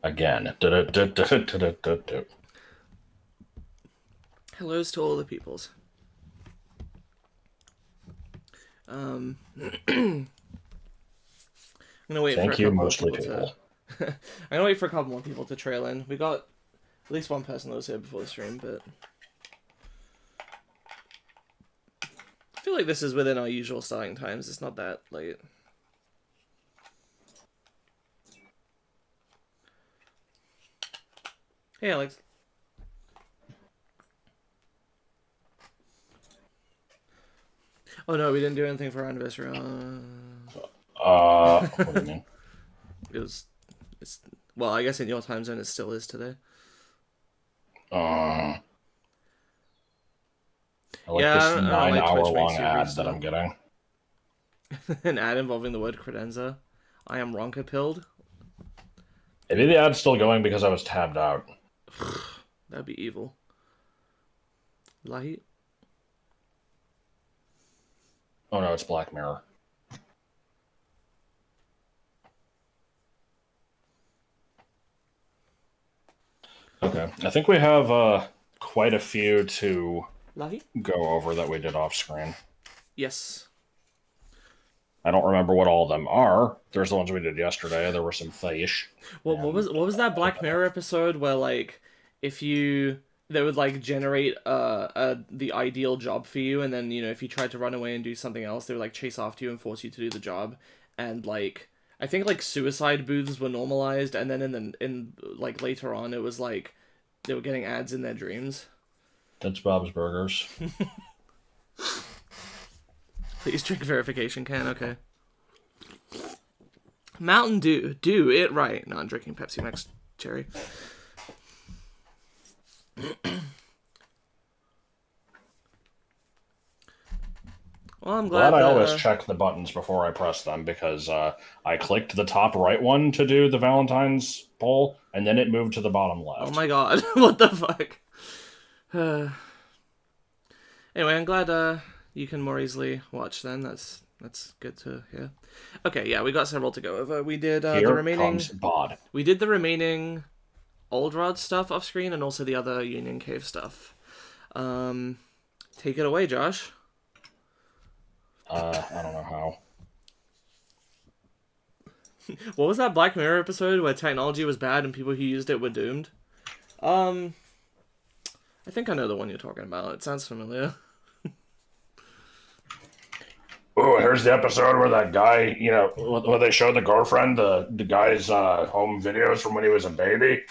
Again. Hellos to all the peoples. I'm gonna wait for a Thank you, couple more mostly people people. to. I'm gonna wait for a couple more people to trail in. We got at least one person that was here before the stream, but I feel like this is within our usual starting times. It's not that late. Hey, Alex. Oh no, we didn't do anything for our anniversary. What do you mean? It's well, I guess in your time zone it still is today. I like Yeah, this I don't know why Twitch 9-hour long makes you ad that restart. I'm getting. An ad involving the word credenza. I am Ronka pilled. Maybe the ad's still going because I was tabbed out. That'd be evil. Light. Oh no, it's Black Mirror. Okay, I think we have quite a few to Lahi? go over that we did off screen. Yes. I don't remember what all of them are. There's the ones we did yesterday. There were some fish. Well, what was that Black Mirror episode where like if you they would like generate the ideal job for you, and then if you tried to run away and do something else, they would like chase after you and force you to do the job, and like I think like suicide booths were normalized, and then in like later on it was like they were getting ads in their dreams. That's Bob's Burgers. Please drink verification can, okay. Mountain Dew, do it right. No, I'm drinking Pepsi Max Cherry. Well, I'm glad I always check the buttons before I press them because I clicked the top right one to do the Valentine's poll, and then it moved to the bottom left. Oh my god, what the fuck? Anyway, I'm glad you can more easily watch then. That's good to hear. Okay, yeah, we got several to go over. We did the remaining. Comes Bod. We did the remaining Old Rod stuff off screen, and also the other Union Cave stuff. Take it away, Josh. I don't know how. What was that Black Mirror episode where technology was bad and people who used it were doomed? I think I know the one you're talking about. It sounds familiar. Oh, here's the episode where that guy, where they showed the girlfriend the guy's home videos from when he was a baby.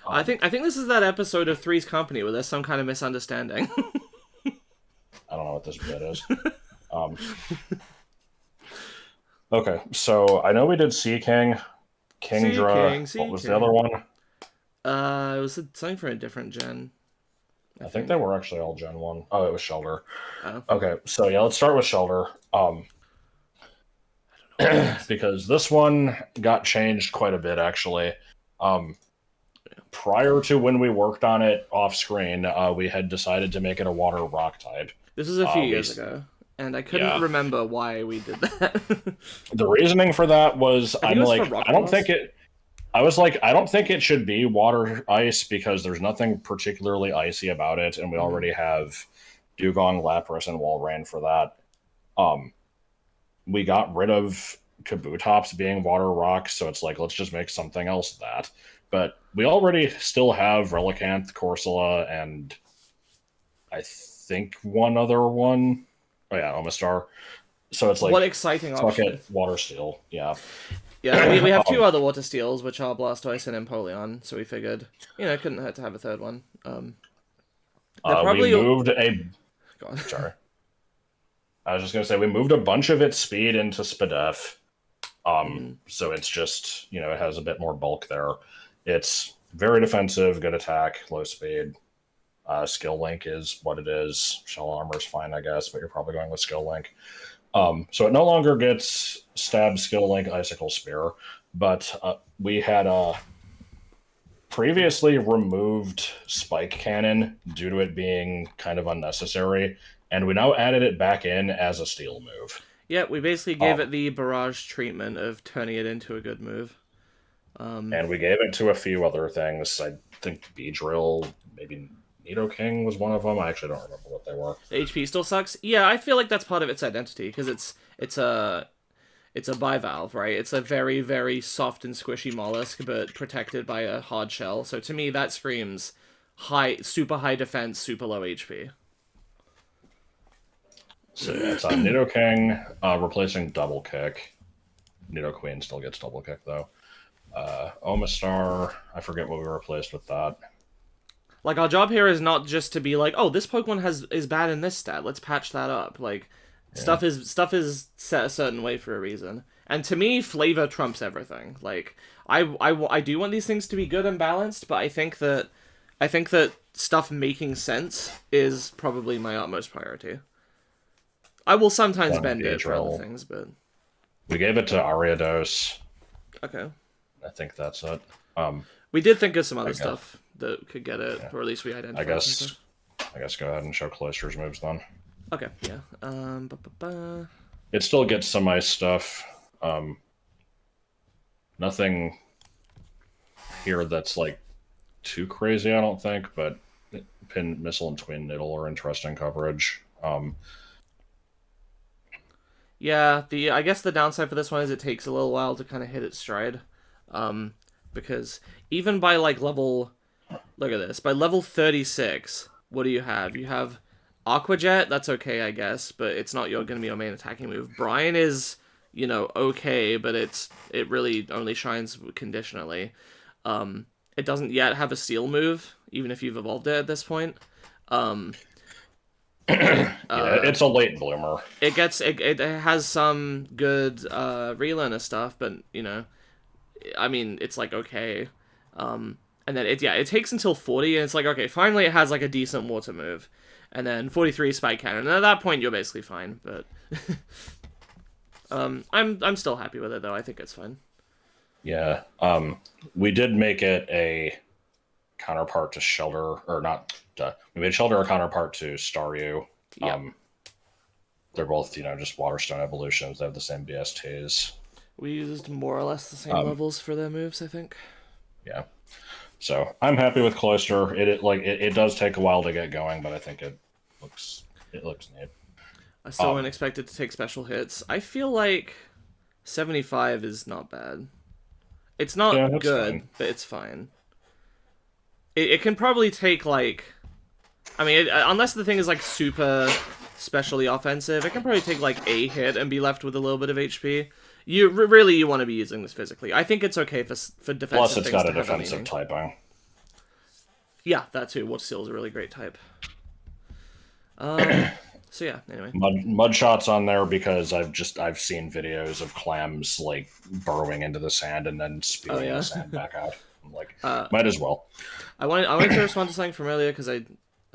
I think this is that episode of Three's Company where there's some kind of misunderstanding. I don't know what this bit is. Okay, so I know we did Sea King, Kingdra. What was the other one? It was something for a different gen. I think they were actually all Gen 1. Oh, it was Shelter. Oh. Okay, so yeah, let's start with Shelter. Because this one got changed quite a bit, actually. Prior to when we worked on it off screen, we had decided to make it a water rock type. This was a few years ago, and I couldn't remember why we did that. The reasoning for that was, I don't think it should be water ice because there's nothing particularly icy about it, and we already have Dugong, Lapras, and Walrein for that. We got rid of Kabutops being water rock, so it's like, let's just make something else that. But we already still have Relicanth, Corsola, and I think one other one. Oh yeah, Omastar. So it's like, what exciting option! It, Water Steel, yeah. Yeah, I mean, we have two other Water Steels, which are Blastoise and Empoleon. So we figured, it couldn't hurt to have a third one. We moved a. God. Sorry. I was just gonna say we moved a bunch of its speed into Spadef. So it's just it has a bit more bulk there. It's very defensive, good attack, low speed. Skill Link is what it is. Shell Armor is fine, I guess, but you're probably going with Skill Link. So it no longer gets Stab, Skill Link, Icicle Spear, but we had previously removed Spike Cannon due to it being kind of unnecessary, and we now added it back in as a steel move. Yeah, we basically gave it the barrage treatment of turning it into a good move. And we gave it to a few other things. I think Beedrill, maybe Nidoking was one of them. I actually don't remember what they were. The HP still sucks. Yeah, I feel like that's part of its identity because it's a bivalve, right? It's a very, very soft and squishy mollusk, but protected by a hard shell. So to me, that screams super high defense, super low HP. So yeah, it's on Nidoking, replacing Double Kick. Nidoqueen still gets Double Kick, though. Omastar, I forget what we replaced with that. Like, our job here is not just to be like, oh, this Pokemon is bad in this stat, let's patch that up. Like, stuff is set a certain way for a reason. And to me, flavor trumps everything. Like, I do want these things to be good and balanced, but I think that stuff making sense is probably my utmost priority. I will sometimes bend it for other things, but... We gave it to Ariados. Okay. I think that's it. We did think of some other stuff that could get it, or at least we identified. I guess go ahead and show Cloister's moves then. Okay, yeah. It still gets some ice stuff. Nothing here that's like too crazy, I don't think, but Pin, Missile, and Twin Niddle are interesting coverage. Yeah, I guess the downside for this one is it takes a little while to kind of hit its stride. Because even by like level... Look at this. By level 36, what do you have? You have Aqua Jet, that's okay, I guess, but it's not going to be your main attacking move. Brine is, okay, but it really only shines conditionally. It doesn't yet have a Steel move, even if you've evolved it at this point. It's a late bloomer. It has some good relearner stuff, but I mean, it's like okay. And then it takes until 40, and it's like okay, finally it has like a decent water move, and then 43 Spike Cannon. And at that point, you're basically fine. But I'm still happy with it though. I think it's fine. Yeah. We did make it a counterpart to Shelter, or not. We made Shelter a counterpart to Staryu. Yep. They're both, just Waterstone evolutions. They have the same BSTs. We used more or less the same levels for their moves, I think. Yeah. So I'm happy with Cloister. It does take a while to get going, but I think it looks neat. I still wouldn't expect it to take special hits. I feel like 75 is not bad. It's not good, fine. But it's fine. It can probably take like... I mean, unless the thing is like super specially offensive, it can probably take like a hit and be left with a little bit of HP. You want to be using this physically. I think it's okay for defensive. Plus, it's got a defensive typing. Yeah, that too. Water Steel is a really great type. So yeah. Anyway, mud shots on there because I've seen videos of clams like burrowing into the sand and then spewing the sand back out. I'm like, might as well. I wanted to respond to something from earlier because I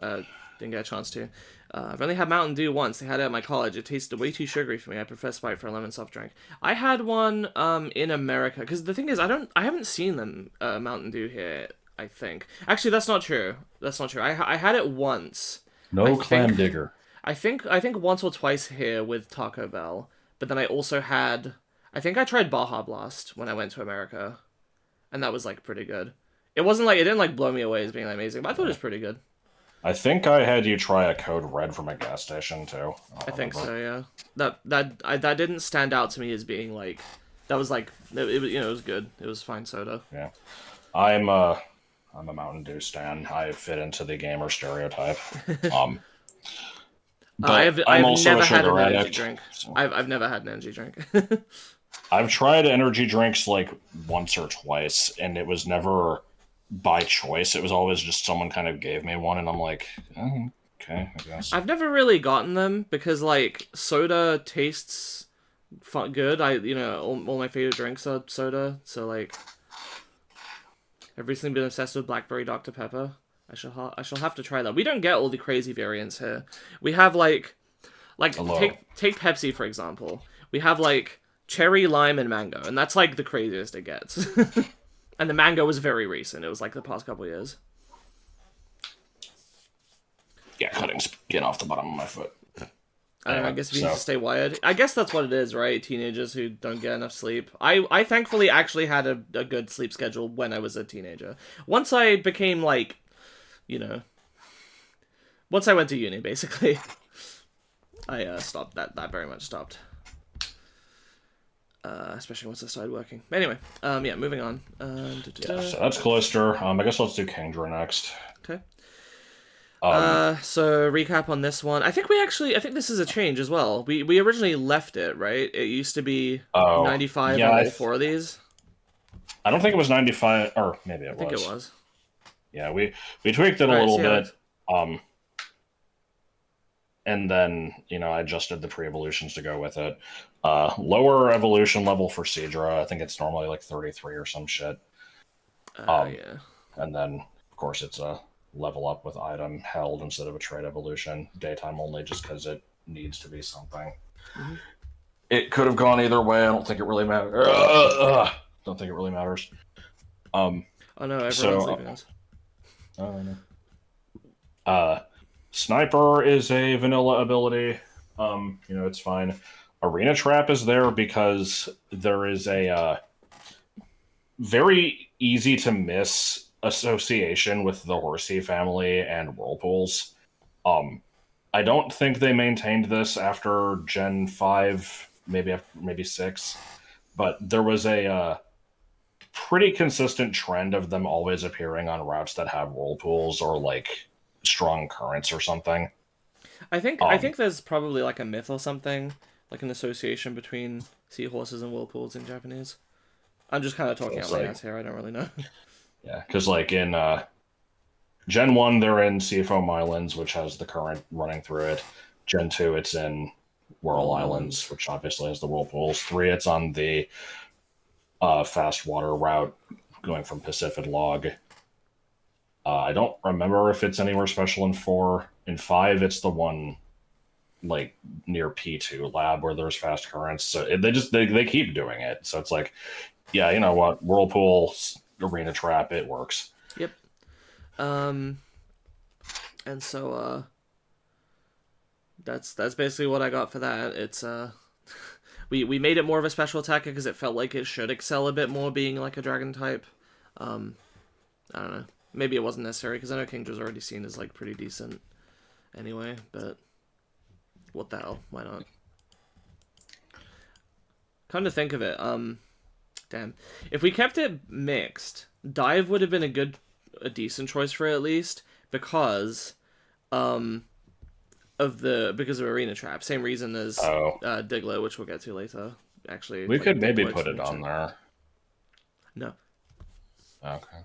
didn't get a chance to. I've only had Mountain Dew once. They had it at my college. It tasted way too sugary for me. I prefer Sprite for a lemon soft drink. I had one in America because the thing is, I haven't seen them Mountain Dew here. I think actually that's not true. I had it once. No clam digger. I think once or twice here with Taco Bell, but then I also had. I think I tried Baja Blast when I went to America, and that was like pretty good. It didn't like blow me away as being amazing, but I thought it was pretty good. I think I had you try a Code Red from a gas station too. I think so, yeah. That didn't stand out to me as being like that was like it was, it was good. It was fine soda. Yeah, I'm a Mountain Dew stan. I fit into the gamer stereotype. I've never had an energy drink. So. I've never had an energy drink. I've tried energy drinks like once or twice, and it was never by choice. It was always just someone kind of gave me one, and I'm like, oh, okay, I guess. I've never really gotten them because like soda tastes good. All my favorite drinks are soda, so like I've recently been obsessed with Blackberry Dr. Pepper. I shall have to try that. We don't get all the crazy variants here. We have like take Pepsi for example. We have like cherry, lime, and mango, and that's like the craziest it gets. And the manga was very recent. It was like the past couple years. Yeah, cutting skin off the bottom of my foot. I guess if you need to stay wired. I guess that's what it is, right? Teenagers who don't get enough sleep. I thankfully actually had a good sleep schedule when I was a teenager. Once I became, like, once I went to uni, basically, I stopped. That very much stopped. Especially once I started working. Anyway, yeah, moving on. So that's Callister. I guess let's do Kingdra next. Okay. So recap on this one. I think this is a change as well. We originally left it, right? It used to be 95 on all four of these. I don't think it was 95, or maybe it was. I think it was. Yeah, we tweaked it a little bit. And then, I adjusted the pre-evolutions to go with it. Lower evolution level for Seadra. I think it's normally like 33 or some shit. Yeah. And then, of course, it's a level up with item held instead of a trade evolution. Daytime only, just because it needs to be something. Mm-hmm. It could have gone either way. I don't think it really matters. Don't think it really matters. Oh no, everyone's leaving us. Oh no. Sniper is a vanilla ability. It's fine. Arena Trap is there because there is a very easy to miss association with the Horsey family and whirlpools. I don't think they maintained this after Gen 5, maybe 6, but there was a pretty consistent trend of them always appearing on routes that have whirlpools or like strong currents or something. I think there's probably like a myth or something, like an association between seahorses and whirlpools in Japanese. I'm just kind of talking out my ass here. I don't really know. Yeah, because like in Gen 1, they're in Seafoam Islands, which has the current running through it. Gen 2, it's in Whirl Islands, which obviously has the whirlpools. 3, it's on the fast water route going from Pacific Log. I don't remember if it's anywhere special in 4. In 5, it's the one like near P2 lab where there's fast currents. So they keep doing it. So it's like, yeah, you know what? Whirlpool, Arena Trap, it works. Yep. And so that's basically what I got for that. It's we made it more of a special attacker because it felt like it should excel a bit more being like a dragon type. I don't know. Maybe it wasn't necessary because I know Kingdra's already seen as like pretty decent anyway, but what the hell? Why not? Come to think of it, damn. If we kept it mixed, Dive would have been a decent choice for it at least, because of Arena Trap. Same reason as Diglett, which we'll get to later. Actually, we could maybe put it on there. No. Okay.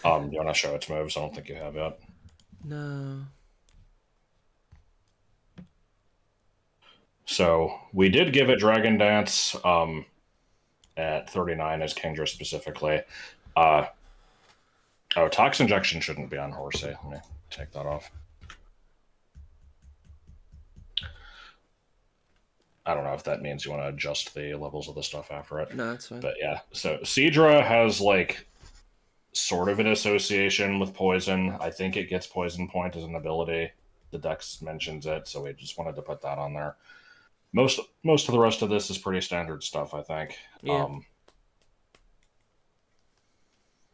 You want to show its moves? I don't think you have yet. No. So we did give it Dragon Dance at 39 as Kingdra specifically. Tox Injection shouldn't be on Horsey. Let me take that off. I don't know if that means you want to adjust the levels of the stuff after it. No, that's fine. But yeah, so Seadra has like sort of an association with poison. I think it gets Poison Point as an ability. The Dex mentions it, so we just wanted to put that on there. Most of the rest of this is pretty standard stuff, I think. Yeah.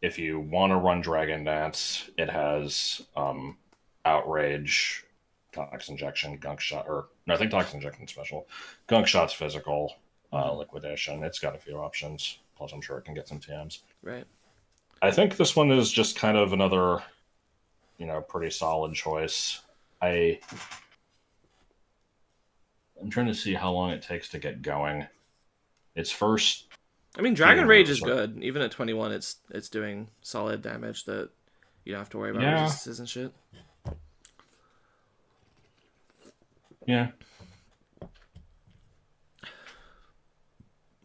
If you want to run Dragon Dance, it has Outrage, Tox Injection, Gunk Shot, I think Tox Injection special. Gunk Shot's physical, Liquidation. It's got a few options. Plus, I'm sure it can get some TMs. Right. I think this one is just kind of another, pretty solid choice. I'm trying to see how long it takes to get going. Its first... I mean, Dragon Rage is good. Even at 21, it's doing solid damage that you don't have to worry about resistances and shit. Yeah.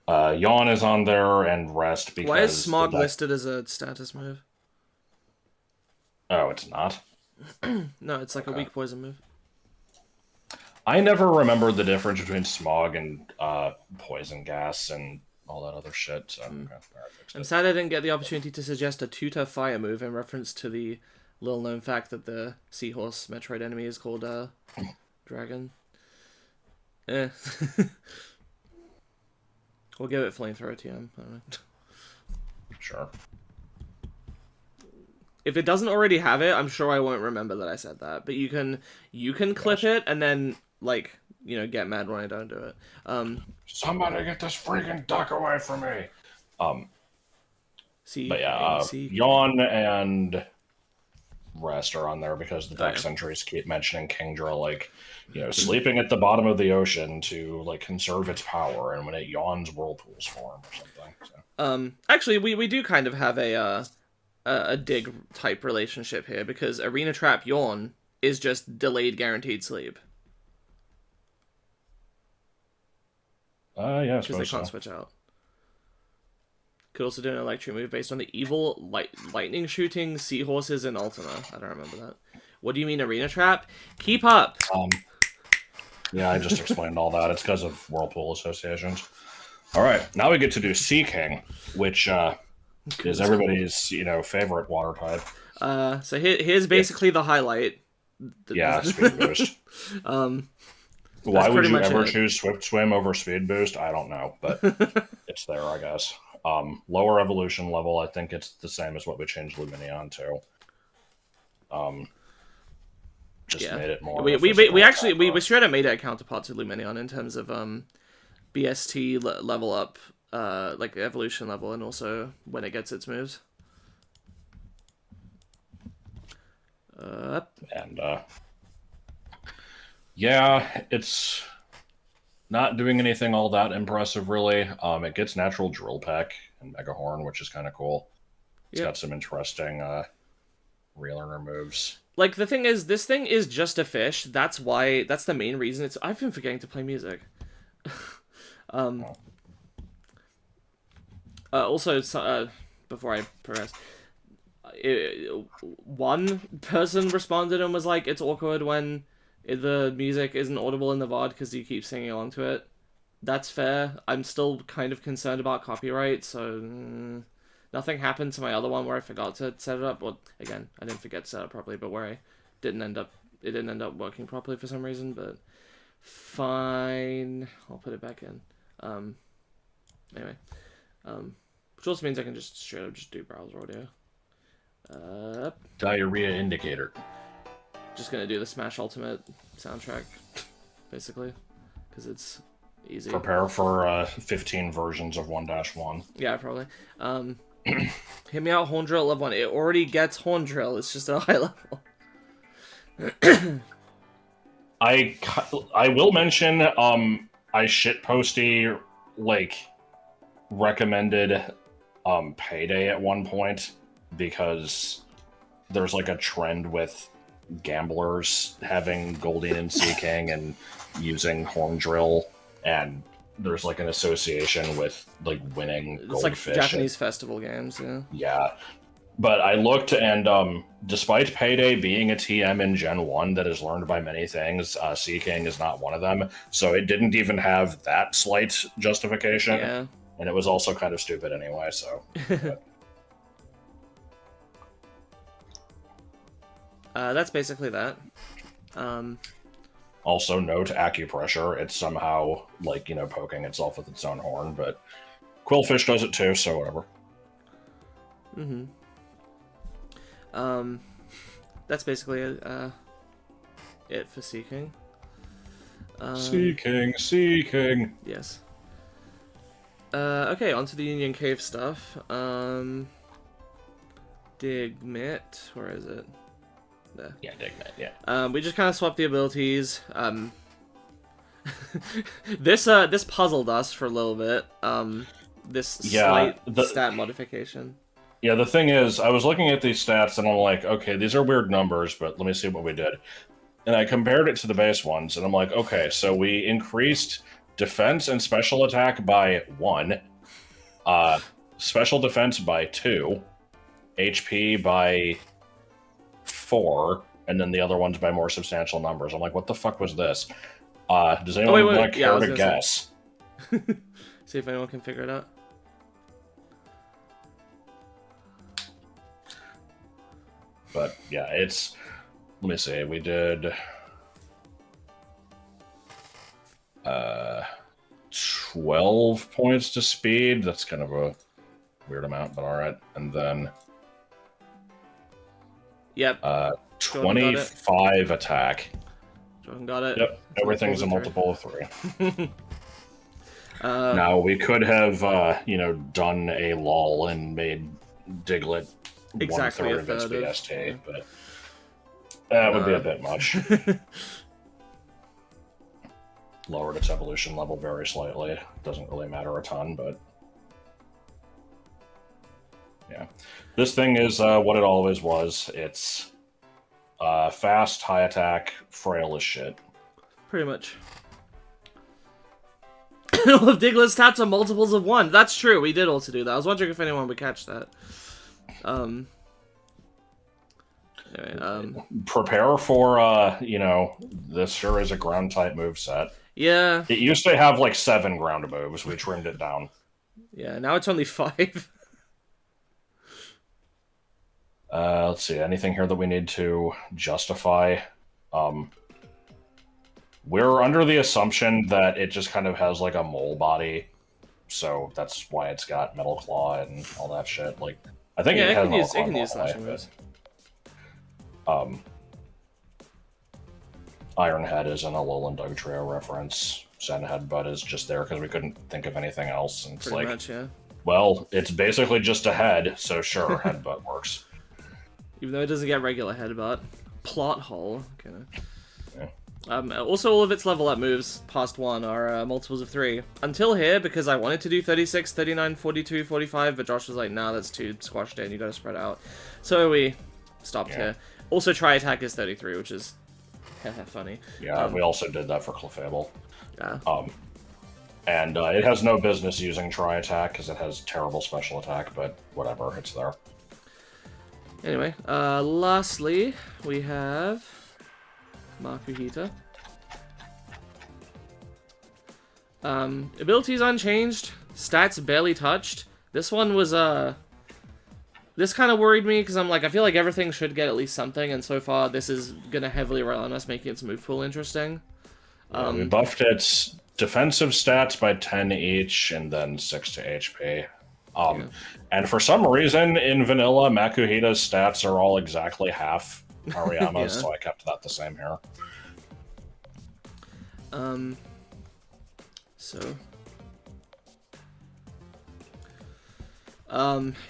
Yawn is on there and Rest because... Why is Smog listed as a status move? Oh, it's not? No, it's like a weak poison move. I never remembered the difference between Smog and Poison Gas and all that other shit. So okay, I'm sad I didn't get the opportunity to suggest a tutor fire move in reference to the little known fact that the seahorse Metroid enemy is called Dragon. Eh. We'll give it flamethrower TM. I don't know. Sure. If it doesn't already have it, I'm sure I won't remember that I said that. But you can clip it and then like get mad when I don't do it. Somebody get this freaking duck away from me. But yeah, Yawn and Rest are on there because the deck entries keep mentioning Kingdra, like, sleeping at the bottom of the ocean to like conserve its power, and when it yawns, whirlpools form or something. So. Actually, we do kind of have a dig type relationship here because Arena Trap Yawn is just delayed guaranteed sleep. Yeah, because they can't switch out. Could also do an electric move based on the evil lightning shooting seahorses in Ultima. I don't remember that. What do you mean Arena Trap? Keep up! Yeah, I just explained all that. It's because of Whirlpool associations. Alright, now we get to do Sea King, which is everybody's, favorite water type. So here's basically the highlight. Yeah, Speed Boost. Why would you ever choose Swift Swim over Speed Boost? I don't know, but it's there, I guess. Lower evolution level, I think it's the same as what we changed Luminion to. Made it more. We actually straight up made it a counterpart to Luminion in terms of BST level up, like evolution level, and also when it gets its moves. Yeah, it's not doing anything all that impressive, really. It gets natural Drill Peck and Mega Horn, which is kind of cool. It's got some interesting relearner moves. Like, the thing is, this thing is just a fish. That's the main reason I've been forgetting to play music. Also, before I progress, one person responded and was like, it's awkward when the music isn't audible in the VOD because you keep singing along to it. That's fair. I'm still kind of concerned about copyright, so nothing happened to my other one where I forgot to set it up. Well, again, I didn't forget to set it up properly, but where it didn't end up working properly for some reason, but fine. I'll put it back in. Anyway. Which also means I can just straight up just do browser audio. Diarrhea indicator. Just gonna do the Smash Ultimate soundtrack, basically, because it's easy. Prepare for 15 versions of 1-1. Yeah, probably. Hit me out, Horn Drill, level 1. It already gets Horn Drill. It's just at a high level. I will mention I shitposty recommended Payday at one point because there's a trend with gamblers having Goldeen and Sea King and using Horn Drill, and there's an association with winning goldfish. It's Japanese festival games, yeah. Yeah. But I looked, and despite Payday being a TM in Gen 1 that is learned by many things, Sea King is not one of them, so it didn't even have that slight justification. Yeah. And it was also kind of stupid anyway, so... That's basically that. Also, note acupressure. It's somehow, poking itself with its own horn, but Quillfish does it too, so whatever. Mm-hmm. That's basically it for Sea King. Sea King. Yes. Okay, onto the Union Cave stuff. Digmit, where is it? There. Yeah, Digmit, yeah. We just kind of swapped the abilities. This puzzled us for a little bit. This slight stat modification. Yeah, the thing is, I was looking at these stats and I'm like, okay, these are weird numbers, but let me see what we did. And I compared it to the base ones, and I'm like, okay, so we increased defense and special attack by 1, special defense by 2, HP by 4, and then the other ones by more substantial numbers. I'm like, what the fuck was this? Does anyone want to care to guess? See if anyone can figure it out. But yeah, it's... Let me see, we did... 12 points to speed. That's kind of a weird amount, but alright. And then... Yep. 25 attack. Jordan got it. Yep, everything's a multiple of 3. Now, we could have, done a lull and made Diglett exactly 1/3 of its BST, yeah. but that would be a bit much. Lowered its evolution level very slightly. Doesn't really matter a ton, but... Yeah. This thing is what it always was. It's fast, high attack, frail as shit. Pretty much. All of Diglett's stats are multiples of 1. That's true, we did also do that. I was wondering if anyone would catch that. Anyway, Prepare for, this sure is a ground-type moveset. Yeah. It used to have, like, 7 ground moves. We trimmed it down. Yeah, now it's only 5. Let's see, anything here that we need to justify? We're under the assumption that it just kind of has, like, a mole body, so that's why it's got Metal Claw and all that shit. Like, I think it has Metal Claw normally, but... Ironhead is an Alolan Dugtrio reference. Zen Headbutt is just there because we couldn't think of anything else. And it's pretty much, yeah. Well, it's basically just a head, so sure, Headbutt works. Even though it doesn't get regular Headbutt. Plot hole. Okay. Yeah. Also, all of its level up moves past 1 are multiples of 3. Until here, because I wanted to do 36, 39, 42, 45, but Josh was like, nah, that's too squashed in, you gotta spread out. So we stopped here. Also, Tri-Attack is 33, which is funny. Yeah, we also did that for Clefable. Yeah. And it has no business using Tri-Attack because it has terrible special attack, but whatever, it's there. Anyway, lastly, we have Makuhita. Abilities unchanged, stats barely touched. This one was, this kind of worried me, because I'm like, I feel like everything should get at least something, and so far this is going to heavily rely on us making its move pool interesting. We buffed its defensive stats by 10 each, and then 6 to HP. And for some reason, in Vanilla, Makuhita's stats are all exactly half Hariyama's, so I kept that the same here.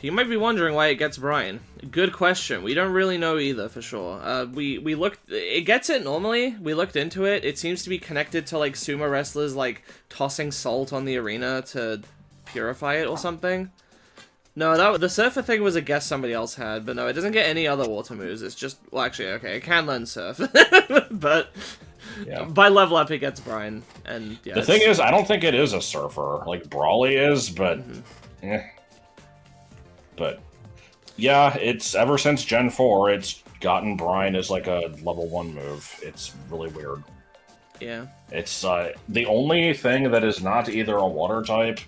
You might be wondering why it gets Brian. Good question. We don't really know either for sure. We looked. It gets it normally. We looked into it. It seems to be connected to like sumo wrestlers like tossing salt on the arena to purify it or something. No, the surfer thing was a guess somebody else had, but no, it doesn't get any other water moves. It's just, well, actually, okay, it can learn surf, but by level up it gets Brian. And yeah, the thing is, I don't think it is a surfer. Like Brawly is, but But yeah, it's ever since Gen 4, it's gotten Brine as like a level 1 move. It's really weird. Yeah. It's the only thing that is not either a water type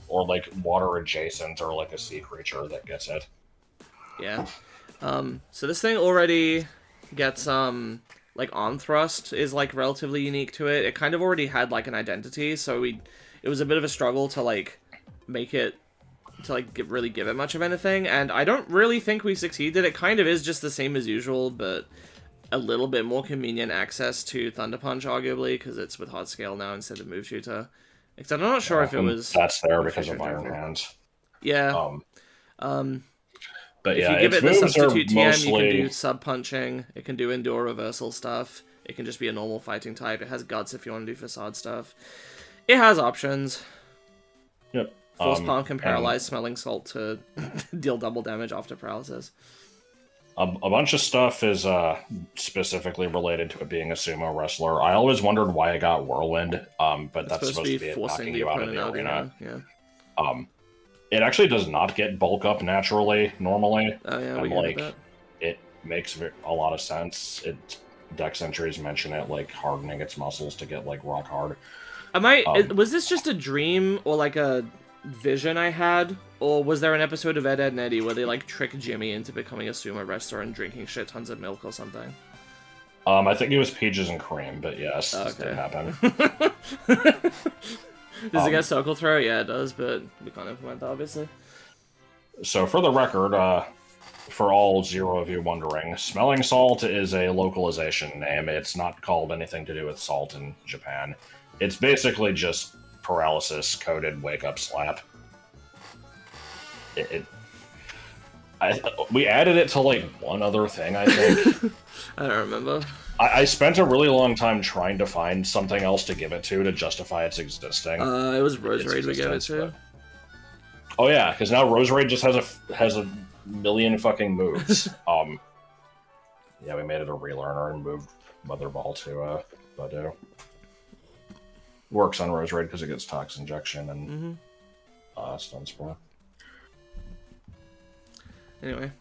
or like water adjacent or like a sea creature that gets it. Yeah. So this thing already gets like Arm Thrust is like relatively unique to it. It kind of already had like an identity, so it was a bit of a struggle to like make it to like really give it much of anything, and I don't really think we succeeded. It kind of is just the same as usual, but a little bit more convenient access to Thunder Punch, arguably, because it's with Hot Scale now instead of Move Shooter. Except I'm not sure if it was... That's there because of Iron Hands. Yeah. But if yeah, you give it the substitute TM, mostly... you can do sub-punching, it can do Endure Reversal stuff, it can just be a normal fighting type, it has Guts if you want to do Facade stuff. It has options. Yep. Force Palm can paralyze Smelling Salt to deal double damage after paralysis. A bunch of stuff is specifically related to it being a sumo wrestler. I always wondered why it got Whirlwind, but that's supposed to be knocking you out of the arena. Yeah. It actually does not get bulk up naturally, normally. Oh yeah, and like it makes a lot of sense. Dex entries mention it like hardening its muscles to get like rock hard. Was this just a dream or like a vision I had, Or was there an episode of Ed, Edd n Eddy where they, like, trick Jimmy into becoming a sumo wrestler and drinking shit tons of milk or something? I think it was Peaches and Cream, but yes, this did happen. Does it get circle throw? Yeah, it does, but we can't implement that, obviously. So, for the record, for all zero of you wondering, smelling salt is a localization name. It's not called anything to do with salt in Japan. It's basically just paralysis-coded wake-up slap. We added it to, like, one other thing, I think. I don't remember. I spent a really long time trying to find something else to give it to justify its existing. It was Roserade we gave it to. Oh yeah, because now Roserade just has a million fucking moves. Yeah, we made it a relearner and moved Mother Ball to Badu. Works on Roserade because it gets Tox Injection and Stun Spore. Anyway,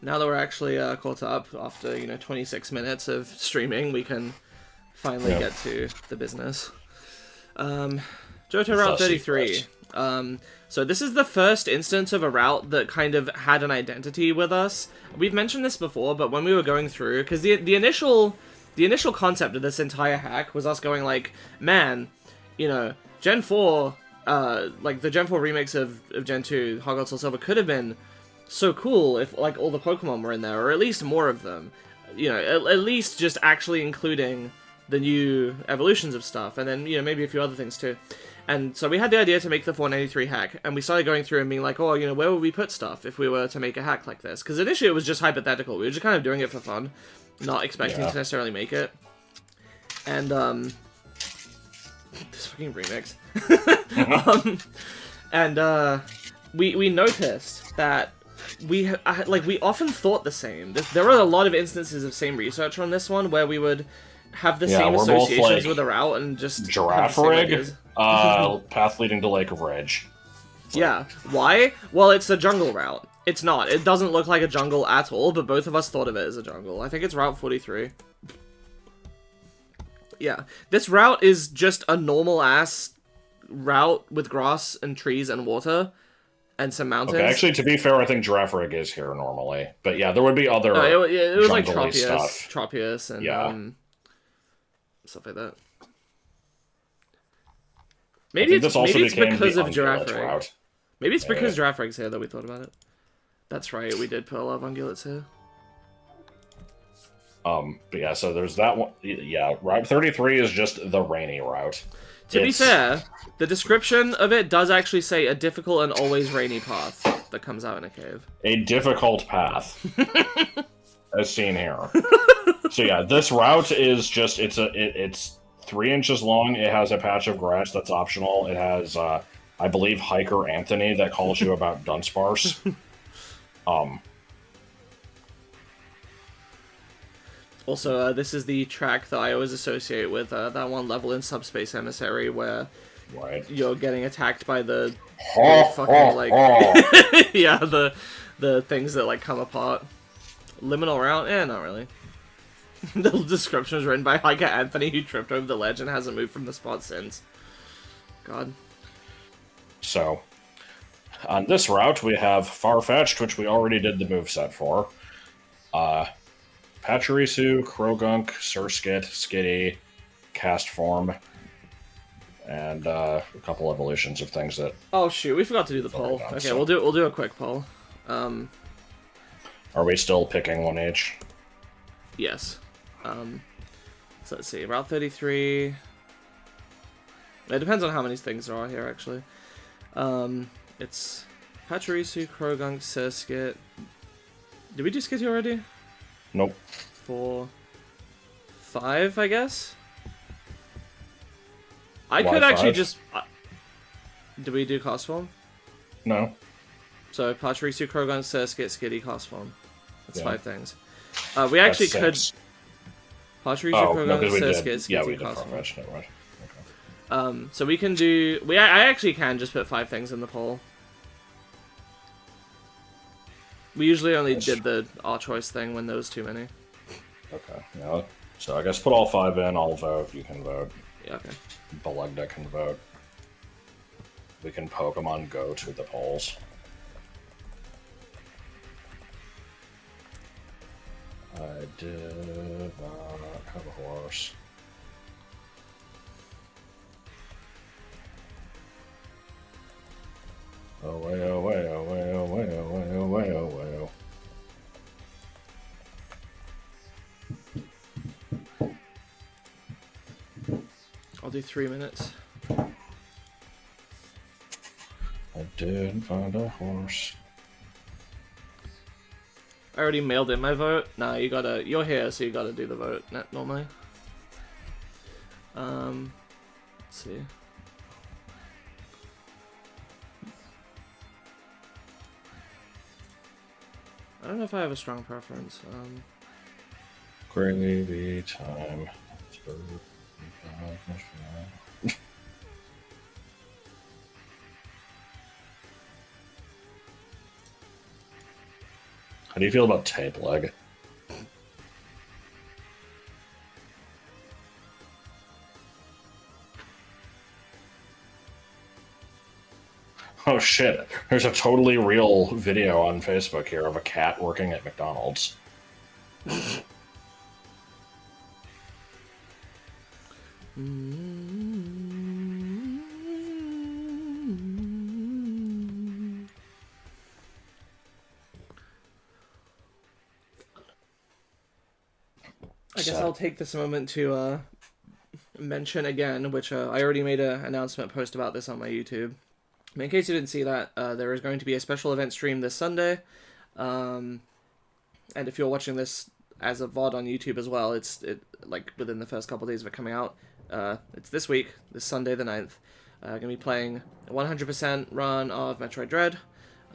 now that we're actually caught up after 26 minutes of streaming, we can finally get to the business. Johto Route 33. So this is the first instance of a route that kind of had an identity with us. We've mentioned this before, but when we were going through, because the initial concept of this entire hack was us going like, man, Gen 4, like the Gen 4 remix of Gen 2, Heart Gold Soul Silver could have been so cool if like all the Pokemon were in there, or at least more of them. At least just actually including the new evolutions of stuff, and then maybe a few other things too. And so we had the idea to make the 493 hack, and we started going through and being like, oh, where would we put stuff if we were to make a hack like this? Because initially it was just hypothetical. We were just kind of doing it for fun, not expecting to necessarily make it. And, this fucking remix. We noticed that we often thought the same. There were a lot of instances of same research on this one where we would have the same associations with a route and just Giraffe Rig, path leading to Lake of Rage. Yeah. Why? Well, it's a jungle route. It's not. It doesn't look like a jungle at all, but both of us thought of it as a jungle. I think it's Route 43. Yeah. This route is just a normal-ass route with grass and trees and water and some mountains. Okay, actually, to be fair, I think Giraffe Rig is here normally. But yeah, there would be other it was like Tropius and stuff like that. Maybe it's because of Giraffe Rig. Maybe it's because Giraffe Rig's here that we thought about it. That's right, we did put a lot of ungulates here. But yeah, so there's that one. Yeah, Route 33 is just the rainy route. To be fair, the description of it does actually say a difficult and always rainy path that comes out in a cave. A difficult path. As seen here. So yeah, this route is just, it's 3 inches long. It has a patch of grass that's optional. It has, I believe, Hiker Anthony that calls you about Dunsparce. Also, this is the track that I always associate with that one level in Subspace Emissary where you're getting attacked by the fucking, yeah, the things that, like, come apart. Liminal route? Eh, not really. The description was written by Hiker Anthony, who tripped over the ledge and hasn't moved from the spot since. God. So, on this route, we have Farfetch'd, which we already did the moveset for. Pachirisu, Croagunk, Surskit, Skitty, Castform, and a couple evolutions of things that... Oh shoot, we forgot to do the poll. Okay, so we'll do a quick poll. Are we still picking one each? Yes. So let's see, Route 33... It depends on how many things there are here, actually. It's Pachirisu, Croagunk, Surskit... Did we do Skitty already? Nope. 4, 5, I guess? I could actually just... did we do Castform? No. So, Pachirisu, Croagunk, Surskit, Skitty, Castform. That's 5 things. We actually could... Pachirisu, Croagunk, Surskit, Skitty, Castform. Okay. So we can do... I actually can just put 5 things in the poll. We usually only did the our choice thing when there was too many. Okay, yeah. So I guess put all 5 in, I'll vote, you can vote. Yeah, okay. Belegda can vote. we can Pokemon Go to the polls. I did not have a horse. Away, away, away, away, away, away, away. I'll do 3 minutes. I did find a horse. I already mailed in my vote. Nah, you're here, so you gotta do the vote normally. Let's see. I don't know if I have a strong preference. Gravy time. How do you feel about tape leg? Oh shit, there's a totally real video on Facebook here of a cat working at McDonald's. I guess I'll take this moment to mention again, which I already made an announcement post about this on my YouTube. In case you didn't see that, there is going to be a special event stream this Sunday. And if you're watching this as a VOD on YouTube as well, it's like within the first couple of days of it coming out. It's this week, this Sunday the 9th. Going to be playing a 100% run of Metroid Dread.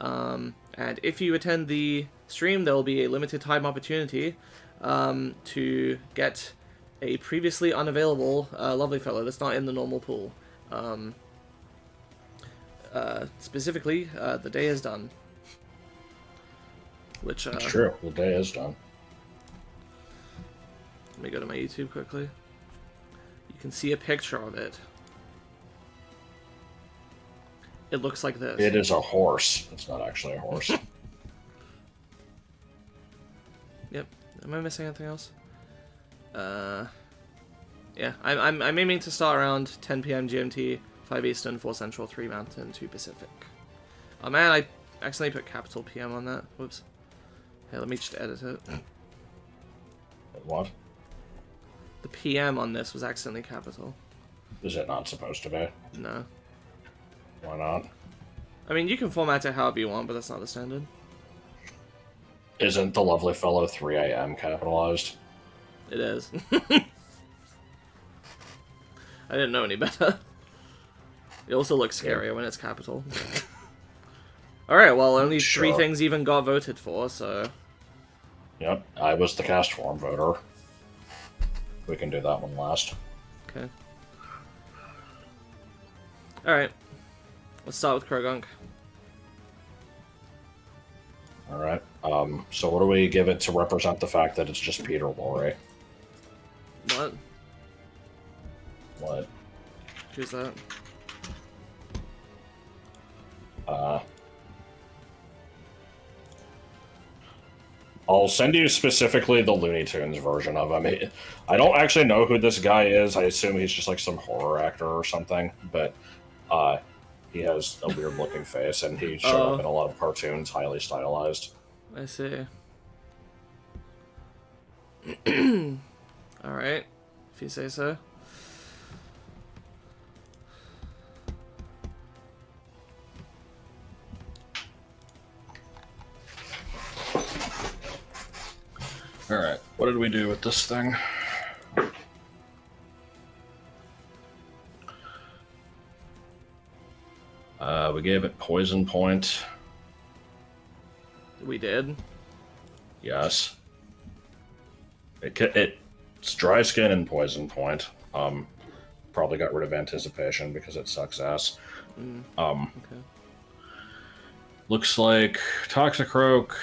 And if you attend the stream, there will be a limited time opportunity to get a previously unavailable lovely fellow that's not in the normal pool. Specifically, the day is done. Which it's true, the day is done. Let me go to my YouTube quickly. You can see a picture of it. It looks like this. It is a horse. It's not actually a horse. Yep. Am I missing anything else? Yeah. I'm aiming to start around 10 p.m. GMT, 5 Eastern, 4 Central, 3 Mountain, 2 Pacific. Oh man, I accidentally put capital PM on that. Whoops. Hey, let me just edit it. What? The PM on this was accidentally capital. Is it not supposed to be? No. Why not? I mean, you can format it however you want, but that's not the standard. Isn't the lovely fellow 3 a.m. capitalized? It is. I didn't know any better. It also looks scarier when it's capital. Alright, well, only sure. 3 things even got voted for, so... Yep, I was the Castform voter. We can do that one last. Okay. Alright. Let's start with Croagunk. Alright, so what do we give it to represent the fact that it's just Peter Lorre? What? What? Who's that? I'll send you specifically the Looney Tunes version of him. I don't actually know who this guy is. I assume he's just like some horror actor or something, but he has a weird-looking face, and he showed up in a lot of cartoons, highly stylized. I see. Alright, if you say so. Alright, what did we do with this thing? We gave it Poison Point. We did? Yes. It's Dry Skin and Poison Point. Probably got rid of Anticipation because it sucks ass. Okay. Looks like Toxicroak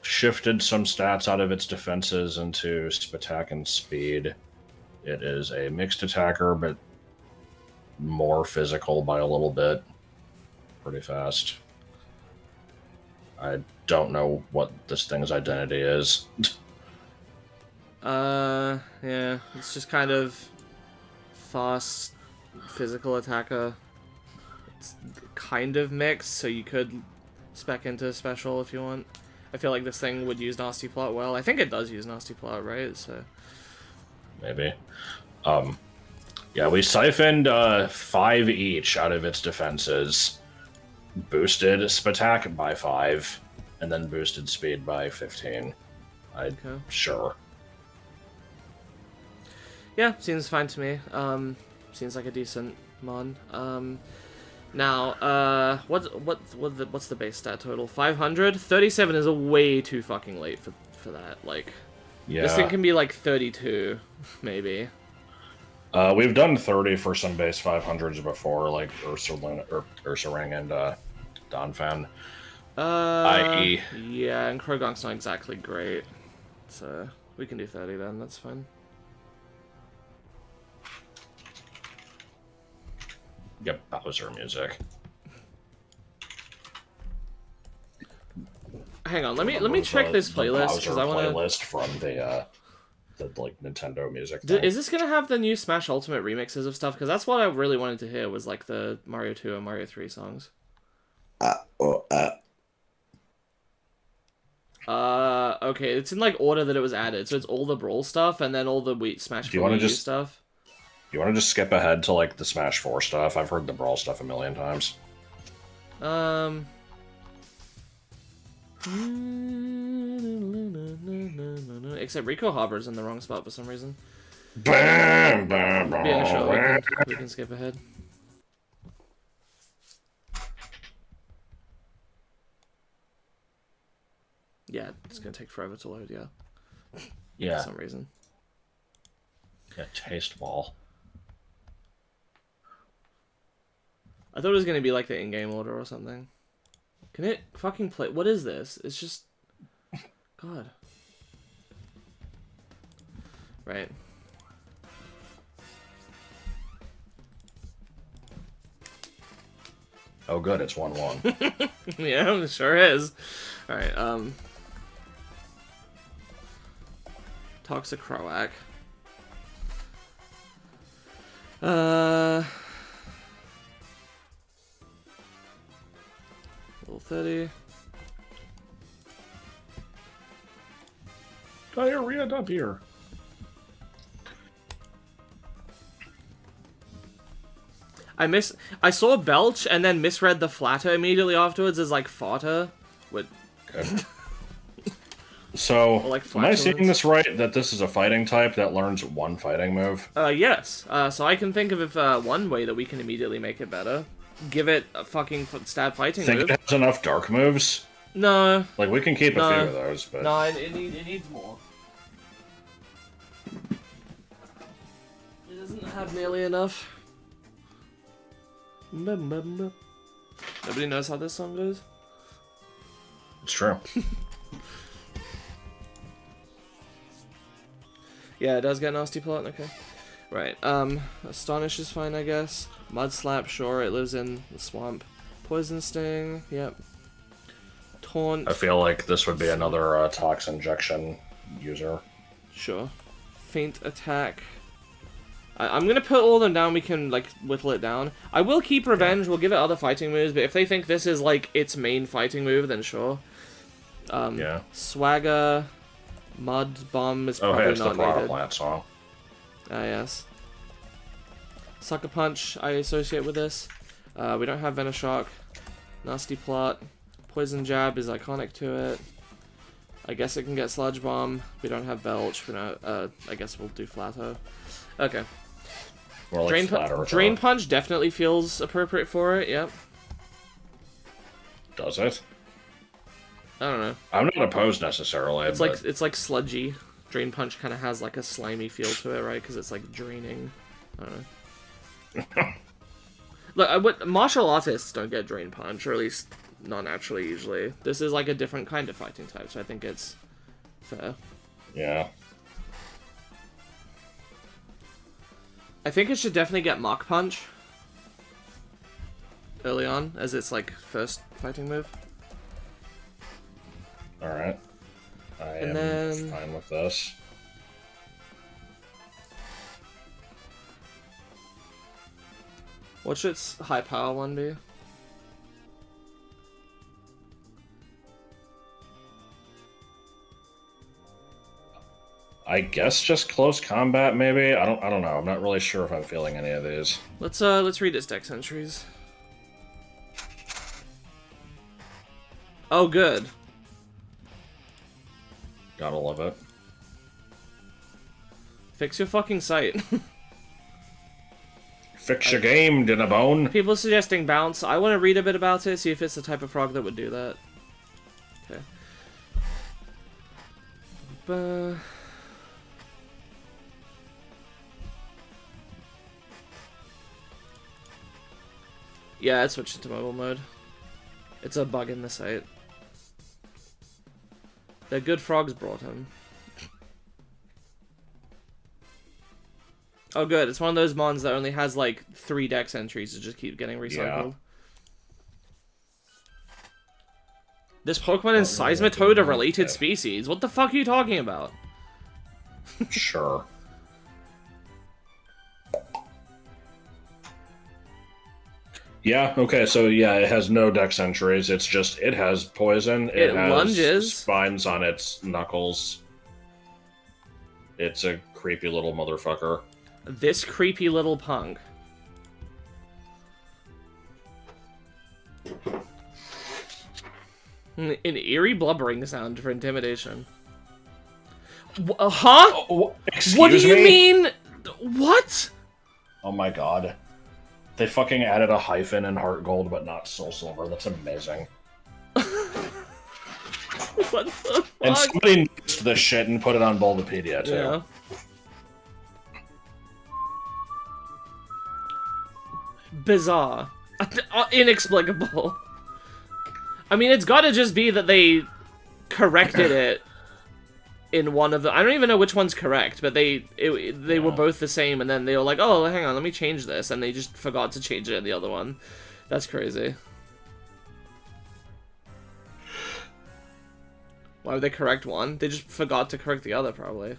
shifted some stats out of its defenses into attack and speed. It is a mixed attacker, but more physical by a little bit. pretty fast. I don't know what this thing's identity is. Yeah, it's just kind of fast physical attacker. It's kind of mixed, so you could spec into special if you want. I feel like this thing would use Nasty Plot well. I think it does use Nasty Plot, right? So maybe. Yeah, we siphoned 5 each out of its defenses, boosted Spatak by 5, and then boosted speed by 15. Sure. Yeah, seems fine to me. Seems like a decent mon. Now, what's the base stat total? 500? 37 is a way too fucking late for that. Like, yeah. This thing can be like 32, maybe. We've done 30 for some base 500s before, like Ursaring and Donphan. I.e. Yeah, and Croagunk's not exactly great. So, we can do 30 then, that's fine. Get Bowser music. Hang on, let me check this playlist because I want to. Playlist from the like Nintendo music. Is this gonna have the new Smash Ultimate remixes of stuff? Because that's what I really wanted to hear was like the Mario 2 and Mario 3 songs. Okay, it's in like order that it was added, so it's all the Brawl stuff and then all the Smash 4 stuff. You want to just skip ahead to like the Smash 4 stuff? I've heard the Brawl stuff a million times. Except Rico Harbor's in the wrong spot for some reason. Yeah, sure, we can skip ahead. Yeah, it's gonna take forever to load, yeah. Yeah. For some reason. Yeah, taste ball. I thought it was gonna be like the in-game order or something. Can it fucking play? What is this? It's just... God. Right. Oh good, it's 1-1. Yeah, it sure is. Alright, Toxic Croak. Level 30. Diarrhea up here. I saw Belch and then misread the flatter immediately afterwards as like farter. What? Okay. So, like am I seeing this right? That this is a fighting type that learns one fighting move? Yes. So I can think of one way that we can immediately make it better. Give it a fucking stab fighting move. Think it has enough dark moves? No. Like, we can keep a few of those, but... No, it needs more. It doesn't have nearly enough. Nobody knows how this song goes? It's true. Yeah, it does get Nasty Plot, okay. Right, Astonish is fine, I guess. Mud Slap, sure, it lives in the swamp. Poison Sting, yep. Taunt. I feel like this would be another Tox Injection user. Sure. Feint Attack. I'm gonna put all of them down, we can, like, whittle it down. I will keep Revenge, we'll give it other fighting moves, but if they think this is, like, its main fighting move, then sure. Yeah. Swagger, Mud Bomb is probably it's not the needed. Plant song. Ah, yes. Sucker Punch, I associate with this. We don't have Venoshock. Nasty Plot. Poison Jab is iconic to it. I guess it can get Sludge Bomb. We don't have Belch. We don't, I guess we'll do Flato. Okay. More like Drain Punch definitely feels appropriate for it, yep. Does it? I don't know. I'm not opposed necessarily. It's like sludgy. Drain Punch kind of has like a slimy feel to it, right? Because it's like draining. I don't know. Look, martial artists don't get Drain Punch, or at least not naturally usually. This is like a different kind of fighting type, so I think it's fair. Yeah. I think it should definitely get Mach Punch. early on as its like first fighting move. All right. I am fine with this. What should its high power one be? I guess just close combat, maybe. I don't know. I'm not really sure if I'm feeling any of these. Let's read its dex entries. Oh, good. Gotta love it. Fix your fucking site. Fix your game, Dinabone. People are suggesting bounce. I want to read a bit about it, see if it's the type of frog that would do that. Okay. Yeah, it switched into mobile mode. It's a bug in the site. The good frogs brought him. Oh good, it's one of those mons that only has like 3 dex entries to just keep getting recycled. Yeah. This Pokemon is Seismitoad, a related species. What the fuck are you talking about? Sure. Yeah, okay, so yeah, it has no dex entries. It's just, it has poison. It has lunges. Spines on its knuckles. It's a creepy little motherfucker. This creepy little punk. An eerie blubbering sound for intimidation. Huh? Excuse what do you me? mean? What? Oh my god. They fucking added a hyphen in Heart Gold, but not Soul Silver. That's amazing. What the fuck? And somebody nixed this shit and put it on Bulbapedia, too. Yeah. Bizarre. Inexplicable. I mean, it's gotta just be that they corrected it in one of the... I don't even know which one's correct, but they were both the same, and then they were like, oh, hang on, let me change this, and they just forgot to change it in the other one. That's crazy. Why would they correct one? They just forgot to correct the other, probably.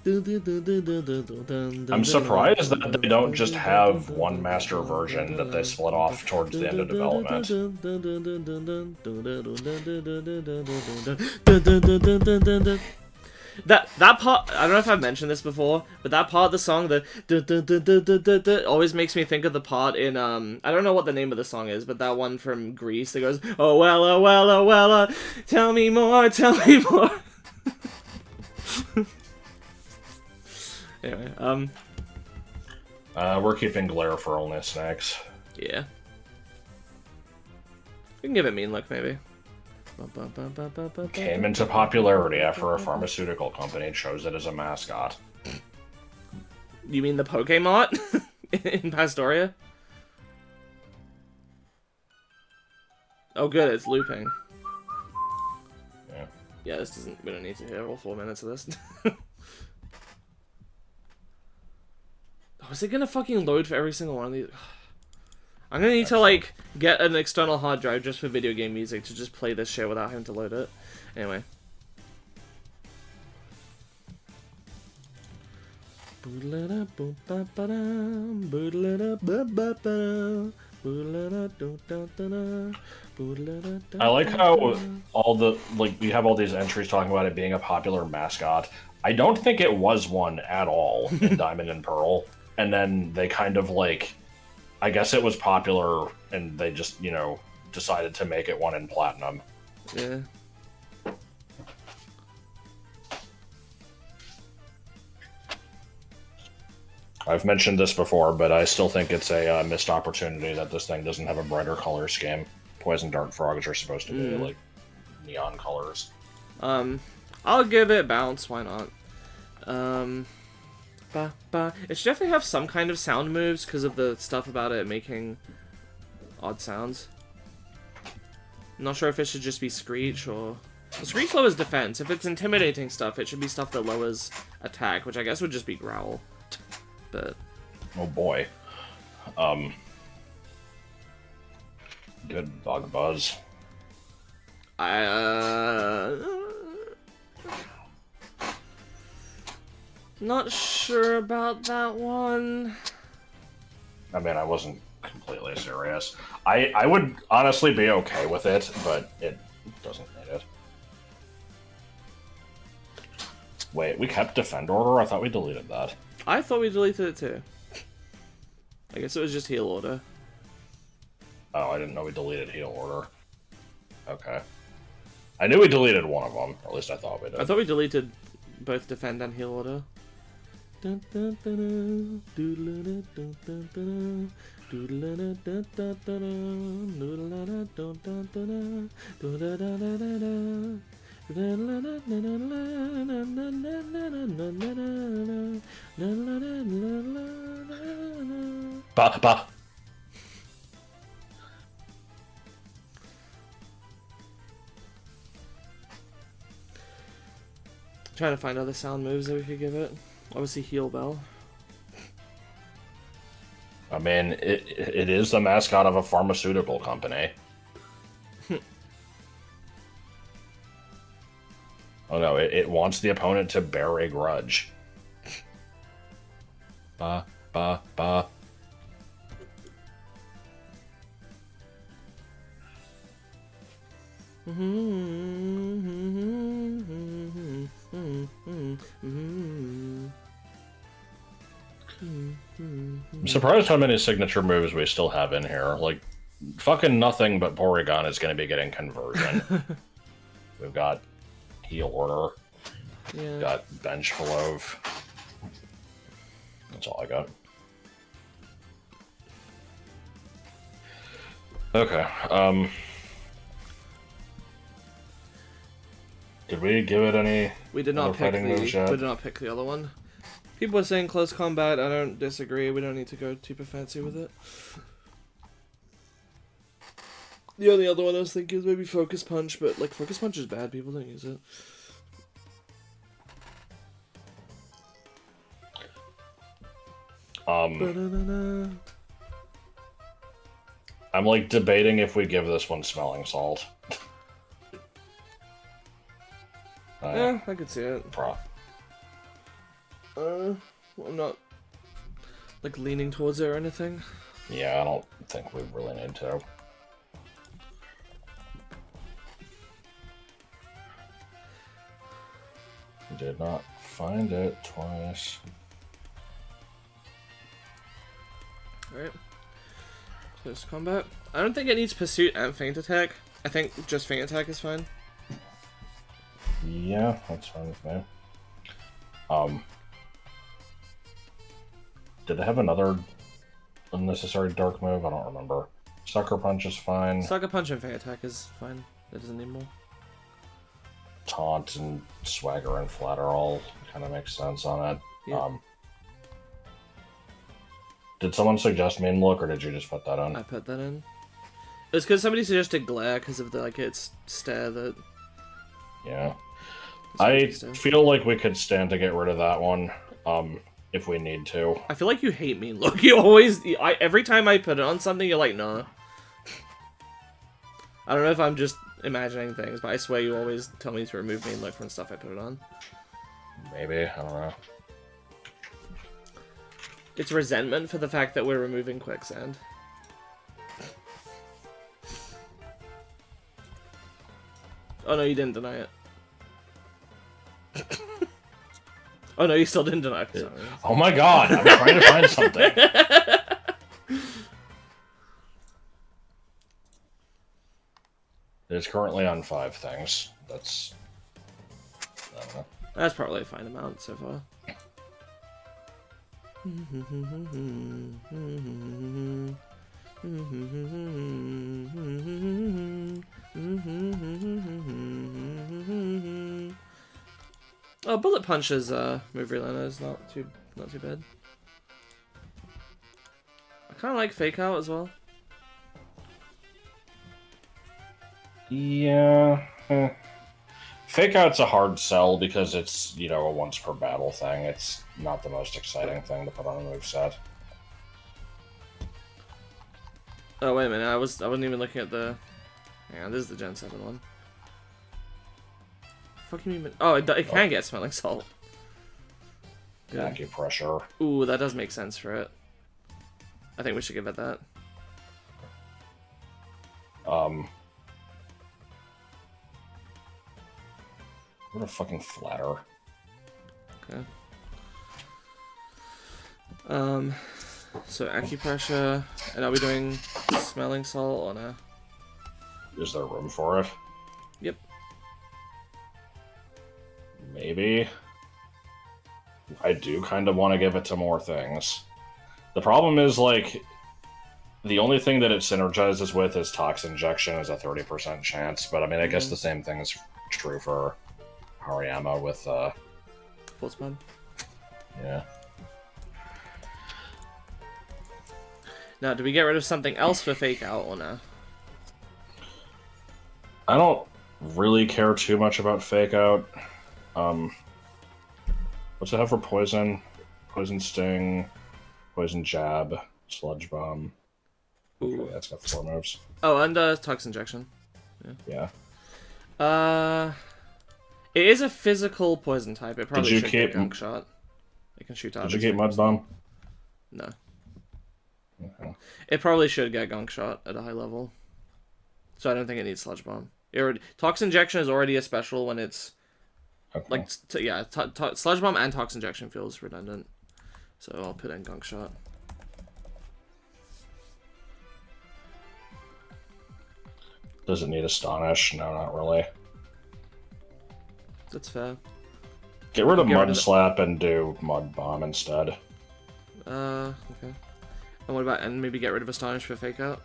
I'm surprised that they don't just have one master version that they split off towards the end of development. That part, I don't know if I've mentioned this before, but that part of the song, the always makes me think of the part in, I don't know what the name of the song is, but that one from Greece that goes, oh well, oh well, oh well, tell me more, tell me more. Anyway, we're keeping Glare for only snacks. Yeah. We can give it Mean Look, maybe. Came into popularity after a pharmaceutical company chose it as a mascot. You mean the Pokemon in Pastoria? Oh good, it's looping. Yeah. Yeah, this doesn't... we don't need to hear all 4 minutes of this. Oh, is it gonna fucking load for every single one of these? I'm gonna need to, like, get an external hard drive just for video game music to just play this shit without having to load it. Anyway. I like how all the, like, we have all these entries talking about it being a popular mascot. I don't think it was one at all in Diamond and Pearl. And then they kind of, like, I guess it was popular, and they just, you know, decided to make it one in Platinum. Yeah. I've mentioned this before, but I still think it's a missed opportunity that this thing doesn't have a brighter color scheme. Poison Dart Frogs are supposed to be, like, neon colors. I'll give it Bounce, why not? It should definitely have some kind of sound moves because of the stuff about it making odd sounds. I'm not sure if it should just be Screech or... Well, Screech lowers defense. If it's intimidating stuff, it should be stuff that lowers attack, which I guess would just be Growl. But... Oh boy. Good bug buzz. Not sure about that one. I mean, I wasn't completely serious. I would honestly be okay with it, but it doesn't need it. Wait, we kept Defend Order? I thought we deleted that. I thought we deleted it too. I guess it was just Heal Order. Oh, I didn't know we deleted Heal Order. Okay. I knew we deleted one of them. Or at least I thought we did. I thought we deleted both Defend and Heal Order. Ba ba. Trying to find other sound moves that we could give it. Obviously, Heal Bell. I mean, it is the mascot of a pharmaceutical company. Oh no, it wants the opponent to bear a grudge. Ba, ba, ba. I'm surprised how many signature moves we still have in here. Like, fucking nothing but Porygon is going to be getting conversion. We've got Heal Order. Yeah. Got Bench Flove. That's all I got. Okay, did we give it any? We did not pick moves yet? we did not pick the other one. People are saying close combat. I don't disagree. We don't need to go super fancy with it. The only other one I was thinking is maybe Focus Punch, but like Focus Punch is bad. People don't use it. I'm like debating if we give this one Smelling Salt. Yeah, I could see it. I'm not like leaning towards it or anything. Yeah, I don't think we really need to. Did not find it twice. Alright. Close combat. I don't think it needs Pursuit and Feint Attack. I think just Feint Attack is fine. Yeah, that's fine with me. Did they have another unnecessary dark move? I don't remember. Sucker Punch is fine. Sucker Punch and Feint Attack is fine. It doesn't need more. Taunt and Swagger and Flatter all kind of makes sense on it. Yeah. Did someone suggest Mean Look, or did you just put that on? I put that in. It was because somebody suggested Glare because of the like its stare that. Yeah. I feel like we could stand to get rid of that one, if we need to. I feel like you hate Mean Look. You always, every time I put it on something, you're like, nah. I don't know if I'm just imagining things, but I swear you always tell me to remove Mean Look from stuff I put it on. Maybe, I don't know. It's resentment for the fact that we're removing Quicksand. Oh no, you didn't deny it. Oh no, you still didn't deny it. Sorry. Oh my god, I'm trying to find something. It's currently on 5 things. That's... I don't know. That's probably a fine amount so far. Oh, Bullet Punch's move relearner is not too bad. I kind of like Fake Out as well. Yeah. Fake Out's a hard sell because it's, you know, a once per battle thing. It's not the most exciting thing to put on a moveset. Oh wait a minute, I wasn't even looking at the. Hang on, this is the Gen 7 one. Fucking even. Oh, it can get smelling salt. Acupressure. Ooh, that does make sense for it. I think we should give it that. What a fucking flatter. Okay. So acupressure, and are we doing smelling salt or no? Is there room for it? Yep. Maybe. I do kind of want to give it to more things. The problem is, like, the only thing that it synergizes with is Tox Injection is a 30% chance, but I mean, I guess the same thing is true for Hariyama with, Pulse Bomb? Yeah. Now, do we get rid of something else for Fake Out or no? I don't really care too much about Fake Out. What's it have for Poison? Poison Sting, Poison Jab, Sludge Bomb. Okay, that's got 4 moves. Oh, and Tox Injection. Yeah. It is a physical poison type. It probably should get Gunk Shot. It can shoot out. Did you get Mud Bomb? No. Okay. It probably should get Gunk Shot at a high level. So I don't think it needs Sludge Bomb. Tox Injection is already a special when it's... Okay. Like, Sludge Bomb and Tox Injection feels redundant. So I'll put in Gunk Shot. Does it need Astonish? No, not really. That's fair. Get rid of Mud Slap and do Mud Bomb instead. Okay. And what about, and maybe get rid of Astonish for Fake Out?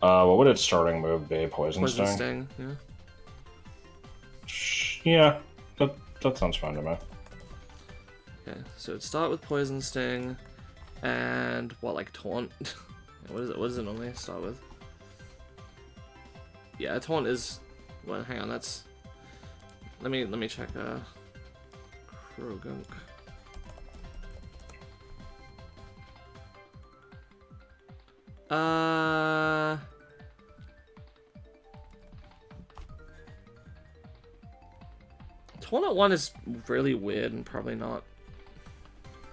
What would its starting move be? Poison Sting? Yeah. Yeah, that sounds fine to me. Okay, so it'd start with Poison Sting, and what, like Taunt? What does it normally start with? Yeah, Taunt is... Well, hang on, that's... Let me check, Croagunk. Taunt at 1 is really weird and probably not...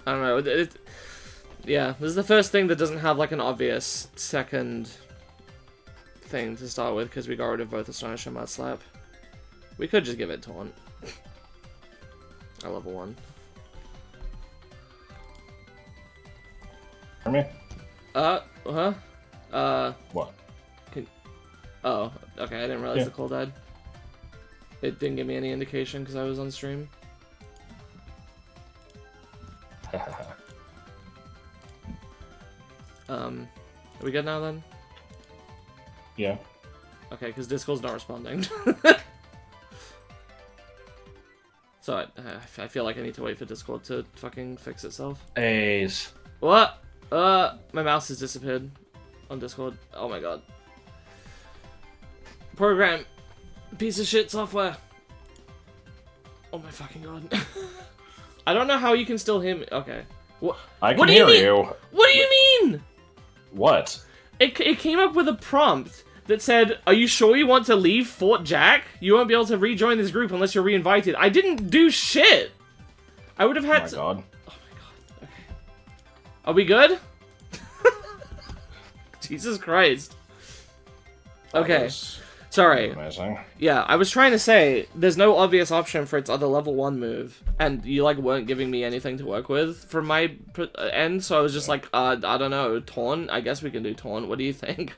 I don't know, yeah, this is the first thing that doesn't have, like, an obvious second thing to start with, because we got rid of both Astonish and Mud Slap. We could just give it Taunt. At level 1. For me? What? Oh, okay, I didn't realize the call died. It didn't give me any indication because I was on stream. Are we good now then? Yeah. Okay, because Discord's not responding. So I feel like I need to wait for Discord to fucking fix itself. A's. What? My mouse has disappeared on Discord. Oh my god. Program. Piece of shit software. Oh my fucking god. I don't know how you can still hear me. Okay. What? I can hear you. What do you mean? What? It came up with a prompt that said, "Are you sure you want to leave Fort Jack? You won't be able to rejoin this group unless you're reinvited." I didn't do shit. I would have had to. Oh my god. Oh my god. Okay. Are we good? Jesus Christ. Okay. Sorry. Amazing. Yeah, I was trying to say, there's no obvious option for its other level 1 move, and you, like, weren't giving me anything to work with from my end, so I was just like, I don't know, Taunt? I guess we can do Taunt, what do you think?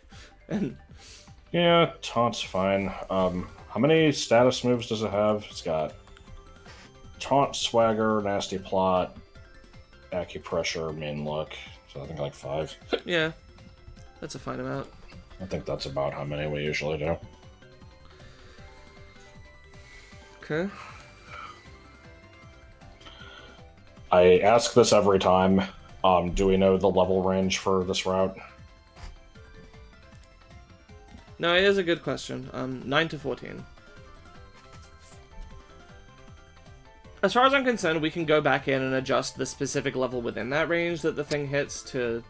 And... Yeah, Taunt's fine. How many status moves does it have? It's got Taunt, Swagger, Nasty Plot, Acupressure, Mean Look, so I think like 5. Yeah, that's a fine amount. I think that's about how many we usually do. Okay. I ask this every time. Do we know the level range for this route? No, it is a good question. 9 to 14. As far as I'm concerned, we can go back in and adjust the specific level within that range that the thing hits to...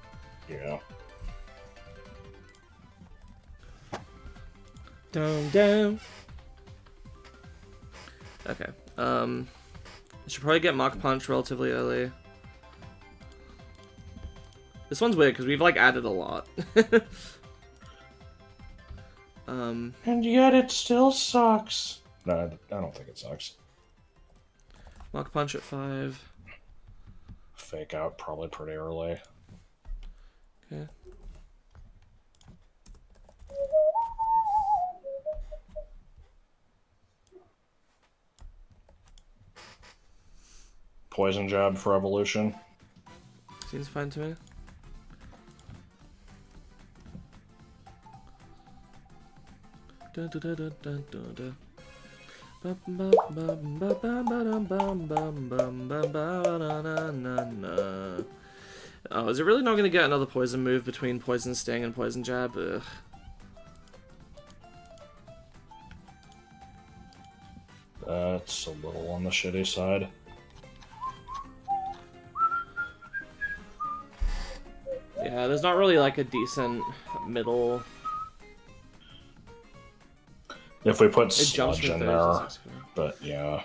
Yeah. Down, down. Okay. I should probably get Mach Punch relatively early. This one's weird because we've like added a lot. And yet it still sucks. No, I don't think it sucks. Mach Punch at 5. Fake out probably pretty early. Okay. Poison Jab for evolution. Seems fine to me. Oh, is it really not going to get another poison move between Poison Sting and Poison Jab? Ugh. That's a little on the shitty side. Yeah, there's not really like a decent middle. If we put Sludge in there, but yeah.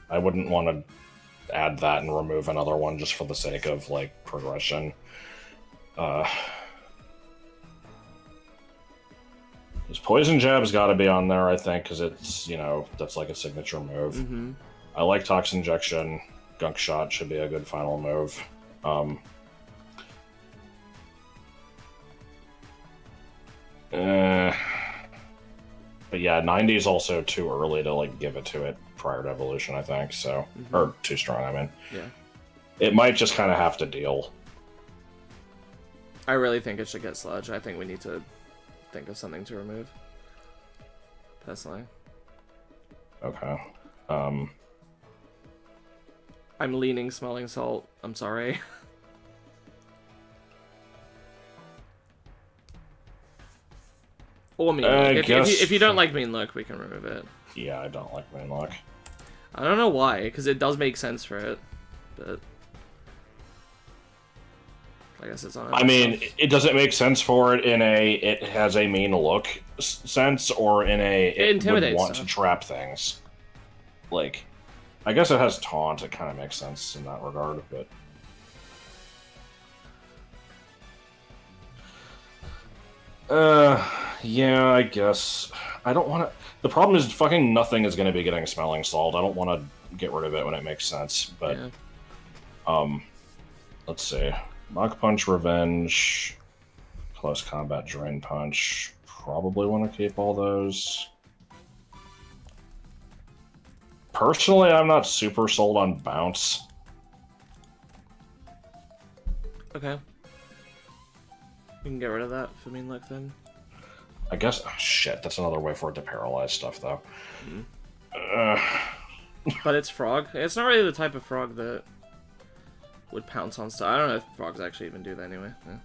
I wouldn't want to add that and remove another one just for the sake of, like, progression. This Poison Jab's got to be on there, I think, because it's, you know, that's like a signature move. Mm-hmm. I like Tox Injection. Gunk Shot should be a good final move. But yeah, 90 is also too early to like give it to it prior to evolution, I think. So, or too strong, I mean. Yeah. It might just kind of have to deal. I really think it should get Sludge. I think we need to think of something to remove. Personally. Okay. I'm leaning Smelling Salt. I'm sorry. Or Mean Look. If you don't like Mean Look, we can remove it. Yeah, I don't like Mean Look. I don't know why, because it does make sense for it, but I guess it's on. I mean, it doesn't make sense for it in a it has a mean look sense, or in a it would want to trap things. Like, I guess it has taunt. It kind of makes sense in that regard, but. Yeah, I guess. I don't want to... The problem is fucking nothing is going to be getting Smelling Salt. I don't want to get rid of it when it makes sense, but... Yeah. Let's see. Mach Punch, Revenge, Close Combat, Drain Punch. Probably want to keep all those. Personally, I'm not super sold on Bounce. Okay. We can get rid of that for Mean Look then. I guess... Oh, shit, that's another way for it to paralyze stuff, though. But it's Frog. It's not really the type of Frog that would pounce on stuff. I don't know if Frogs actually even do that anyway. Yeah.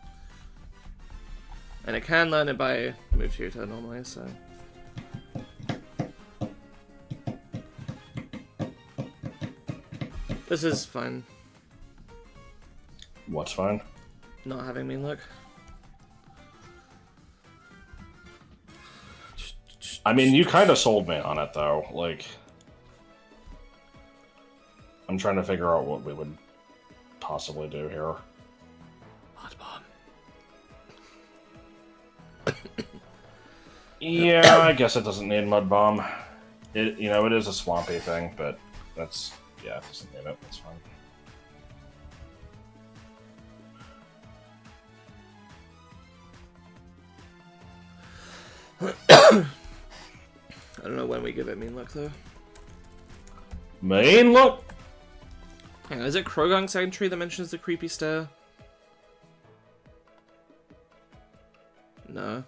And it can learn it by move tutor normally, so... This is fine. What's fine? Not having Mean Look. I mean, you kind of sold me on it, though. Like, I'm trying to figure out what we would possibly do here. Mud Bomb. Yeah, I guess it doesn't need Mud Bomb. It, you know, it is a swampy thing, but that's, yeah, it doesn't need it. That's fine. I don't know when we give it Mean Look, though. Mean Look? Hang on, is it Croagunk's entry that mentions the creepy stare? No.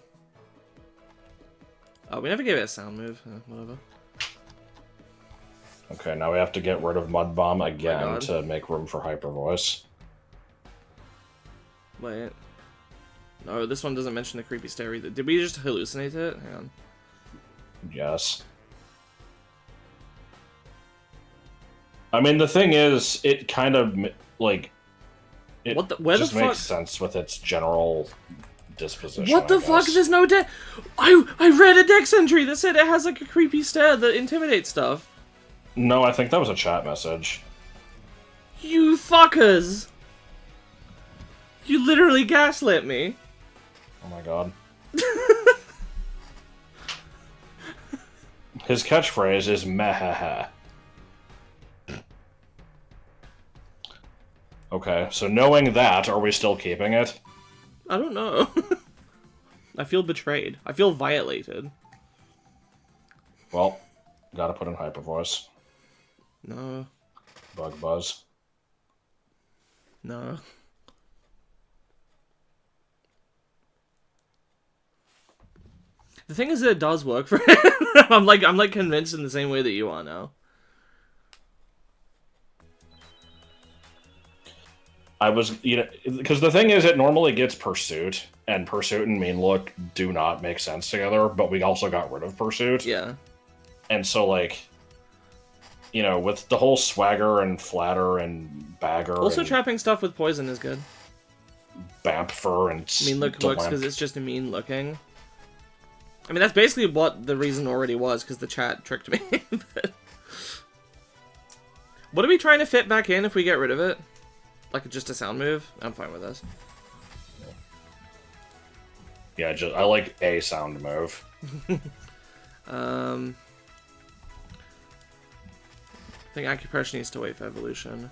Oh, we never gave it a sound move. Whatever. Okay, now we have to get rid of Mud Bomb again to make room for Hyper Voice. Wait. No, this one doesn't mention the creepy stare either. Did we just hallucinate it? Hang on. Yes. I mean, the thing is, it kind of, like, it where just the fuck? makes sense with its general disposition. What the fuck? There's no deck. I read a dex entry that said it has like a creepy stare that intimidates stuff. No, I think that was a chat message. You fuckers! You literally gaslit me. Oh my god. His catchphrase is meh. Okay, so knowing that, are we still keeping it? I don't know. I feel betrayed. I feel violated. Well, gotta put in hyper voice. No. Bug buzz. No. The thing is that it does work for him. I'm like convinced in the same way that you are now. I was, because the thing is, it normally gets Pursuit, and Pursuit and Mean Look do not make sense together, but we also got rid of Pursuit. Yeah. And so, like, with the whole Swagger and Flatter and Bagger. Also, and trapping stuff with poison is good. Bampfer and Mean Look works because it's just a mean looking. I mean, that's basically what the reason already was, because the chat tricked me. But... What are we trying to fit back in if we get rid of it? Like just a sound move? I'm fine with this. Yeah, I like a sound move. I think Acupressure needs to wait for evolution.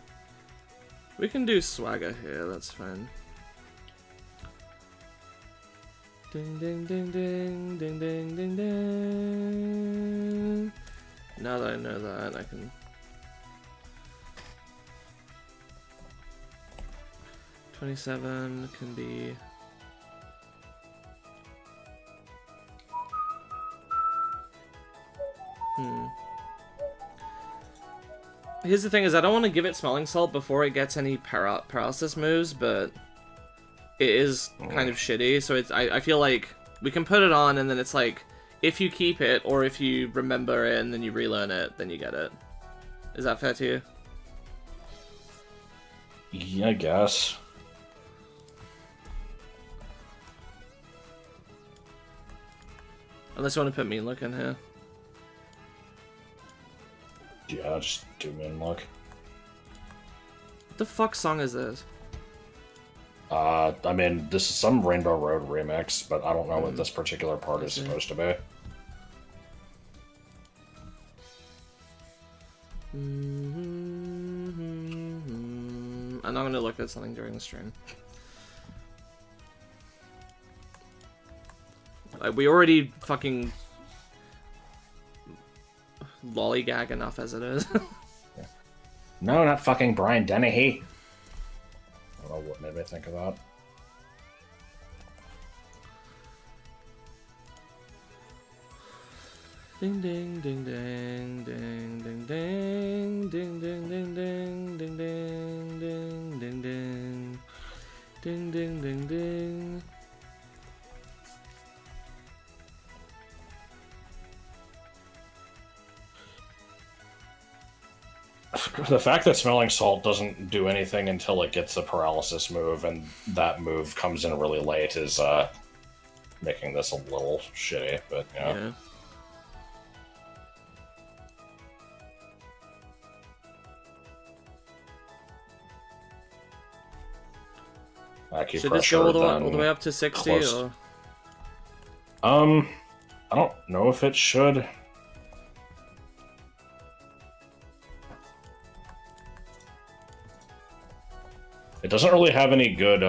We can do Swagger here, that's fine. Ding ding ding ding ding ding ding ding. Now that I know that, I can... 27 can be... Here's the thing is I don't want to give it Smelling Salt before it gets any paralysis moves, but it is kind of shitty, so it's I feel like we can put it on and then it's like, if you keep it, or if you remember it and then you relearn it, then you get it. Is that fair to you? Yeah, I guess. Unless you want to put Mean Look in here. Yeah, just do Mean Look. What the fuck song is this? I mean, this is some Rainbow Road remix, but I don't know what this particular part is supposed to be. I'm not gonna look at something during the stream. Like, we already fucking lollygag enough as it is. No, not fucking Brian Dennehy. I don't know what made me think of that. Ding ding ding ding ding ding ding ding ding ding ding ding ding ding ding ding ding ding ding ding. The fact that Smelling Salt doesn't do anything until it gets a paralysis move, and that move comes in really late, is making this a little shitty, but yeah. Should this go all the way up to 60? Or? I don't know if it should. It doesn't really have any good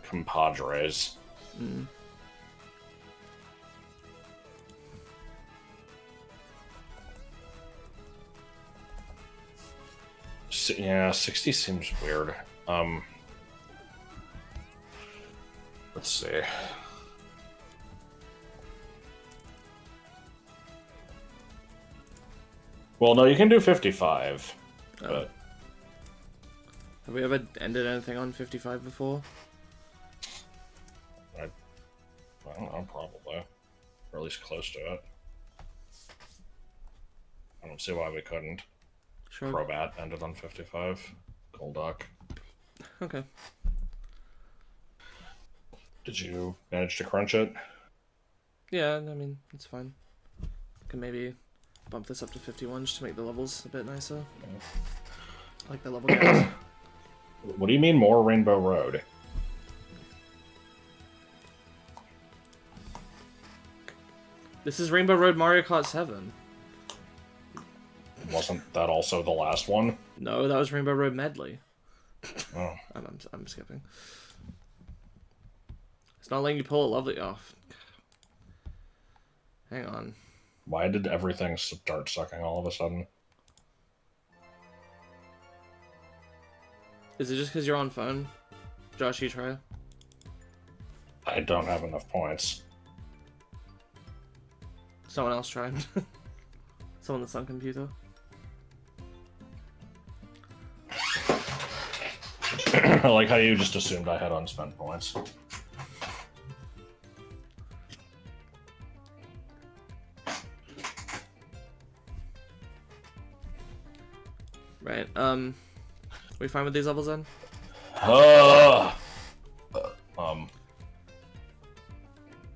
compadres. Yeah, 60 seems weird. Let's see. Well, no, you can do 55, but... Have we ever ended anything on 55 before? I don't know, probably. Or at least close to it. I don't see why we couldn't. Sure. Crobat ended on 55. Golduck. Okay. Did you manage to crunch it? Yeah, I mean, it's fine. Can maybe bump this up to 51 just to make the levels a bit nicer. Yeah. I like the level gaps. What do you mean more Rainbow Road? This is Rainbow Road Mario Kart 7. Wasn't that also the last one? No, that was Rainbow Road Medley. Oh. I'm skipping. It's not letting you pull a lovely off. Hang on. Why did everything start sucking all of a sudden? Is it just because you're on phone? Josh, you try? I don't have enough points. Someone else tried. Someone that's on computer. I like how you just assumed I had unspent points. Right, we fine with these levels then?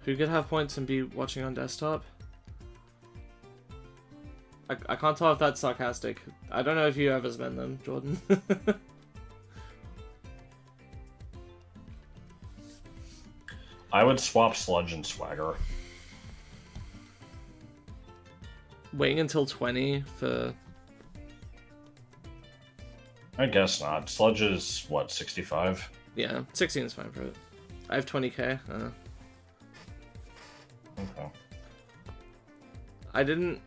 Who could have points and be watching on desktop? I can't tell if that's sarcastic. I don't know if you ever spend them, Jordan. I would swap Sludge and Swagger. Waiting until 20 for... I guess not. Sludge is, what, 65? Yeah, 16 is fine for it. I have 20k. Okay. I didn't...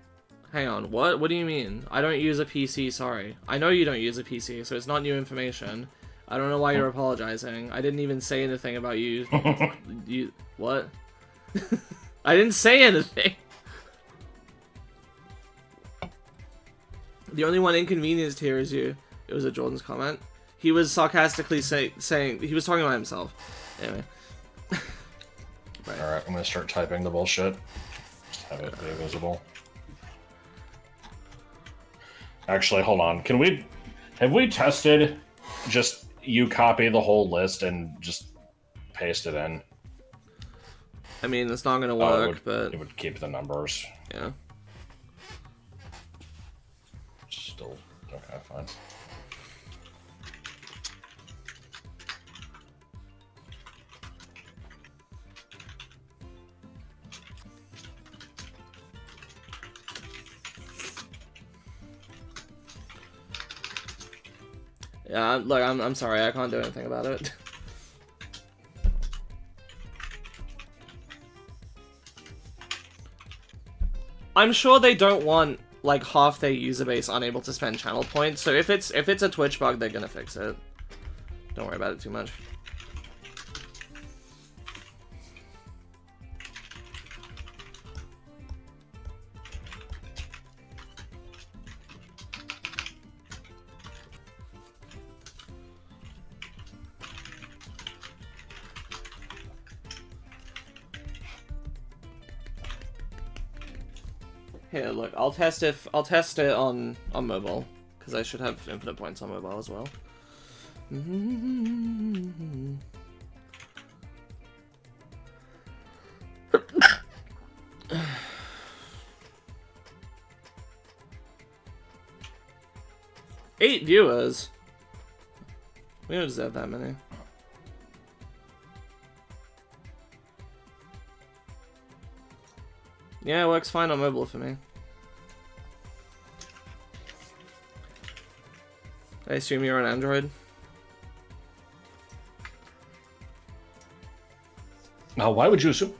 Hang on, what? What do you mean? I don't use a PC, sorry. I know you don't use a PC, so it's not new information. I don't know why you're apologizing. I didn't even say anything about you... you... What? I didn't say anything! The only one inconvenienced here is you. It was a Jordan's comment. He was sarcastically saying... He was talking about himself. Anyway. Right. Alright, I'm gonna start typing the bullshit. Just have it be visible. Actually, hold on. Have we tested just you copy the whole list and just paste it in? I mean, it's not gonna work, but... It would keep the numbers. Yeah. Still... Okay, fine. Yeah, look, I'm sorry, I can't do anything about it. I'm sure they don't want like half their user base unable to spend channel points, so if it's a Twitch bug, they're gonna fix it. Don't worry about it too much. Here, look, I'll test it on mobile, because I should have infinite points on mobile as well. 8 viewers. We don't deserve that many. Yeah, it works fine on mobile for me. I assume you're on Android? Now, why would you assume?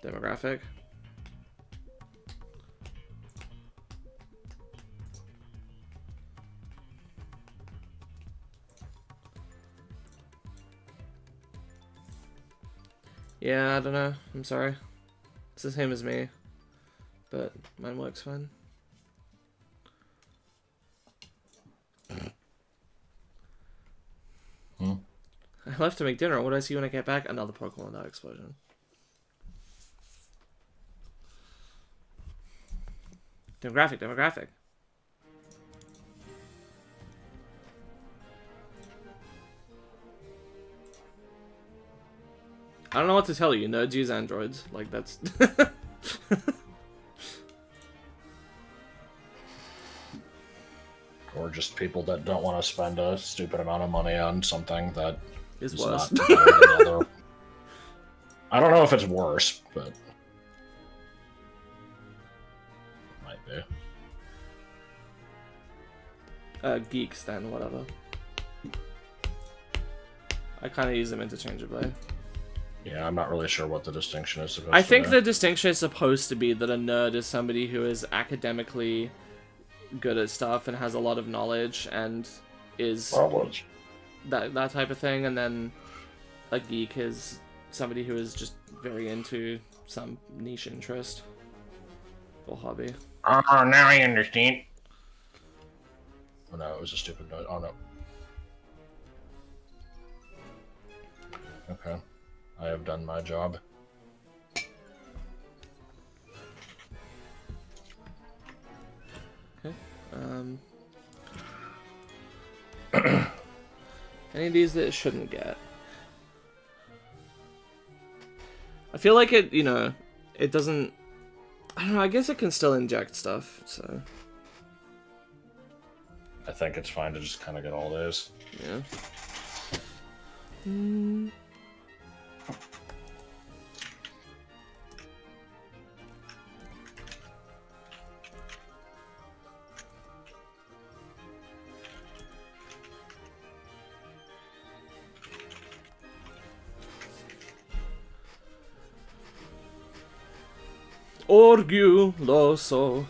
Demographic. Yeah, I don't know. I'm sorry. It's the same as me. But mine works fine. I left to make dinner. What do I see when I get back? Another Pokemon without explosion. Demographic. I don't know what to tell you. Nerds use androids. Like, that's... Or just people that don't want to spend a stupid amount of money on something that is worse. Not better than other. I don't know if it's worse, but might be. Geeks then, whatever. I kind of use them interchangeably. Yeah, I'm not really sure what the distinction is supposed I to think be. the distinction is supposed to be that a nerd is somebody who is academically good at stuff and has a lot of knowledge and is that type of thing, and then a geek is somebody who is just very into some niche interest or hobby. Oh, now I understand. Oh no, it was a stupid note. Oh no. Okay. I have done my job. Okay. Any of these that it shouldn't get? I feel like it, you know, it doesn't... I don't know, I guess it can still inject stuff, so... I think it's fine to just kind of get all those. Yeah. Orguloso.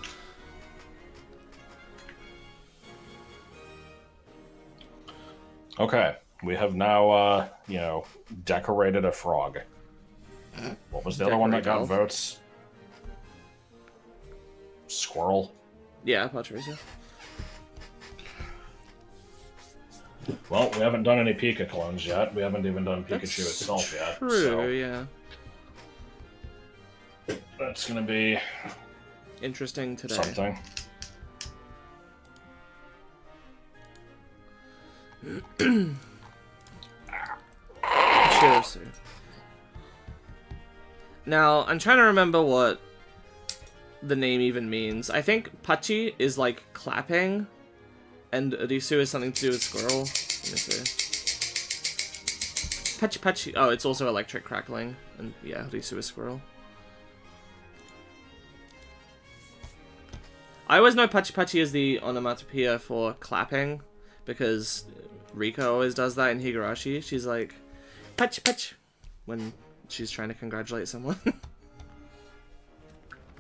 Okay, we have now, you know, decorated a frog. What was the other one that got votes? Squirrel? Yeah, Pachirisu. Well, we haven't done any Pika clones yet. We haven't even done Pikachu itself yet. True, so yeah. That's gonna be... interesting today. something. Pachirisu. Now, I'm trying to remember what the name even means. I think Pachi is like clapping, and Risu is something to do with squirrel. Let me see. Pachi. Oh, it's also electric crackling, and yeah, Risu is squirrel. I always know Pachi is the onomatopoeia for clapping, because Rika always does that in Higurashi. She's like, Pachi, when she's trying to congratulate someone.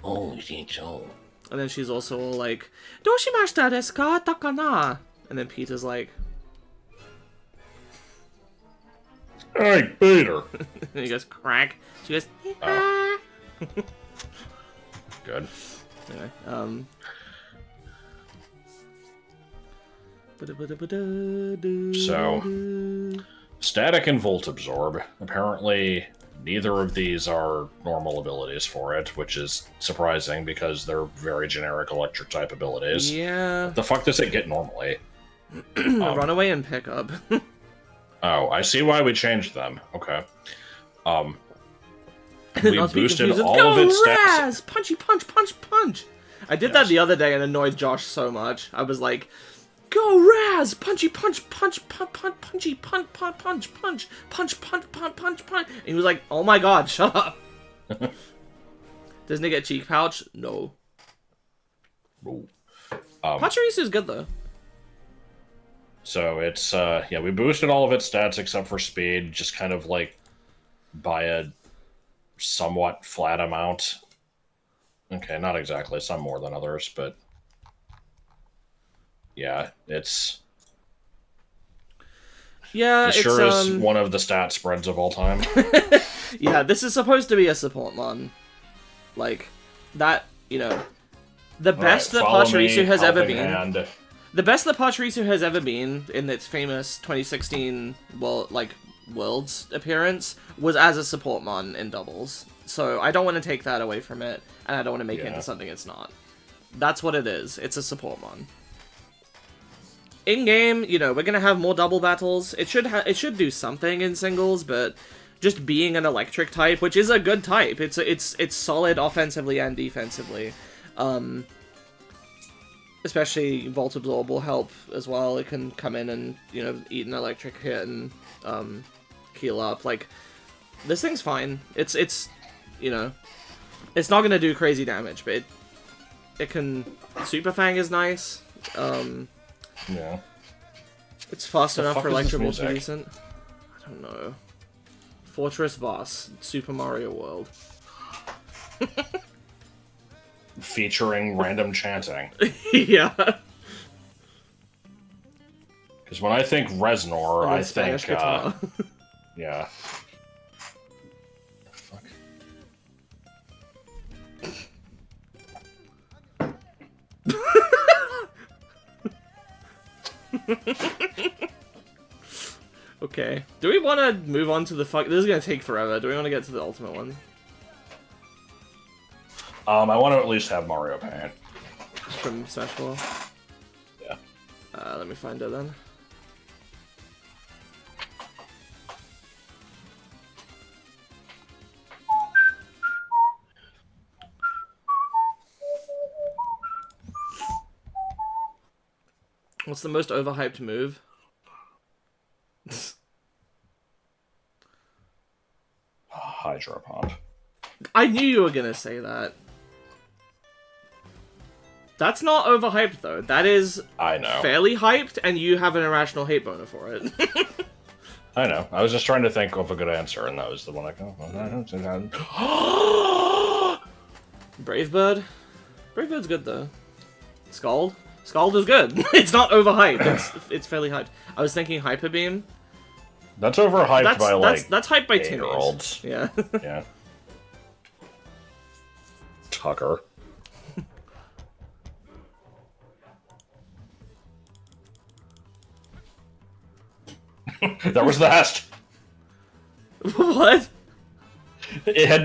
Oh, so. And then she's also all like, Doshimashita desu ka, takana? And then Peter's like, Hey, Peter! and he goes, crack. She goes, oh. Good. Anyway, So, Static and Volt Absorb. Apparently, neither of these are normal abilities for it, which is surprising because they're very generic electric type abilities. Yeah. What the fuck does it get normally? Runaway and Pickup. Oh, I see why we changed them. Okay. We boosted all of its stats. Punchy, punch! I did that the other day and annoyed Josh so much. I was like, go Raz! Punchy, punch! Punchy, punch! And he was like, oh my god, shut up! Doesn't it get Cheek Pouch? No. Pachirisu is good though. So it's, yeah, we boosted all of its stats except for speed, just kind of like by a somewhat flat amount. Okay, not exactly, some more than others, but yeah, it's... Yeah, it sure is one of the stat spreads of all time. Yeah, this is supposed to be a support mon. Like, that, you know, the best that Pachirisu has ever been... The best that Pachirisu has ever been in its famous 2016 Worlds appearance was as a support mon in doubles. So I don't want to take that away from it, and I don't want to make it into something it's not. That's what it is. It's a support mon. In game, you know, we're gonna have more double battles. It should do something in singles, but just being an electric type, which is a good type. It's solid offensively and defensively. Especially Volt Absorb will help as well. It can come in and, you know, eat an electric hit and heal up. Like, this thing's fine. It's you know, it's not gonna do crazy damage, but it can. Super Fang is nice. Yeah. It's fast enough for Electro Ball to be music? decent. I don't know. Fortress Boss, Super Mario World. Featuring random chanting. Yeah. Because when I think Reznor, And I then Spanish think, guitar. yeah. The fuck? Okay. Do we want to move on to the fuck? This is gonna take forever. Do we want to get to the ultimate one? I want to at least have Mario Paint. From Smash 4? Yeah. Let me find it then. What's the most overhyped move? Hydro Pump. I knew you were gonna say that. That's not overhyped though. That is I know. fairly hyped, and you have an irrational hate boner for it. I know. I was just trying to think of a good answer, and that was the one I go. Brave Bird? Brave Bird's good though. Scald? Scald is good. It's not overhyped. It's fairly hyped. I was thinking Hyper Beam. That's overhyped by like that's hyped by 8-year-olds. Yeah. Yeah. Tucker. That was the hast. What? It had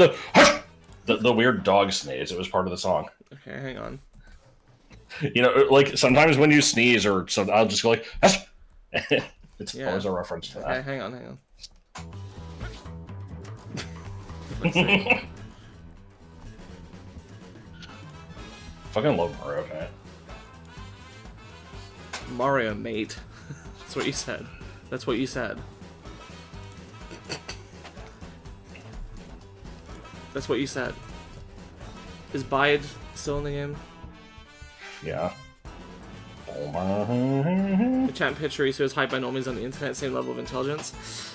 the weird dog sneeze. It was part of the song. Okay, hang on. You know, like sometimes when you sneeze or something, I'll just go like, "Hush!" It's Yeah. always a reference to Okay, that. hang on. Fucking love Mario Paint. Mario mate. That's what you said. That's what you said. That's what you said. Is Bide still in the game? Yeah. The champ Pachirisu is hyped by normies on the internet, same level of intelligence.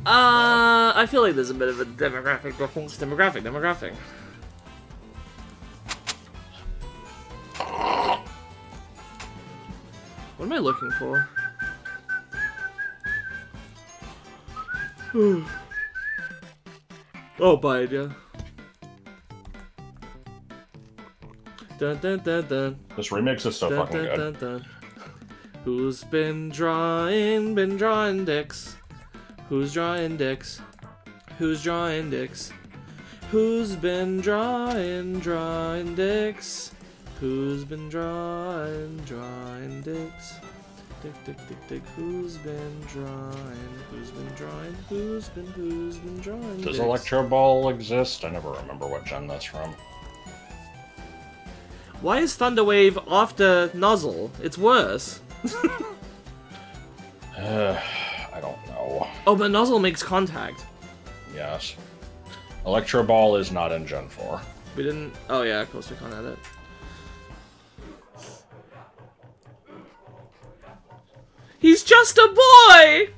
I feel like there's a bit of a demographic difference. Demographic. What am I looking for? Oh, Bide, yeah. Dun dun dun dun. This remix is so fucking good. Dun. Who's been drawing dicks? Who's drawing dicks? Who's drawing dicks? Who's been drawing dicks? Who's been drawing dicks? Dick. Who's been drawing Does dicks? Electro Ball exist? I never remember what gen that's from. Why is Thunderwave after Nuzzle? It's worse. I don't know. Oh, but Nuzzle makes contact. Yes. Electro Ball is not in Gen 4. We didn't... Oh yeah, of course we can't add it. He's just a boy!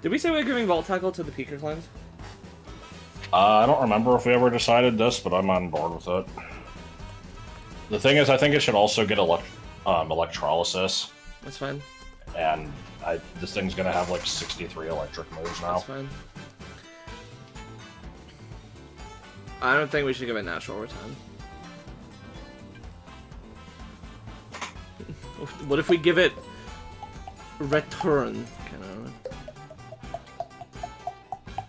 Did we say we were giving Vault Tackle to the Pika clans? I don't remember if we ever decided this, but I'm on board with it. The thing is, I think it should also get electrolysis, That's fine. and this thing's gonna have like 63 electric moves now. That's fine. I don't think we should give it natural return. What if we give it return?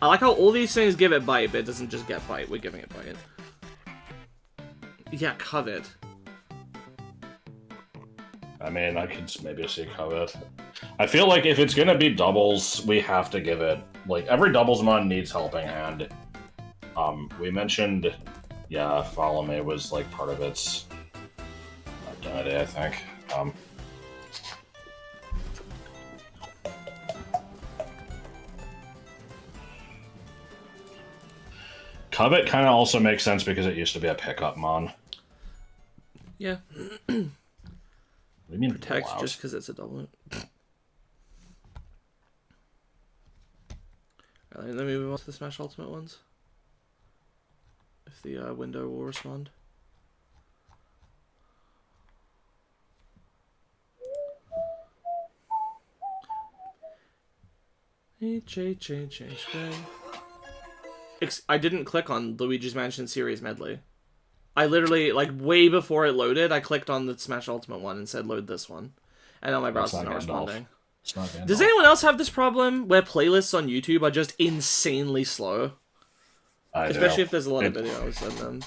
I like how all these things give it bite, but it doesn't just get bite. We're giving it bite. Yeah, Covet. I mean, I could maybe see Covet. I feel like if it's gonna be doubles, we have to give it... Like, every doubles mon needs Helping Hand. We mentioned... Yeah, Follow Me was, like, part of its identity, I think. Covet kind of also makes sense because it used to be a pickup mon. Yeah. What do you mean Protect just because it's a double. Alright, let me move on to the Smash Ultimate ones. If the window will respond. I didn't click on Luigi's Mansion Series Medley. I literally, like, way before it loaded, I clicked on the Smash Ultimate one and said load this one. And now my browser's not responding. Does anyone else have this problem where playlists on YouTube are just insanely slow? Especially if there's a lot of videos and then,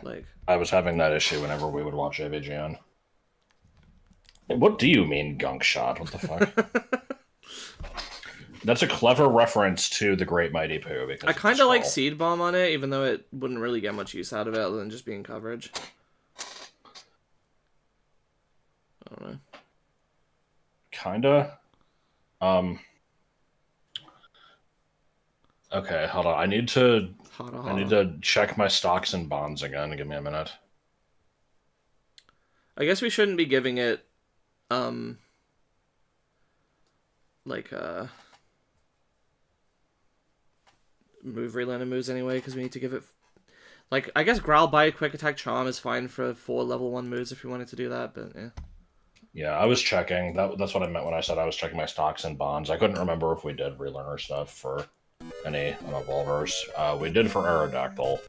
like... I was having that issue whenever we would watch AVGN. What do you mean, Gunk Shot? What the fuck? That's a clever reference to the Great Mighty Pooh. Because I kind of like Seed Bomb on it, even though it wouldn't really get much use out of it other than just being coverage. I don't know. Kinda. Okay, hold on. I need to check my stocks and bonds again. Give me a minute. I guess we shouldn't be giving it, like, move relearner moves anyway, because we need to give it... Like, I guess Growl, Bite, Quick Attack, Charm is fine for 4 level 1 moves if we wanted to do that, but yeah. Yeah, I was checking. That's what I meant when I said I was checking my stocks and bonds. I couldn't remember if we did relearner stuff for any Evolvers. We did for Aerodactyl,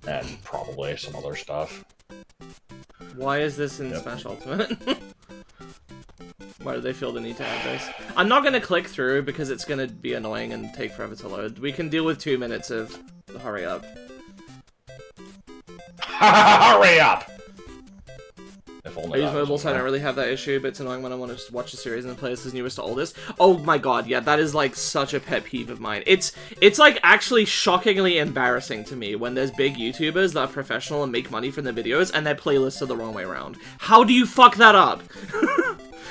and probably some other stuff. Why is this in Smash Ultimate? Why do they feel the need to add this? I'm not going to click through because it's going to be annoying and take forever to load. We can deal with 2 minutes of hurry up. Hurry up! I use mobile, so I don't really have that issue, but it's annoying when I want to watch a series and play this as newest to oldest. Oh my god, yeah, that is like such a pet peeve of mine. It's like actually shockingly embarrassing to me when there's big YouTubers that are professional and make money from their videos and their playlists are the wrong way around. How do you fuck that up?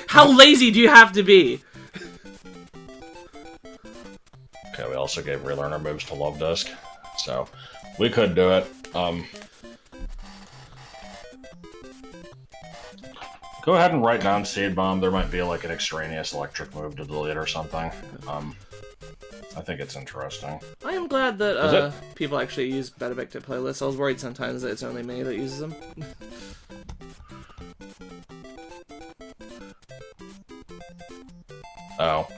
How lazy do you have to be? Okay, we also gave relearner moves to Love Disc, so we could do it. Go ahead and write down Seed Bomb. There might be like an extraneous electric move to delete or something. I think it's interesting. I am glad that people actually use Bikdip playlists. I was worried sometimes that it's only me that uses them. Oh.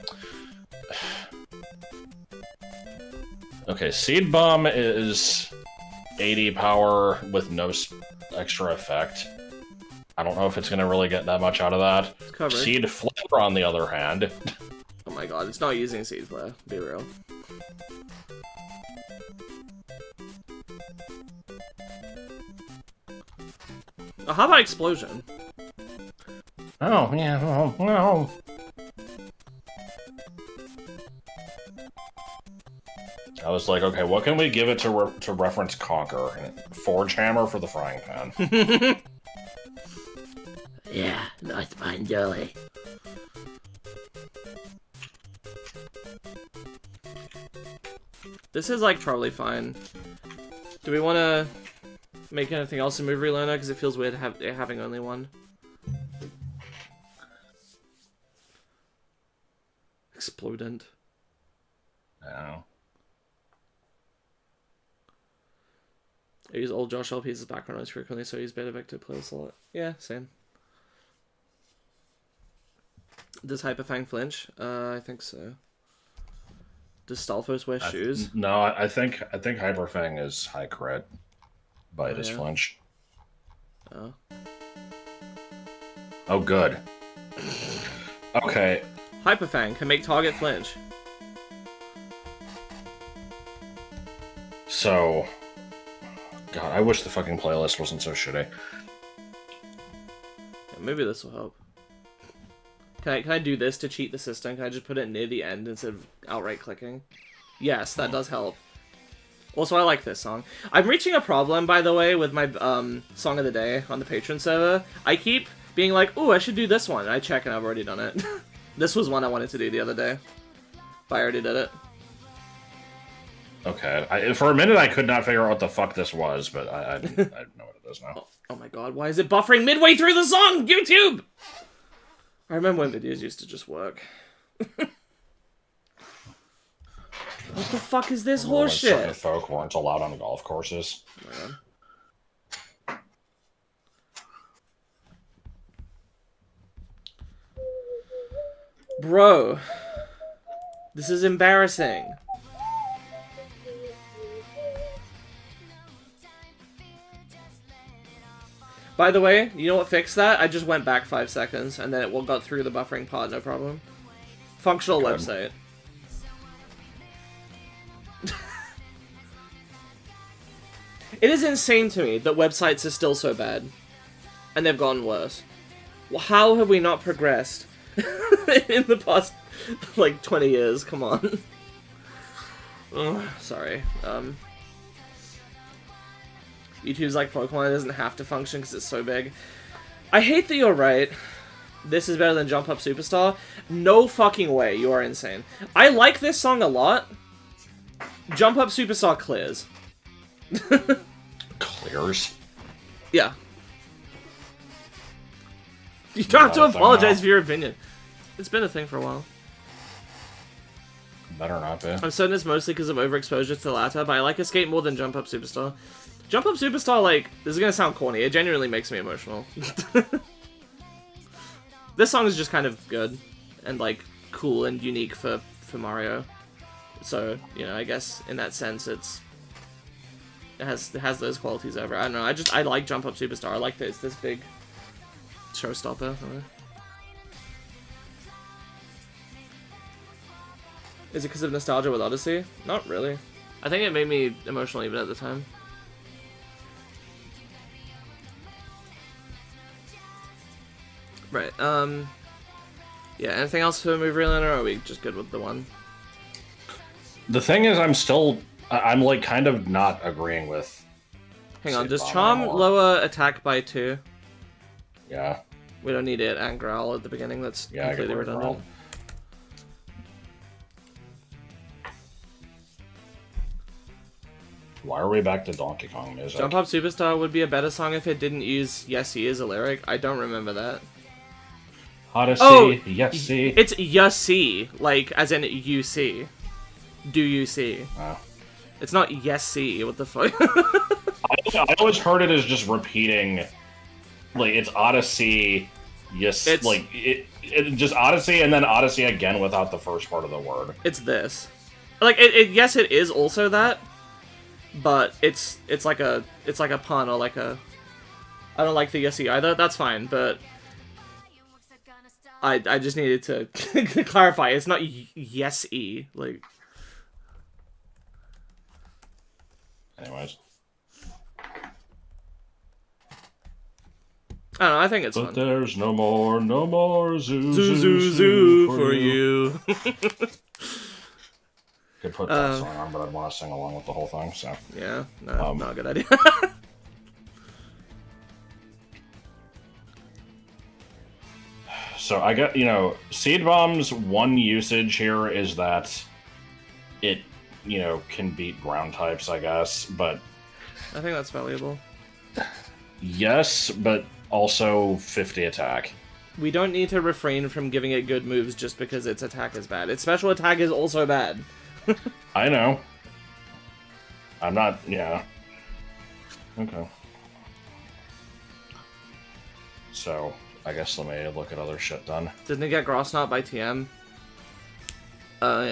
Okay, Seed Bomb is 80 power with no extra effect. I don't know if it's going to really get that much out of that. It's covered. Seed Flare, on the other hand. Oh my god, it's not using Seed Flare. Be real. Oh, how about Explosion? Oh, yeah, oh, no. I was like, okay, what can we give it to reference Conquer? Forge Hammer for the frying pan. Yeah, nice fine jelly. This is like totally fine. Do we want to make anything else in Move Relearner? Because it feels weird having only one. Explodent. Oh. I use old Josh LPs as background noise frequently, so I use Beta Vector playlist a lot. Yeah, same. Does Hyperfang flinch? I think so. Does Stalfos wear shoes? No, I think Hyperfang is high crit. Bite is flinch. Oh. Oh, good. Okay. Hyperfang can make target flinch. So, God, I wish the fucking playlist wasn't so shitty. Yeah, maybe this will help. Can I do this to cheat the system? Can I just put it near the end instead of outright clicking? Yes, that does help. Also, I like this song. I'm reaching a problem, by the way, with my Song of the Day on the Patreon server. I keep being like, ooh, I should do this one. And I check and I've already done it. This was one I wanted to do the other day. But I already did it. Okay. For a minute, I could not figure out what the fuck this was, but I know what it is now. Oh my god, why is it buffering midway through the song? YouTube! I remember when videos used to just work. What the fuck is this horseshit? Certain folk weren't allowed on golf courses. Oh my god. Bro. This is embarrassing. By the way, you know what fixed that? I just went back 5 seconds, and then it got through the buffering pod, no problem. Functional website. It is insane to me that websites are still so bad. And they've gotten worse. Well, how have we not progressed in the past, like, 20 years? Come on. Ugh, sorry. YouTube's like Pokemon, it doesn't have to function because it's so big. I hate that you're right. This is better than Jump Up Superstar. No fucking way, you are insane. I like this song a lot. Jump Up Superstar clears. Clears? Yeah. You don't have to apologize for your opinion. It's been a thing for a while. Better not be. I'm certain it's mostly because of overexposure to the latter, but I like Escape more than Jump Up Superstar. Jump Up Superstar, like, this is gonna sound corny, it genuinely makes me emotional. This song is just kind of good, and, like, cool and unique for Mario. So, you know, I guess, in that sense, it has those qualities over. I don't know, I like Jump Up Superstar, I like that it's this big showstopper. Is it because of nostalgia with Odyssey? Not really. I think it made me emotional even at the time. Right, yeah, anything else for Move Real, or are we just good with the one? The thing is, I'm like kind of not agreeing with... Hang on, does Charm lower attack by 2? Yeah. We don't need it and Growl at the beginning, that's completely redundant. Why are we back to Donkey Kong music? Jump Up Superstar would be a better song if it didn't use Yesy as a lyric. I don't remember that. Odyssey, oh, Yesy. It's Yesy, like, as in you see. Do you see? Oh. It's not Yesy, what the fuck? I always heard it as just repeating, like, it's Odyssey, yes, it's, like, it just Odyssey and then Odyssey again without the first part of the word. It's this. Like, yes, it is also that, but it's like a pun or like a... I don't like the Yesy either, that's fine, but... I just needed to clarify, it's not yes-y, like... Anyways. I don't know, I think it's fun. But there's no more zoo, zoo, zoo, zoo for you. Could put that song on, but I'd want to sing along with the whole thing, so... Yeah, no, not a good idea. So I got, Seed Bomb's one usage here is that it, can beat ground types, I guess, but... I think that's valuable. Yes, but also 50 attack. We don't need to refrain from giving it good moves just because its attack is bad. Its special attack is also bad. I know. I'm not, yeah. Okay. So... I guess let me look at other shit done. Didn't it get Grass Knot by TM? Oh,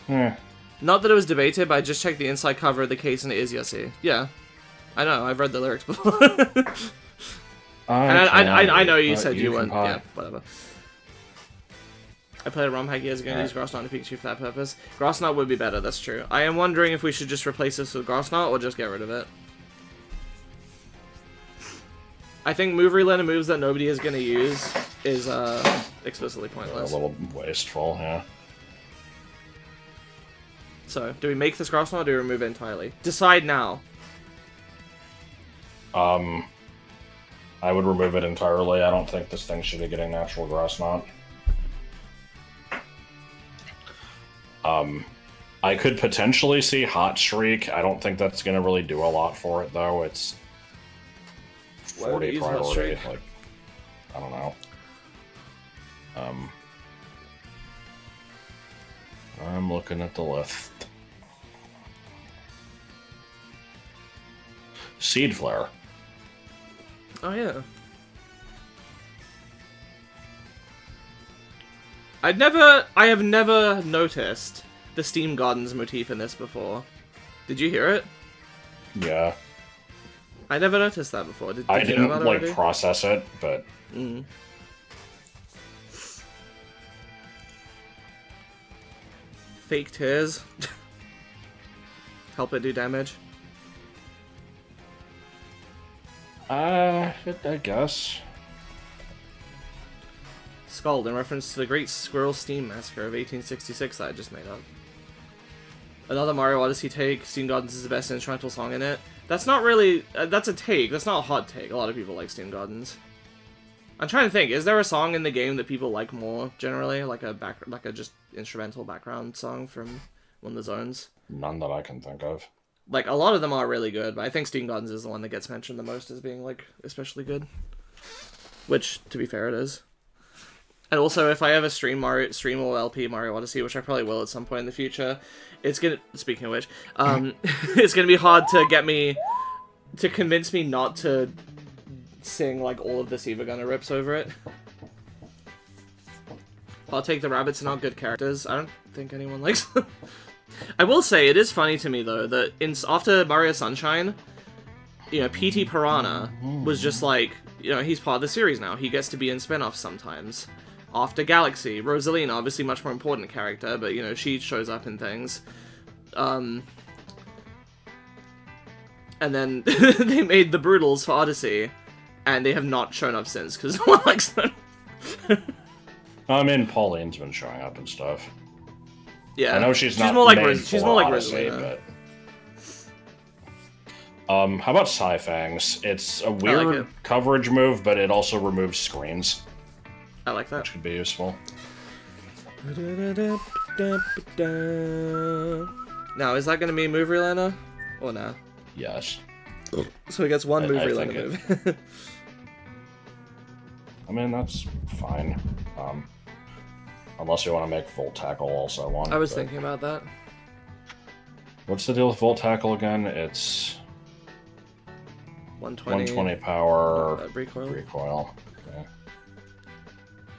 yeah. Not that it was debated, but I just checked the inside cover of the case and it is Yesy. Yeah. I know, I've read the lyrics before. I know you said you wouldn't. Yeah, whatever. I played a ROM hack years ago and used Grassnot and Pikachu for that purpose. Grassnot would be better, that's true. I am wondering if we should just replace this with Grassnot or just get rid of it. I think move relearn and moves that nobody is going to use is explicitly pointless. A little wasteful, yeah. So, do we make this Grassnot or do we remove it entirely? Decide now. I would remove it entirely. I don't think this thing should be getting natural Grassnot. I could potentially see Hot Streak. I don't think that's going to really do a lot for it, though. It's 40 priority. Like, I don't know. I'm looking at the list. Seed Flare. Oh, yeah. I have never noticed the Steam Gardens motif in this before. Did you hear it? Yeah. I never noticed that before. Did I you didn't, know about it like, already? process it, but... Fake tears. Help it do damage. I guess. Scald, in reference to the Great Squirrel Steam Massacre of 1866 that I just made up. Another Mario Odyssey take. Steam Gardens is the best instrumental song in it. That's not really... that's a take. That's not a hot take. A lot of people like Steam Gardens. I'm trying to think. Is there a song in the game that people like more, generally? Like a just instrumental background song from one of the zones? None that I can think of. Like, a lot of them are really good, but I think Steam Gardens is the one that gets mentioned the most as being, like, especially good. Which, to be fair, it is. And also, if I ever stream or LP Mario Odyssey, which I probably will at some point in the future, it's gonna... Speaking of which, it's gonna be hard to get me... to convince me not to sing, like, all of the Siva Gunner rips over it. I'll take the rabbits and not good characters. I don't think anyone likes them. I will say, it is funny to me, though, that after Mario Sunshine, you know, PT Piranha was just like, you know, he's part of the series now. He gets to be in spin-offs sometimes. After Galaxy, Rosalina, obviously much more important character, but, you know, she shows up in things. And then they made the Brutals for Odyssey, and they have not shown up since, because no one likes them. I mean, Pauline's been showing up and stuff. Yeah, I know she's not more like main she's for more like Odyssey, Rosalina. but... how about Psyfangs? It's a weird coverage move, but it also removes screens. I like that. Which could be useful. Now, is that going to be a move reliner? Or no? Yes. So he gets one move reliner move. I mean, that's fine. Unless you want to make Volt Tackle also one. I was thinking about that. What's the deal with Volt Tackle again? It's 120 power recoil. Okay.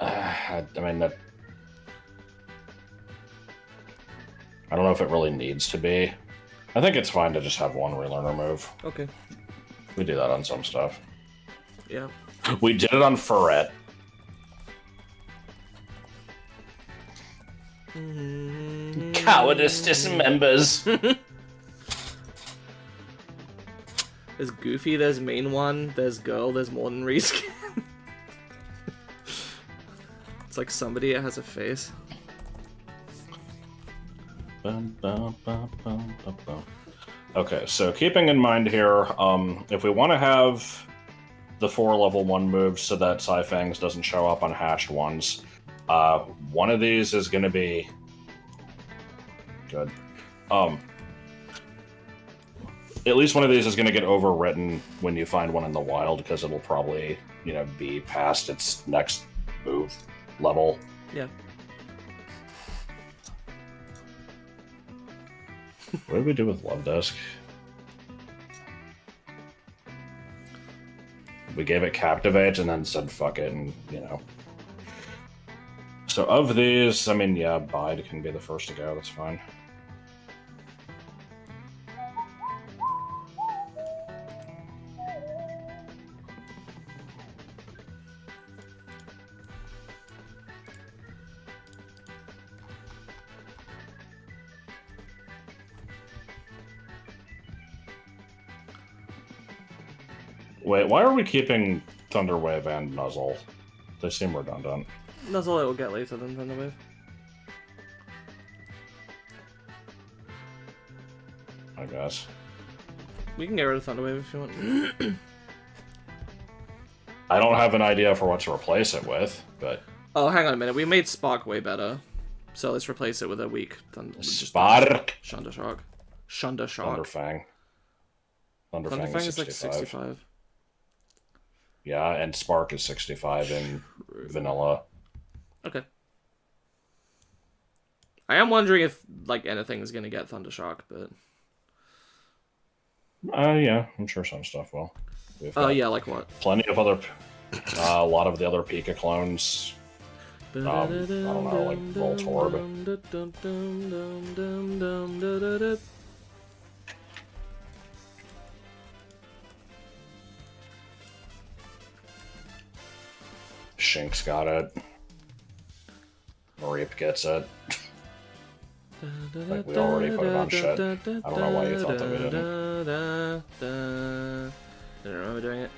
I mean, that... I don't know if it really needs to be. I think it's fine to just have one relearner move. Okay. We do that on some stuff. Yeah. We did it on Ferret. Cowardice dismembers. There's Goofy, there's Main One, there's Girl, there's more than reskin. It's like somebody that has a face. Okay, so keeping in mind here, if we want to have the 4 level 1 moves so that Psyfangs doesn't show up on hashed ones, one of these is going to be good. At least one of these is going to get overwritten when you find one in the wild, because it'll probably, you know, be past its next move level. Yeah. What did we do with Love Disc? We gave it Captivate and then said fuck it, and, you know. So of these, I mean, yeah, Bide can be the first to go, that's fine. Wait, why are we keeping Thunderwave and Nuzzle? They seem redundant. Nuzzle it will get later than Thunderwave. I guess. We can get rid of Thunderwave if you want. I don't have an idea for what to replace it with, but... Oh, hang on a minute. We made Spark way better. So let's replace it with a weak Spark! Shunda Shark. Shunda Shark. Thunderfang. Thunderfang is 65. like 65. Yeah, and Spark is 65 in vanilla. Okay. I am wondering if, like, anything is gonna get Thundershock, but... Yeah, I'm sure some stuff will. Oh, yeah, like what? Plenty of other... a lot of the other Pika clones. I don't know, like Voltorb. Shink's got it. Mareep gets it. Like, we already put it on shit. I don't know why you thought that we didn't. Didn't remember doing it.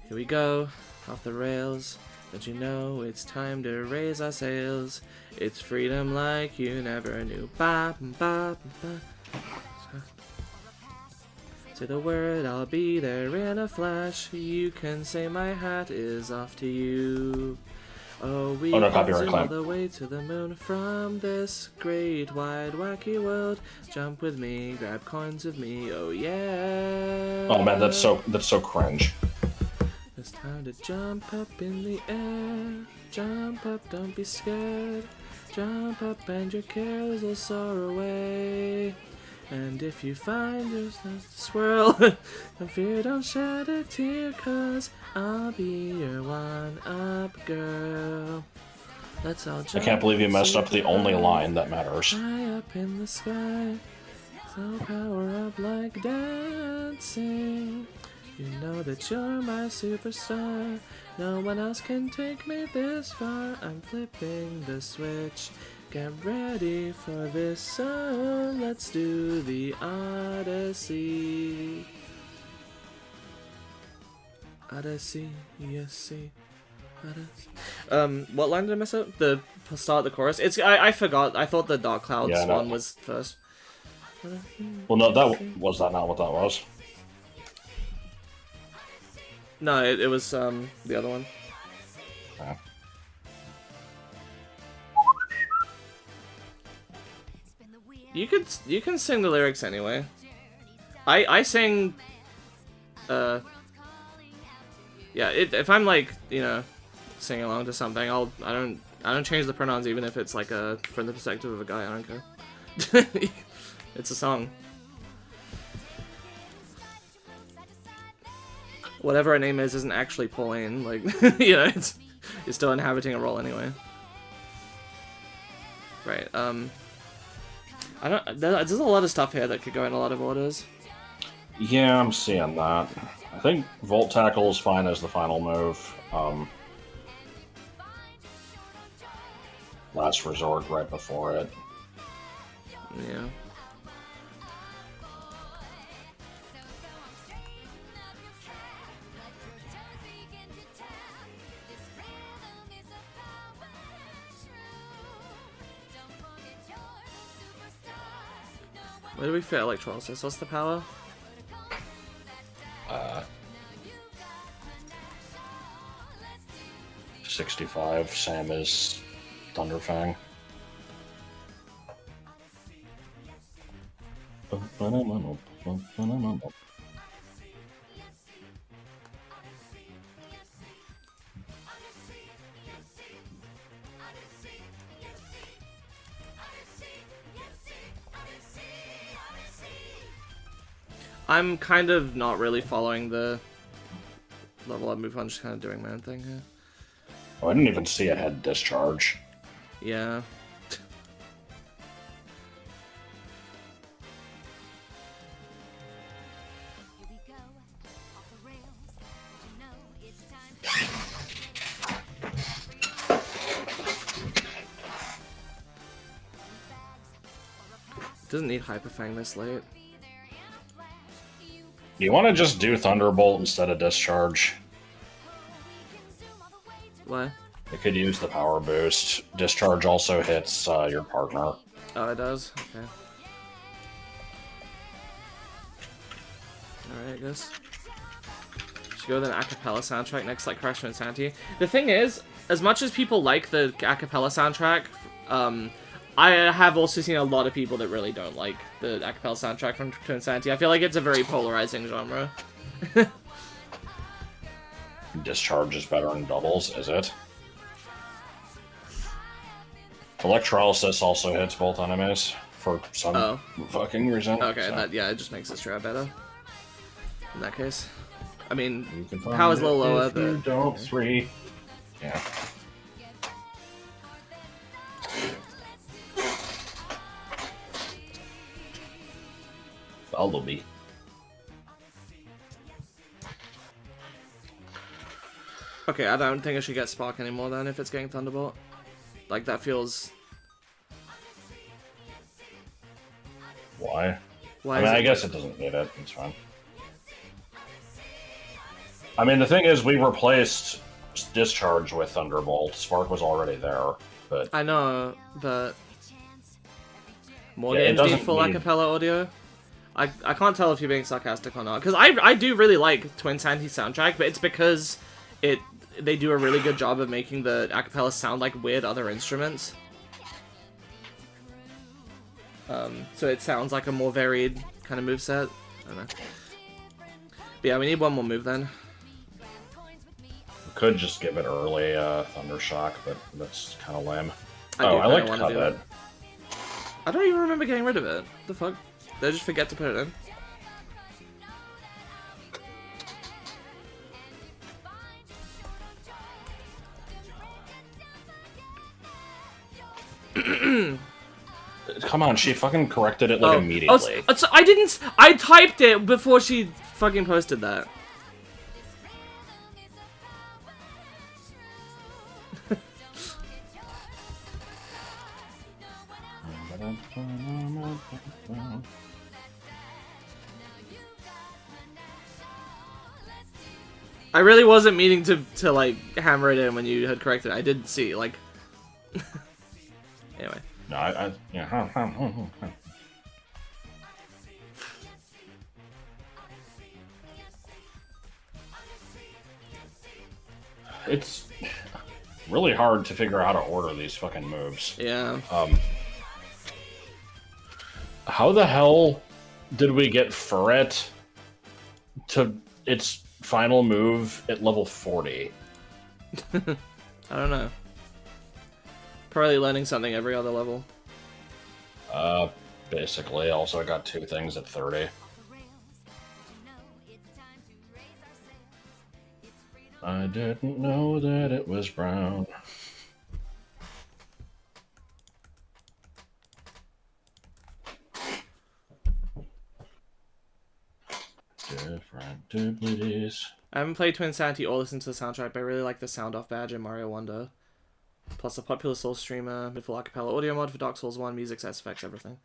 Here we go, off the rails. Don't you know it's time to raise our sails? It's freedom like you never knew. Ba ba ba. Say the word, I'll be there in a flash. You can say my hat is off to you. Oh, we no, can copyright zoom all claim. the way to the moon from this great, wide, wacky world. Jump with me, grab coins with me, oh yeah. Oh man, that's so cringe. It's time to jump up in the air. Jump up, don't be scared. Jump up and your cares will soar away. And if you find yourself to swirl, don't fear, don't shed a tear, 'cause I'll be your one-up girl. Let's all jump. I can't believe you messed up the only line that matters. High up in the sky, so power up like dancing. You know that you're my superstar. No one else can take me this far. I'm flipping the switch. Get ready for this song. Let's do the Odyssey. Odyssey, yes, see. Odyssey. What line did I mess up? The start of the chorus. I forgot. I thought the Dark Clouds one was first. Well, no, that was not what that was. No, it was the other one. Yeah. You can sing the lyrics anyway. I sing. Yeah. If I'm like singing along to something, I don't change the pronouns even if it's like from the perspective of a guy. I don't care. It's a song. Whatever her name is isn't actually Pauline. Like you're still inhabiting a role anyway. Right. There's a lot of stuff here that could go in a lot of orders. Yeah, I'm seeing that. I think Volt Tackle is fine as the final move. Last Resort right before it. Yeah. Where do we fit Electrolysis? What's the power? 65. Sam is Thunderfang. I'm kind of not really following the level up move. I'm just kind of doing my own thing here. Oh, I didn't even see it had Discharge. Yeah. Doesn't need Hyper Fang this late. Do you want to just do Thunderbolt instead of Discharge? Why? It could use the power boost. Discharge also hits your partner. Oh, it does? Okay. Alright, I guess. Should go with an acapella soundtrack next, like Crash and Santy. The thing is, as much as people like the acapella soundtrack, I have also seen a lot of people that really don't like the acapella soundtrack from Twin Santy. I feel like it's a very polarizing genre. Discharge is better in doubles, is it? Electrolysis also hits both enemies for some fucking reason. Okay, so. that, yeah, it just makes the strat better. In that case. I mean, You power's a little lower, if you but... don't, 3. Yeah. Follow me. Okay, I don't think I should get Spark anymore then if it's getting Thunderbolt. Like, that feels... Why? Why I mean, I guess it doesn't need it. It's fine. I mean, the thing is, we replaced Discharge with Thunderbolt. Spark was already there, but... I know, but... More Yeah, it games need doesn't full need- acapella audio? I can't tell if you're being sarcastic or not. Because I do really like Twin Santy's soundtrack, but it's because they do a really good job of making the acapella sound like weird other instruments. So it sounds like a more varied kind of moveset. I don't know. But yeah, we need one more move then. Could just give it early Thundershock, but that's kind of lame. I like wanna do Covet. I don't even remember getting rid of it. The fuck? Did I just forget to put it in? Come on, she fucking corrected it like immediately. So I didn't. I typed it before she fucking posted that. I really wasn't meaning to like hammer it in when you had corrected it. I did see like. Anyway. No, yeah. It's really hard to figure out how to order these fucking moves. Yeah. How the hell did we get Furret to its final move at level 40? I don't know. Probably learning something every other level. Basically. Also, I got 2 things at 30. I didn't know that it was brown. Different duplities. I haven't played Twin Santy or listened to the soundtrack, but I really like the sound off badge in Mario Wonder. Plus a popular Soul streamer, mid full acapella audio mod for Dark Souls 1, music, sound effects, everything.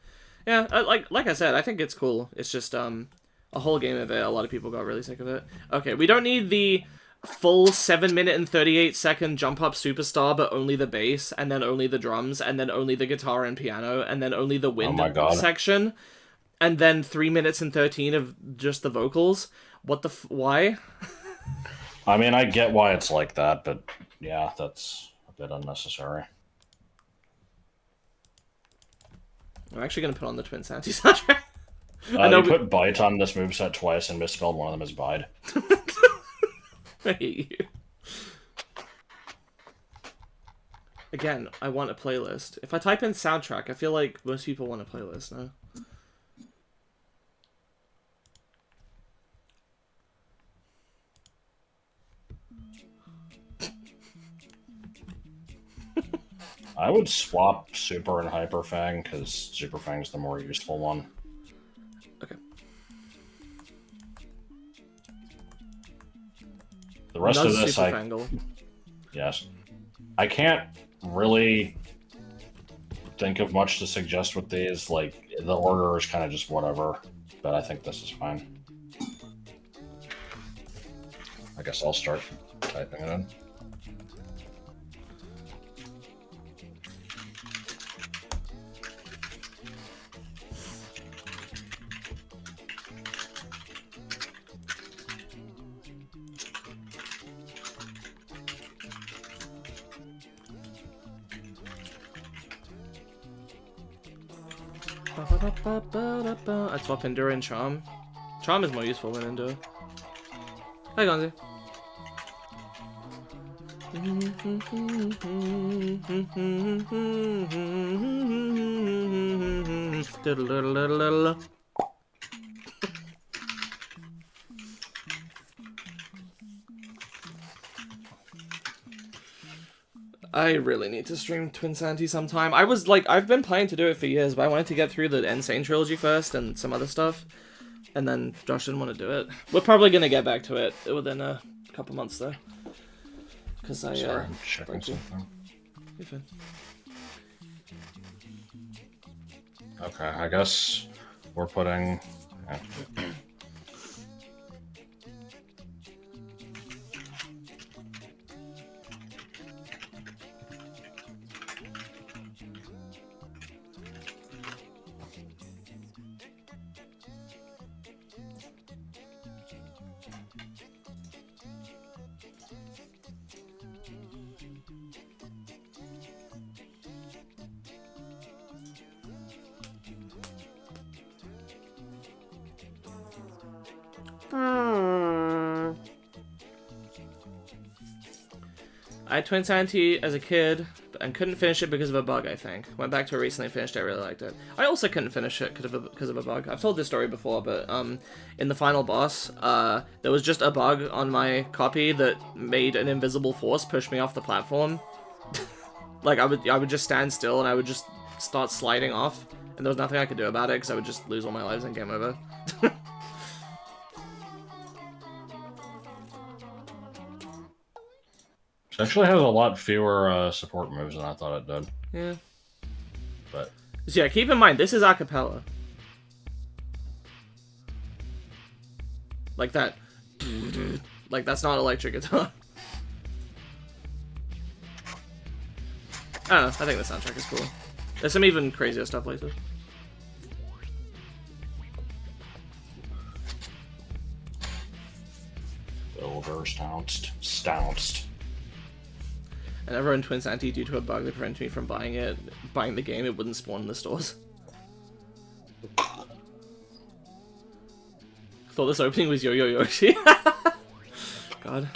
Yeah, like I said, I think it's cool. It's just a whole game of it. A lot of people got really sick of it. Okay, we don't need the full 7-minute and 38-second jump up superstar, but only the bass, and then only the drums, and then only the guitar and piano, and then only the wind section, and then 3 minutes and 13 of just the vocals. What the why? I mean, I get why it's like that, but yeah, that's a bit unnecessary. I'm actually going to put on the Twin Santy soundtrack. I know you put bite on this moveset twice and misspelled one of them as bide. I hate you. Again, I want a playlist. If I type in soundtrack, I feel like most people want a playlist, no? I would swap Super and Hyper Fang, because Super Fang's the more useful one. Okay. The rest of this, yes. I can't really think of much to suggest with these. Like, the order is kind of just whatever, but I think this is fine. guess I'll start typing it in. I'd swap Endure and Charm. Charm is more useful than Endure. Hi, Gonzi. I really need to stream Twinsanity sometime. I've been planning to do it for years, but I wanted to get through the Insane trilogy first and some other stuff. And then Josh didn't want to do it. We're probably going to get back to it within a couple months, though. Because Sorry, I'm checking something. You're fine. Okay, I guess we're putting... Yeah. I had Twinsanity as a kid and couldn't finish it because of a bug, I think. Went back to it recently and finished it, I really liked it. I also couldn't finish it because of a bug. I've told this story before, but in the final boss, there was just a bug on my copy that made an invisible force push me off the platform. Like, I would just stand still and I would just start sliding off, and there was nothing I could do about it because I would just lose all my lives and game over. It actually has a lot fewer support moves than I thought it did. Yeah. But so yeah, keep in mind, this is a cappella. Like that. Like, that's not electric guitar. I don't know, I think the soundtrack is cool. There's some even crazier stuff later. Stounced. I never run Twinsanity due to a bug that prevented me from buying the game. It wouldn't spawn in the stores. Thought this opening was Yo-Yo Yoshi. God.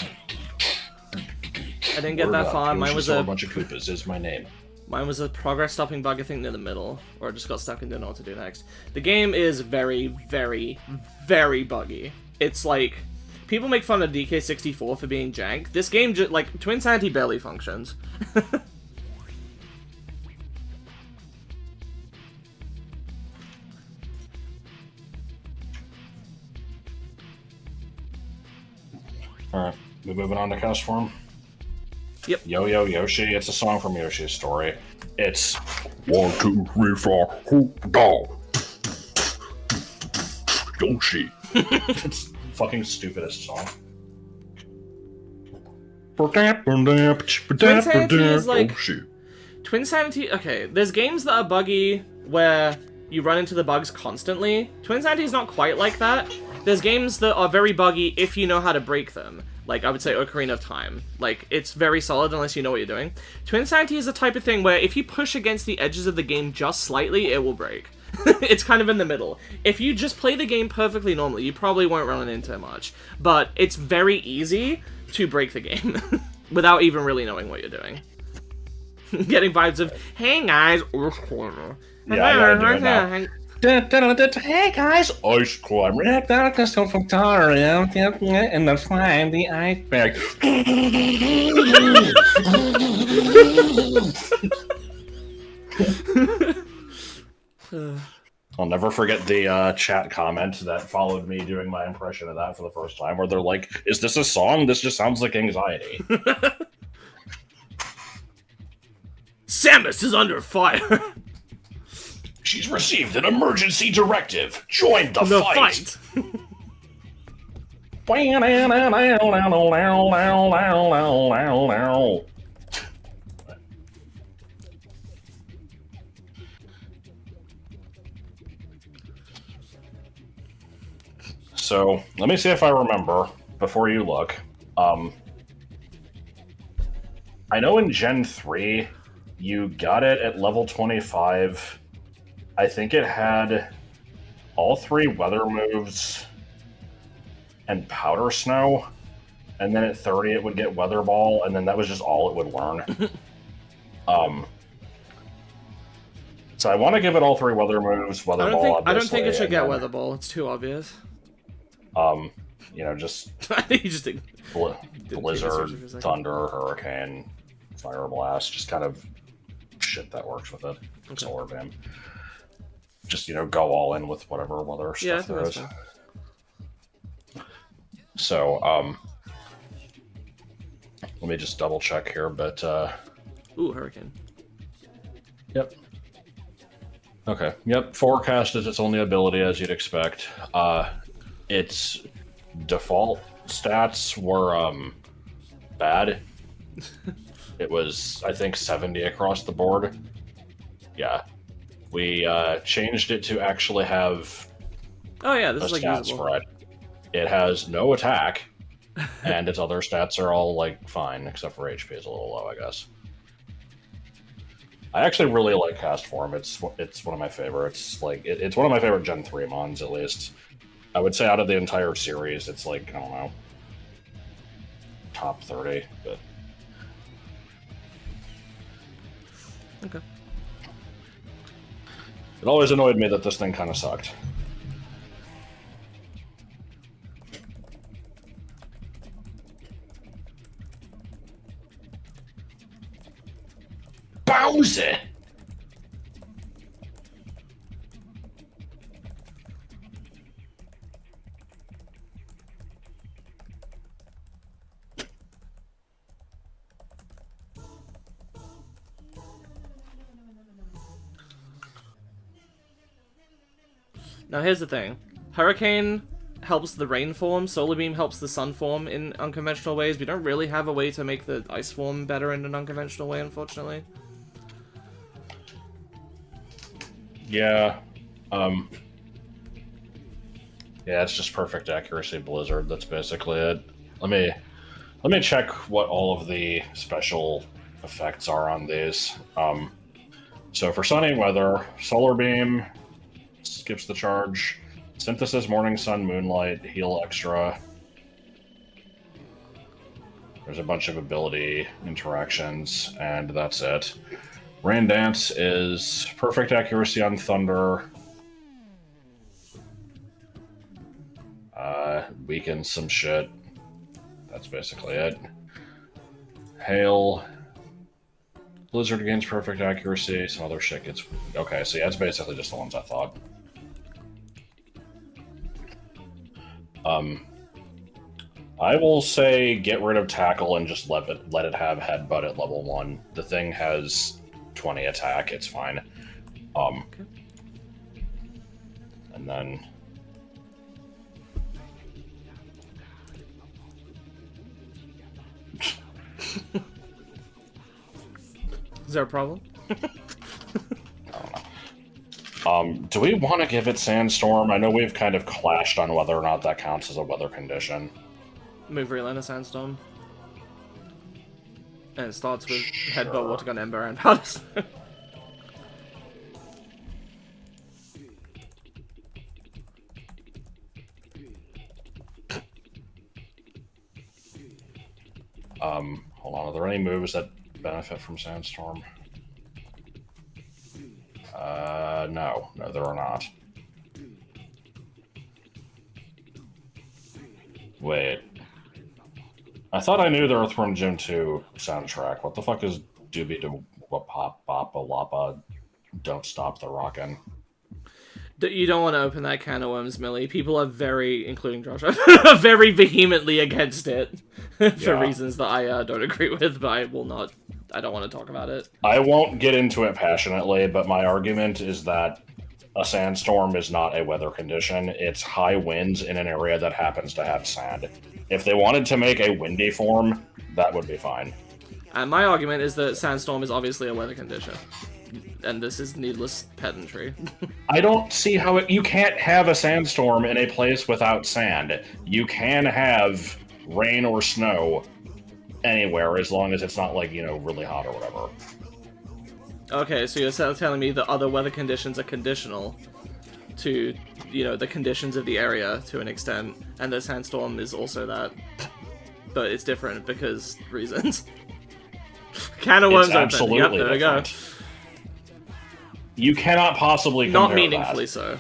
I didn't get that far. Mine was a bunch of Koopas is my name. Mine was a progress stopping bug, I think, near the middle. Or just got stuck and didn't know what to do next. The game is very, very, very buggy. It's like... People make fun of DK64 for being jank. This game, like, Twinsanity barely functions. Alright, we're moving on to Castform. Yep. Yo-Yo Yoshi, it's a song from Yoshi's story. It's 1, 2, 3, 4, hoop, dog. Yoshi. It's fucking stupidest song. Twinsanity is like... Twinsanity... Okay, there's games that are buggy where you run into the bugs constantly. Twinsanity is not quite like that. There's games that are very buggy if you know how to break them. Like, I would say Ocarina of Time. Like, it's very solid unless you know what you're doing. Twinsanity is the type of thing where if you push against the edges of the game just slightly, it will break. It's kind of in the middle. If you just play the game perfectly normally, you probably won't run into much. But it's very easy to break the game without even really knowing what you're doing. Getting vibes of, hey guys, Ice Climber. Yeah, I gotta do it now. Hey guys, Ice Climber. That just come from Tario. And then find the iceberg. I'll never forget the chat comment that followed me doing my impression of that for the first time, where they're like, is this a song? This just sounds like anxiety. Samus is under fire! She's received an emergency directive. Join the fight! So, let me see if I remember, before you look. I know in Gen 3, you got it at level 25. I think it had all 3 weather moves and Powder Snow, and then at 30 it would get Weather Ball, and then that was just all it would learn. So I want to give it all 3 weather moves, Weather Ball, I don't think it should get Weather Ball. It's too obvious. You know, just I think you just didn't Blizzard, Thunder, Hurricane, Fire Blast, just kind of shit that works with it. Okay. Solar Beam. Just, you know, go all in with whatever weather stuff there is. So, let me just double check here, but, Ooh, Hurricane. Yep. Okay, yep, Forecast is its only ability, as you'd expect. Its default stats were, bad. It was, I think, 70 across the board. Yeah. We, changed it to actually have oh yeah, this a is like stat usable. spread. It has no attack, and its other stats are all, like, fine, except for HP is a little low, I guess. I actually really like Castform. It's one of my favorites. Like, it's one of my favorite Gen 3 mons, at least. I would say out of the entire series, it's like, I don't know, top 30, but... Okay. It always annoyed me that this thing kind of sucked. Bowser! Now here's the thing. Hurricane helps the rain form, Solar Beam helps the sun form in unconventional ways. We don't really have a way to make the ice form better in an unconventional way, unfortunately. Yeah. Yeah, it's just perfect accuracy Blizzard. That's basically it. Let me check what all of the special effects are on these. So for sunny weather, Solar Beam skips the charge. Synthesis, Morning Sun, Moonlight, Heal Extra. There's a bunch of ability interactions, and that's it. Rain Dance is perfect accuracy on Thunder. Weakens some shit. That's basically it. Hail. Blizzard gains perfect accuracy. Some other shit gets... Okay, so yeah, it's basically just the ones I thought. I will say get rid of Tackle and just let it have Headbutt at level 1. The thing has 20 attack, it's fine. Okay. And then... Is there a problem? I don't know. Do we want to give it Sandstorm? I know we've kind of clashed on whether or not that counts as a weather condition. Move Relena Sandstorm. And it starts with Sure. Headbutt, Water Gun, Ember, and Powder Snow. Hold on, are there any moves that benefit from Sandstorm? No, there are not. Wait. I thought I knew the Earthworm Jim 2 soundtrack. What the fuck is Doobie to Pop Boppa Loppa Don't Stop the Rockin'? You don't want to open that can of worms, Millie. People are very, including Josh, are very vehemently against it for reasons that I don't agree with, but I will not. I don't want to talk about it. I won't get into it passionately, but my argument is that a sandstorm is not a weather condition. It's high winds in an area that happens to have sand. If they wanted to make a windy form, that would be fine. And my argument is that sandstorm is obviously a weather condition. And this is needless pedantry. I don't see how you can't have a sandstorm in a place without sand. You can have rain or snow anywhere as long as it's not, like, you know, really hot or whatever. Okay, so you're telling me that other weather conditions are conditional to, you know, the conditions of the area to an extent, and the sandstorm is also that, but it's different because reasons. Can of worms open. Yep, there we go. You cannot possibly compare Not meaningfully that. so.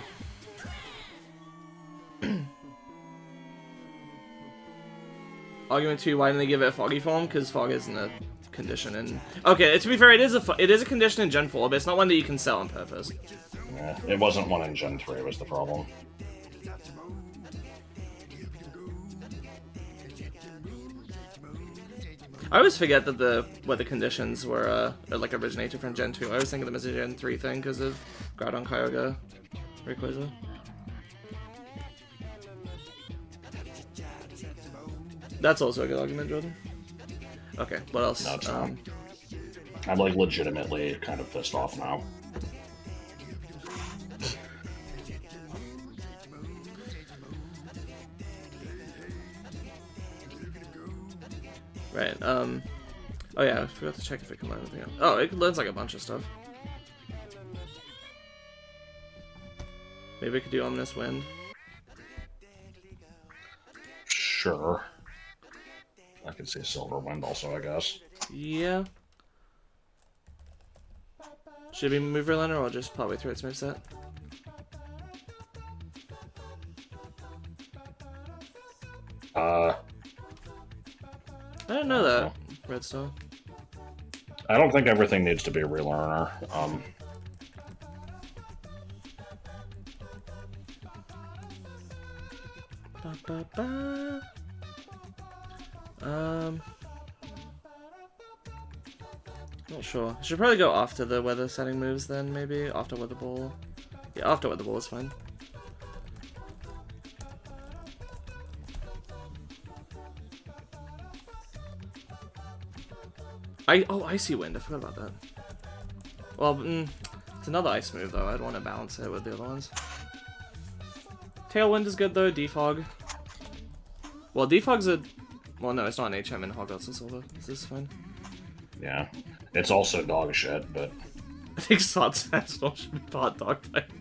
Argument 2, why didn't they give it a foggy form? Because fog isn't a condition in... Okay, to be fair, it is a condition in Gen 4, but it's not one that you can sell on purpose. Yeah, it wasn't one in Gen 3 was the problem. I always forget that the weather conditions were like originated from Gen 2. I always think of them as a Gen 3 thing because of Groudon, Kyogre, Rayquaza. That's also a good argument, Jordan. Okay, what else? No, it's not. I'm like legitimately kind of pissed off now. Right, oh yeah, I forgot to check if it can learn anything else. Oh, it learns like a bunch of stuff. Maybe it could do Ominous Wind. Sure. I could say Silver Wind also, I guess. Yeah. Should it be Mover Learner or just partway through its moveset? I don't know that, Redstone. I don't think everything needs to be a relearner. Not sure. I should probably go after the weather setting moves then, maybe? After Weather Ball. Yeah, after Weather Ball is fine. Oh, Icy Wind, I forgot about that. Well, it's another ice move though, I'd want to balance it with the other ones. Tailwind is good though, Defog. Well, Defog's a... Well, no, it's not an HM in Hogwarts and Silver. This is fine. Yeah. It's also dog shit, but... I think Sod Sandstorm should be part dog type.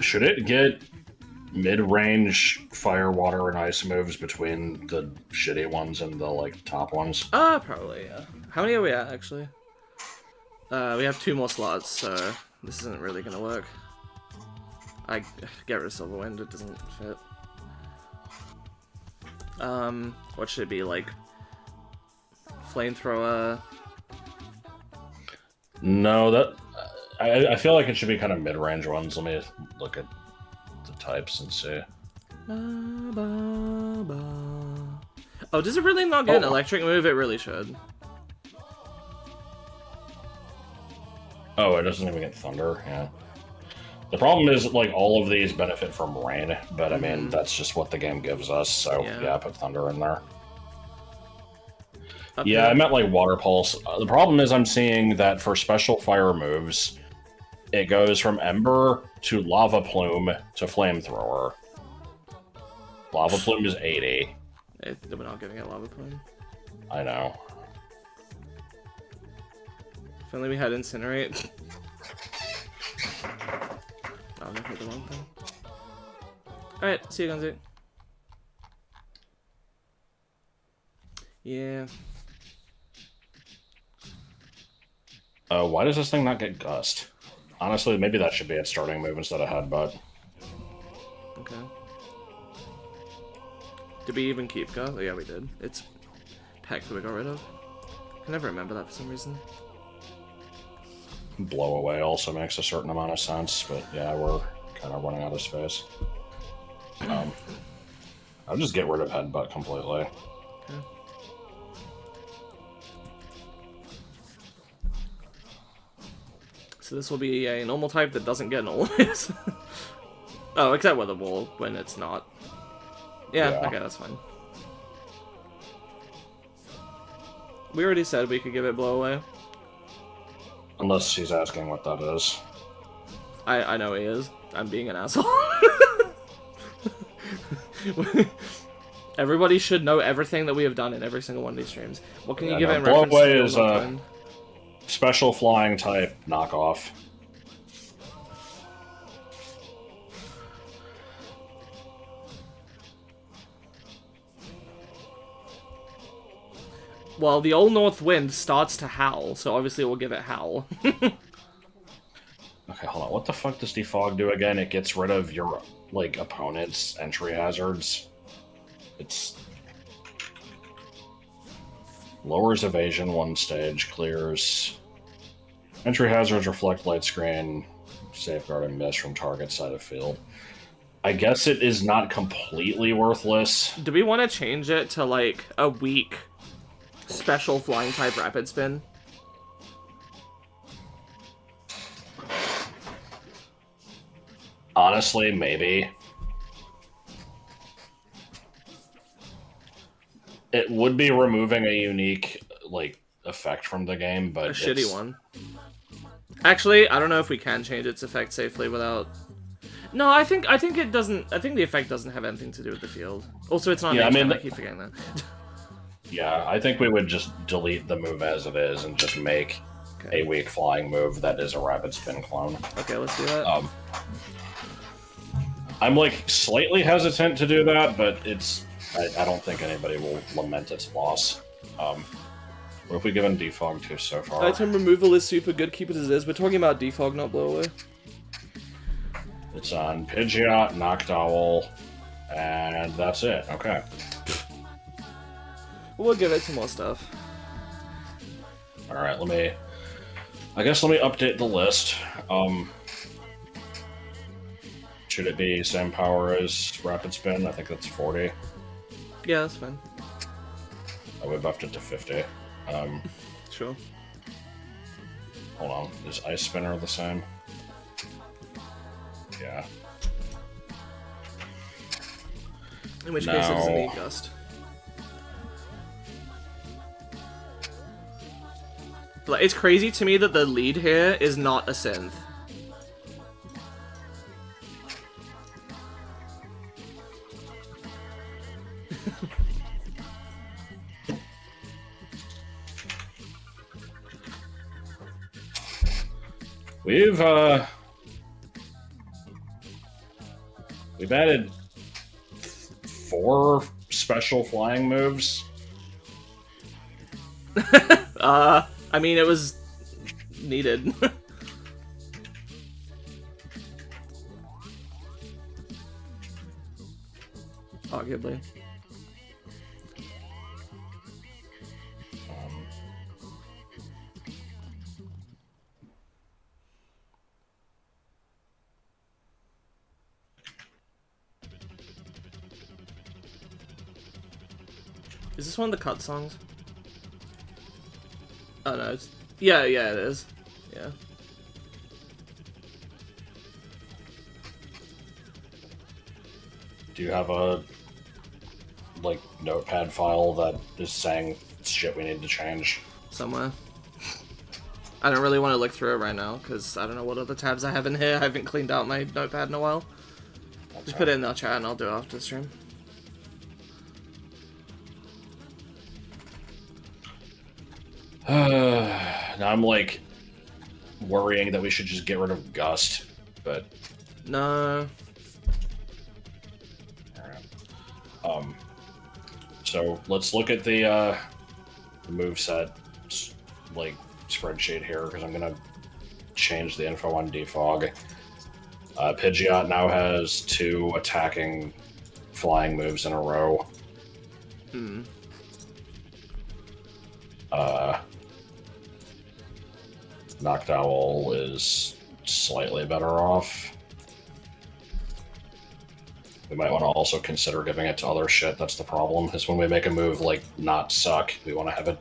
Should it get mid-range fire, water, and ice moves between the shitty ones and the, like, top ones? Probably, yeah. How many are we at, actually? We have 2 more slots, so this isn't really gonna work. I get rid of Silver Wind, it doesn't fit. What should it be, like... Flamethrower? No, that... I feel like it should be kind of mid-range ones. Let me look at the types and see. Oh, does it really not get an electric move? It really should. Oh, it doesn't even get thunder, yeah. The problem is, like, all of these benefit from rain, but I mean, that's just what the game gives us, so yeah, I put thunder in there. Yeah, I meant, like, Water Pulse. The problem is I'm seeing that for special fire moves, it goes from Ember to Lava Plume to Flamethrower. Lava Plume is 80. We're not getting a Lava Plume. I know. If only we had Incinerate. I'm gonna hit the wrong thing. Alright, see you, Gunzy. Yeah. Why does this thing not get Gust? Honestly, maybe that should be its starting move instead of Headbutt. Okay. Did we even keep Gust? Oh, yeah, we did. It's Peck that we got rid of. I can never remember that for some reason. Blow Away also makes a certain amount of sense, but yeah, we're kind of running out of space. I'll just get rid of Headbutt completely. Okay. So this will be a normal type that doesn't get normal hits. Oh, except Weather Ball when it's not. Yeah, okay, that's fine. We already said we could give it Blow Away. Unless he's asking what that is. I know he is. I'm being an asshole. Everybody should know everything that we have done in every single one of these streams. What can you give it in reference Blow Away to? Is a special flying type knockoff. Well, the Old North Wind starts to howl, so obviously we'll give it Howl. Okay, hold on. What the fuck does Defog do again? It gets rid of your, like, opponent's entry hazards. It's... lowers evasion 1 stage, clears... entry hazards reflect light screen, safeguard and miss from target side of field. I guess it is not completely worthless. Do we want to change it to, like, a weak special flying type rapid spin? Honestly, maybe. It would be removing a unique, like, effect from the game, but a shitty one. Actually, I don't know if we can change its effect safely without... No, I think it doesn't... I think the effect doesn't have anything to do with the field. Also, it's not yeah, nature, I keep forgetting that. Yeah, I think we would just delete the move as it is and just make a weak flying move that is a rapid spin clone. Okay, let's do that. I'm, like, slightly hesitant to do that, but it's... I don't think anybody will lament its loss. What have we given Defog to so far? Item removal is super good, keep it as is. We're talking about Defog, not Blow Away. It's on Pidgeot, Noctowl, and that's it. Okay. We'll give it some more stuff. Alright, let me update the list. Should it be same power as Rapid Spin? I think that's 40. Yeah, that's fine. We buffed it to 50. Sure. Hold on, is Ice Spinner the same? Yeah. In which case it doesn't need Gust. Like, it's crazy to me that the lead here is not a synth. We've added 4 special flying moves. I mean, it was needed. Arguably. Is this one of the cut songs? Oh no, it's... Yeah, it is. Yeah. Do you have a, like, notepad file that is saying shit we need to change? Somewhere. I don't really want to look through it right now, because I don't know what other tabs I have in here. I haven't cleaned out my notepad in a while. Just put it in the chat and I'll do it after the stream. Now I'm, like, worrying that we should just get rid of Gust, but... No. Alright. So, let's look at the moveset, like, spreadsheet here, because I'm gonna change the info on Defog. Pidgeot now has 2 attacking flying moves in a row. Hmm. Noctowl is slightly better off. We might want to also consider giving it to other shit. That's the problem, is when we make a move, like, not suck, we want to have it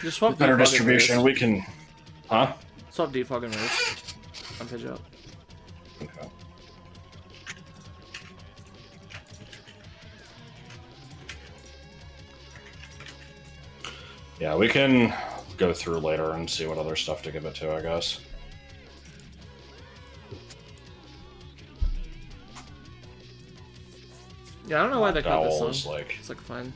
Just swap better Defog distribution. We can... Huh? Swap Defog and Roost. I'm Pidgeot. Okay. Yeah, we can go through later and see what other stuff to give it to, I guess. Yeah, I don't know why they cut this song. Is like... It's like fine.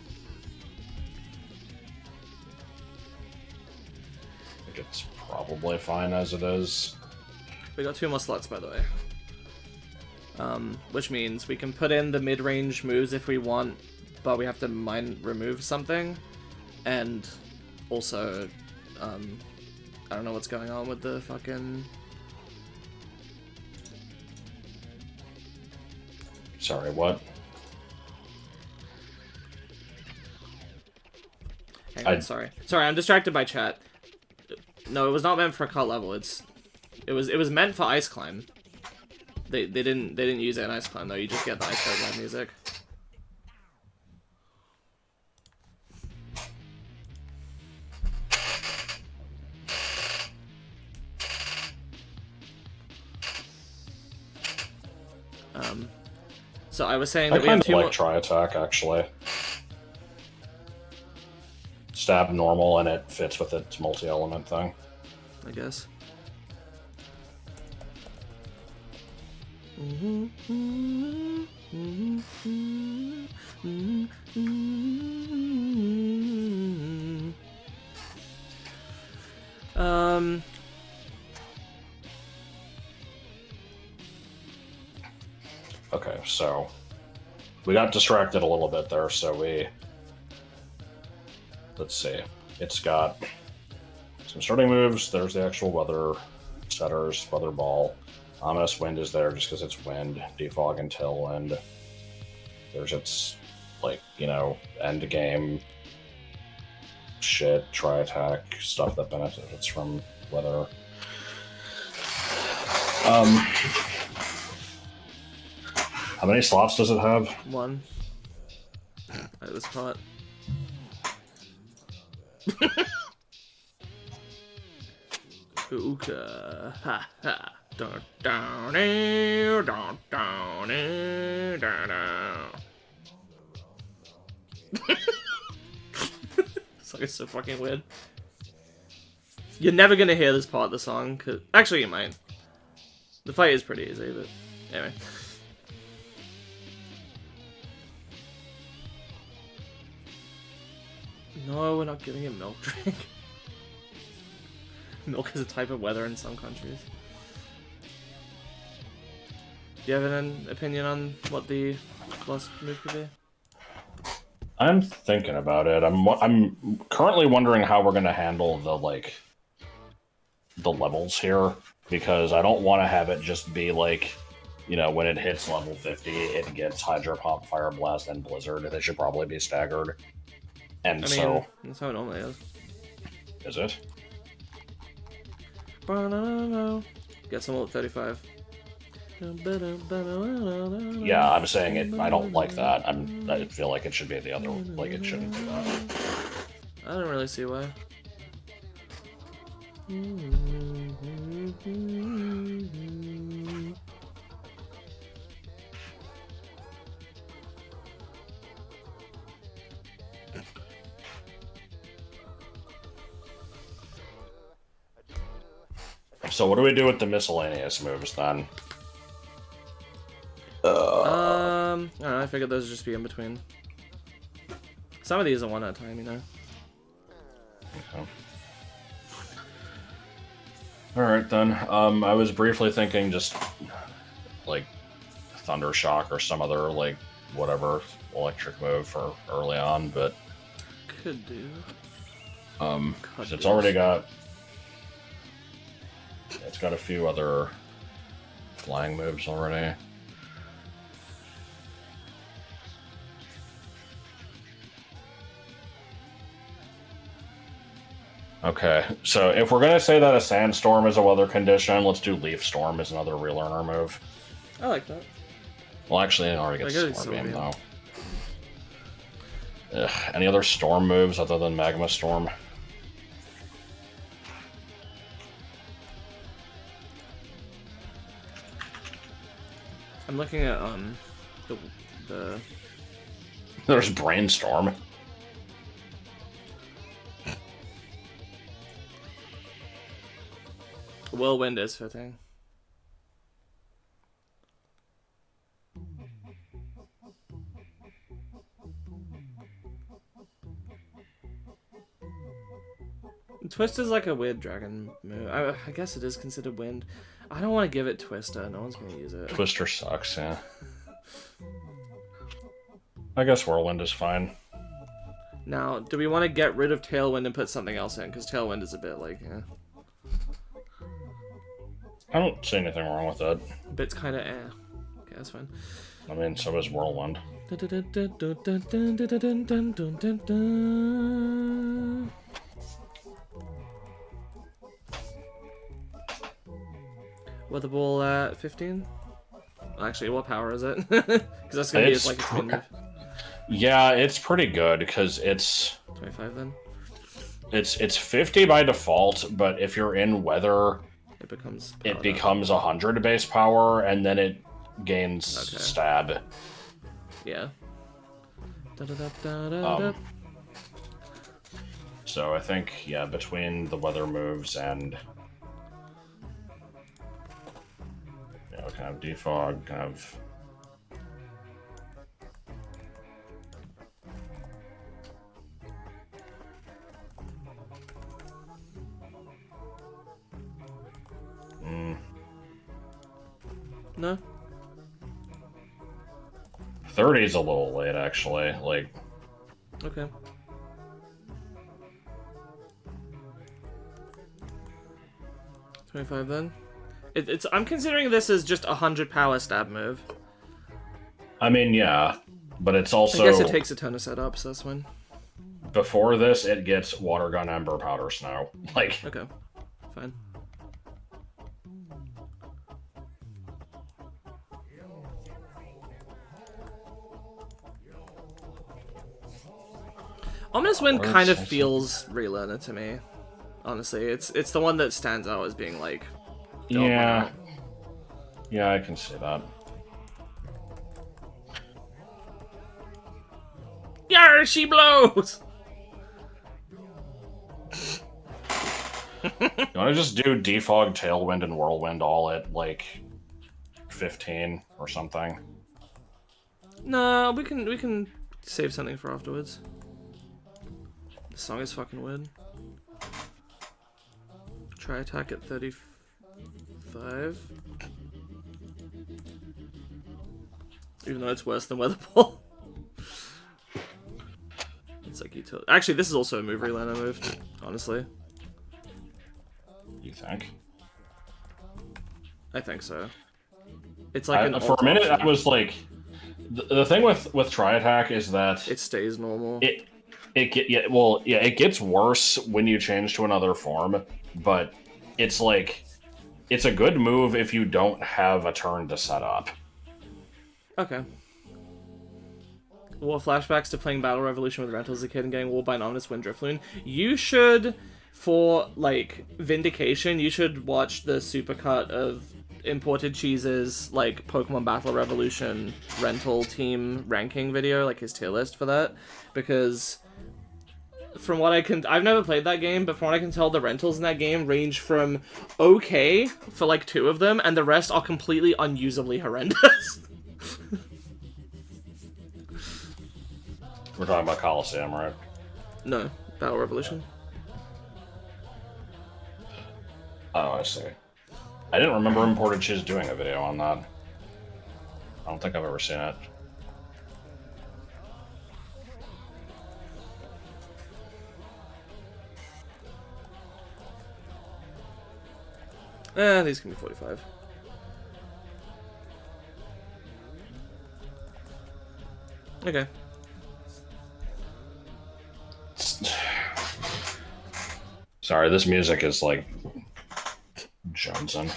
I think it's probably fine as it is. We got 2 more slots, by the way. Which means we can put in the mid-range moves if we want, but we have to remove something. And also, I don't know what's going on with the fucking... Sorry, what? Hang on, sorry, I'm distracted by chat. No, it was not meant for cut level. It was meant for Ice Climb. They didn't use it in Ice Climb though. You just get the Ice Climb music. So I was saying that we have 2 more. Try attack actually. Stab normal and it fits with its multi-element thing. I guess. Okay, so we got distracted a little bit there, so let's see. It's got some starting moves. There's the actual weather setters, weather ball. Ominous Wind is there just because it's wind. Defog and Tailwind. There's its, like, you know, end game shit, try attack, stuff that benefits from weather. How many slots does it have? 1. It was caught. Hookah. Ha ha. Dun, dun, dun, dun, dun, dun, dun. This song is so fucking weird. You're never gonna hear this part of the song, cause actually you might. The fight is pretty easy, but anyway. No, we're not giving him milk drink. Milk is a type of weather in some countries. Do you have an opinion on what the last move could be? I'm thinking about it. I'm currently wondering how we're going to handle the levels here, because I don't want to have it just be like, you know, when it hits level 50, it gets Hydro Pump, Fire Blast, and Blizzard. They should probably be staggered. And so that's how it normally is. Is it? Get some at 35. Yeah, I'm saying it. I don't like that. I feel like it should be the other. Like it shouldn't do that. I don't really see why. So what do we do with the miscellaneous moves then? I don't know, I figured those would just be in between. Some of these are one at a time, you know. Okay. Alright then. I was briefly thinking just like Thunder Shock or some other like whatever electric move for early on, but could do. It's already got a few other flying moves already. Okay, so if we're gonna say that a Sandstorm is a weather condition, let's do Leaf Storm as another relearner move. I like that. Well, actually, it already gets Storm Beam, though. Ugh, any other Storm moves other than Magma Storm? I'm looking at the There's Brainstorm. Whirlwind is fitting. Twist is like a weird dragon move. I guess it is considered wind. I don't want to give it Twister. No one's gonna use it. Twister sucks, yeah. I guess Whirlwind is fine. Now, do we want to get rid of Tailwind and put something else in? Because Tailwind is a bit like, yeah. I don't see anything wrong with that. Bit's kind of eh. Okay, that's fine. I mean, so is Whirlwind. Weather Ball at 15? Actually, what power is it? Because that's going to be like a move. Yeah, it's pretty good, because it's... 25 then? It's 50 by default, but if you're in weather, it becomes 100 base power, and then it gains stab. Yeah. So I think, yeah, between the weather moves and... Yeah, we can have Defog, kind of... No? 30 is a little late, actually. Like... Okay. $25 then? I'm considering this as just 100 power stab move. I mean, yeah, but it's also... I guess it takes a ton of setup, so that's fine. Before this, it gets Water Gun, Ember, Powder, Snow. Like... Okay. Fine. Ominous Wind kind of feels Relearner to me. Honestly, it's the one that stands out as being like... Yeah. Yeah, I can see that. Yar, she blows! You want to just do Defog, Tailwind, and Whirlwind all at, like, 15 or something? No, we can save something for afterwards. This song is fucking weird. Try attack at 35. Even though it's worse than Weather Ball. It's like utility. Actually, this is also a move Relearner move, honestly. You think? I think so. It's like for a minute, I was like... The thing with Tri Attack is that... It stays normal. It gets worse when you change to another form, but it's like... It's a good move if you don't have a turn to set up. Okay. Well, flashbacks to playing Battle Revolution with Rental as a kid and getting walled by an Ominous Wind Drifloon. You should, for, like, vindication, you should watch the supercut of Imported Cheese's, like, Pokemon Battle Revolution rental team ranking video, like his tier list for that, because from what I can... I've never played that game, but from what I can tell, the rentals in that game range from okay for, like, 2 of them, and the rest are completely unusably horrendous. We're talking about Coliseum, right? No, Battle Revolution. Oh, I see. I didn't remember Imported Cheese doing a video on that. I don't think I've ever seen it. These can be 45. Okay. Sorry, this music is like Jonesing.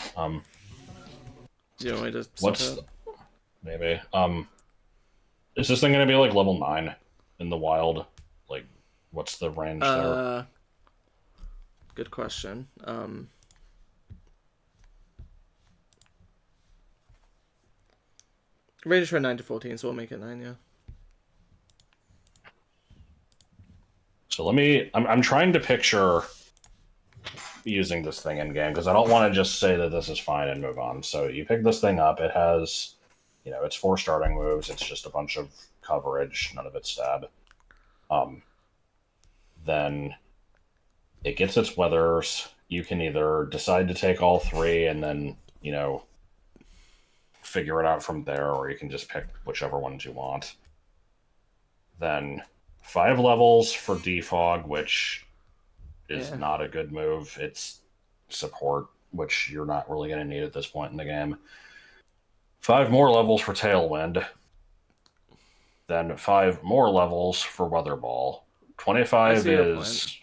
Do you want me to what's maybe is this thing gonna be like level 9 in the wild? Like, what's the range there? Good question. Range for 9 to 14, so we'll make it 9, yeah. So I'm trying to picture using this thing in game because I don't want to just say that this is fine and move on. So you pick this thing up. It has, it's 4 starting moves. It's just a bunch of coverage. None of it's stab. Then it gets its weathers. You can either decide to take all 3 and then, figure it out from there, or you can just pick whichever ones you want. Then 5 levels for Defog, which is not a good move. It's support, which you're not really going to need at this point in the game. 5 more levels for Tailwind. Then 5 more levels for Weather Ball. 25 is...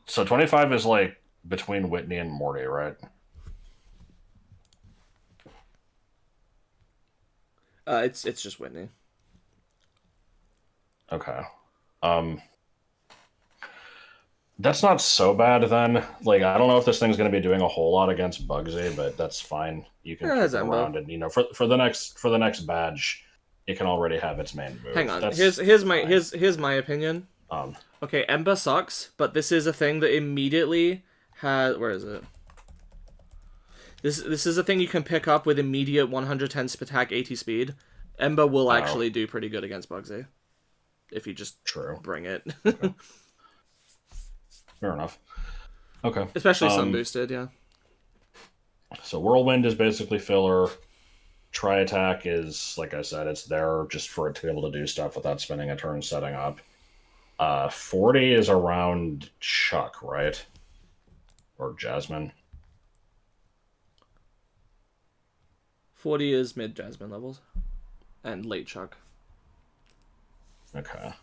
So 25 is like between Whitney and Morty, right? It's just Whitney. Okay. That's not so bad then. Like, I don't know if this thing's going to be doing a whole lot against Bugsy, but that's fine. You can keep it around, and for the next badge, it can already have its main move. Hang on. Here's my opinion. Okay, Ember sucks, but this is a thing that immediately has... Where is it? This is a thing you can pick up with immediate 110 attack, 80 speed. Ember will actually do pretty good against Bugsy. If you just bring it. Okay. Fair enough. Okay. Especially sun boosted, yeah. So Whirlwind is basically filler. Tri-Attack is, like I said, it's there just for it to be able to do stuff without spending a turn setting up. 40 is around Chuck, right? Or Jasmine. 40 is mid Jasmine levels. And late Chuck. Okay.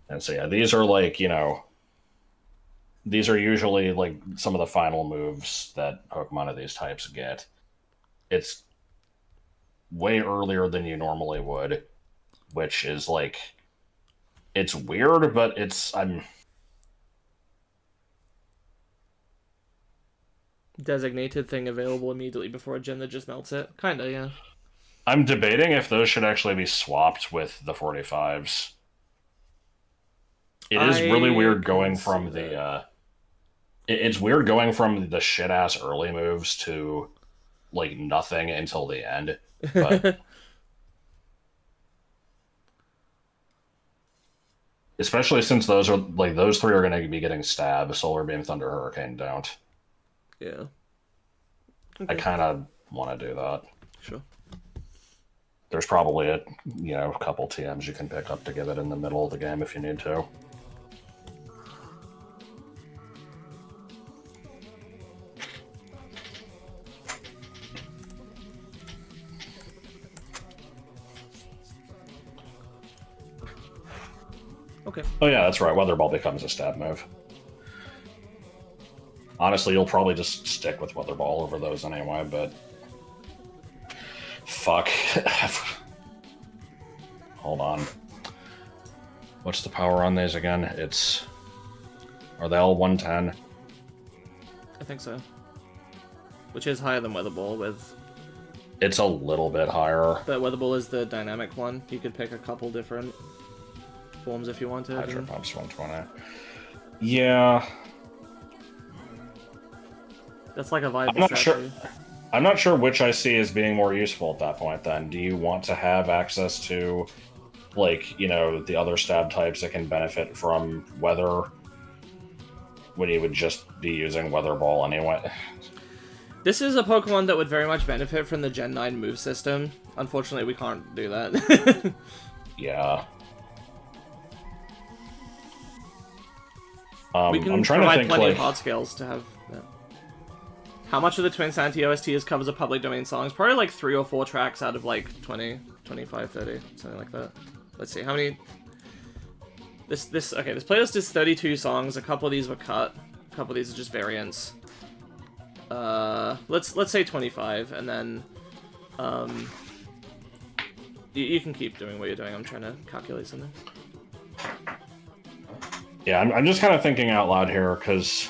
And so, yeah, these are like, these are usually like some of the final moves that Pokemon of these types get. It's way earlier than you normally would, which is like, it's weird, but I'm designated thing available immediately before a gym that just melts it. Kinda, yeah. I'm debating if those should actually be swapped with the 45s. It is really weird going from the it's weird going from the shit ass early moves to like nothing until the end. But especially since those 3 are going to be getting stabbed. Solar Beam, Thunder, Hurricane don't. Yeah. Okay. I kind of want to do that. Sure. There's probably a couple TMs you can pick up to give it in the middle of the game if you need to. Okay. Oh yeah, that's right. Weather Ball becomes a stab move. Honestly, you'll probably just stick with Weather Ball over those anyway, but... Fuck. Hold on. What's the power on these again? Are they all 110? I think so. Which is higher than Weather Ball with... It's a little bit higher. But Weather Ball is the dynamic one. You could pick a couple different forms if you wanted. Hydro Pump's 120. Yeah. That's like a viable strategy. I'm not sure which I see as being more useful at that point, then. Do you want to have access to, the other stab types that can benefit from weather when you would just be using Weather Ball anyway? This is a Pokemon that would very much benefit from the Gen 9 move system. Unfortunately, we can't do that. Yeah. We can I'm trying provide to think, plenty of hard scales to have that. How much of the Twin Santy OSTs covers of public domain songs? Probably like 3 or 4 tracks out of like 20, 25, 30, something like that. Let's see, how many... This playlist is 32 songs. A couple of these were cut. A couple of these are just variants. Let's say 25, and then you can keep doing what you're doing. I'm trying to calculate something. Yeah, I'm just kind of thinking out loud here, because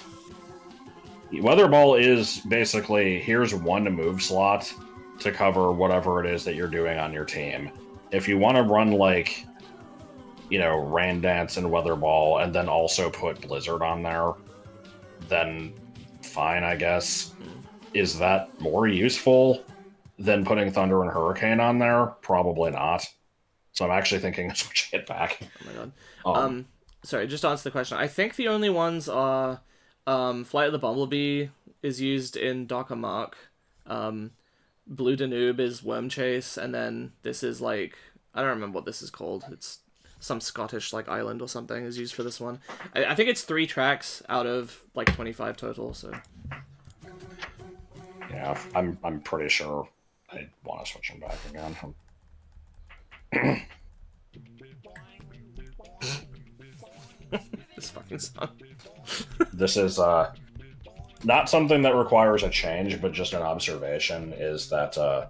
Weather Ball is basically, here's one move slot, to cover whatever it is that you're doing on your team. If you want to run, like, you know, Rain Dance and Weather Ball, and then also put Blizzard on there, then fine, I guess. Is that more useful than putting Thunder and Hurricane on there? Probably not. So I'm actually thinking of switching it back. Oh my god. Sorry, just to answer the question. I think the only ones are Flight of the Bumblebee is used in Darker Mark. Blue Danube is Worm Chase, and then this is like, I don't remember what this is called. It's some Scottish like island or something is used for this one. I think it's 3 tracks out of like 25 total. So yeah, I'm pretty sure I want to switch them back again. this fucking song. This is not something that requires a change, but just an observation is that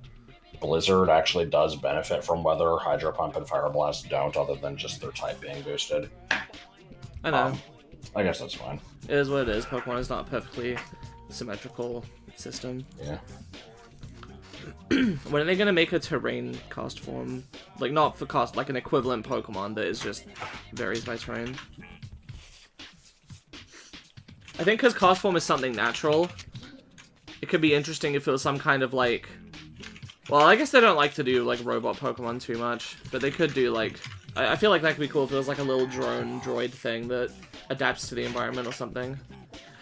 Blizzard actually does benefit from weather. Hydro Pump and Fire Blast don't, other than just their type being boosted. I know. I guess that's fine. It is what it is. Pokemon is not a perfectly symmetrical system. Yeah. When are they gonna make a terrain Castform? Like, not for cast, like an equivalent Pokemon that is just varies by terrain. I think because Castform is something natural, it could be interesting if it was some kind of like... Well, I guess they don't like to do like robot Pokemon too much, but they could do like... I feel like that could be cool if it was like a little droid thing that adapts to the environment or something.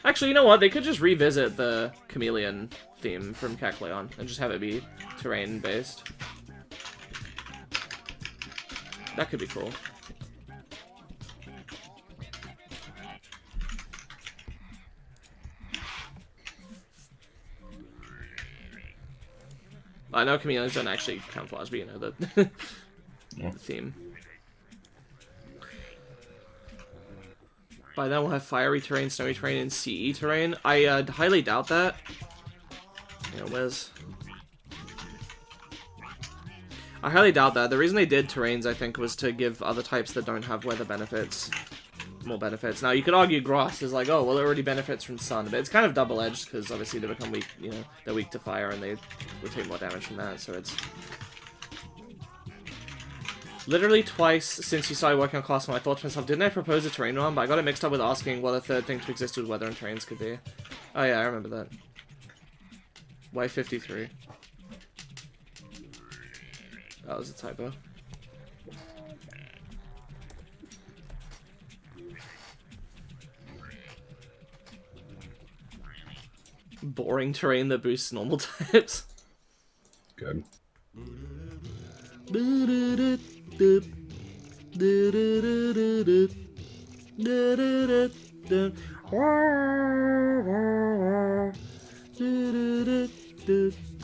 Actually, you know what? They could just revisit the Chameleon theme from Kecleon and just have it be terrain-based. That could be cool. I know Chameleons don't actually camouflage, but you know, the, yeah. the theme. By then we'll have fiery terrain, snowy terrain, and CE terrain. I highly doubt that. You know, Wiz. I highly doubt that. The reason they did terrains, I think, was to give other types that don't have weather benefits more benefits. Now, you could argue grass is like, oh, well, it already benefits from sun, but it's kind of double-edged, because obviously they become weak, you know, they're weak to fire, and they would take more damage from that, so it's... Literally twice since you started working on Castform, I thought to myself, didn't I propose a terrain one? But I got it mixed up with asking what a third thing to exist with weather and terrains could be. Oh yeah, I remember that. Y53. That was a typo. Boring terrain that boosts normal types. Good.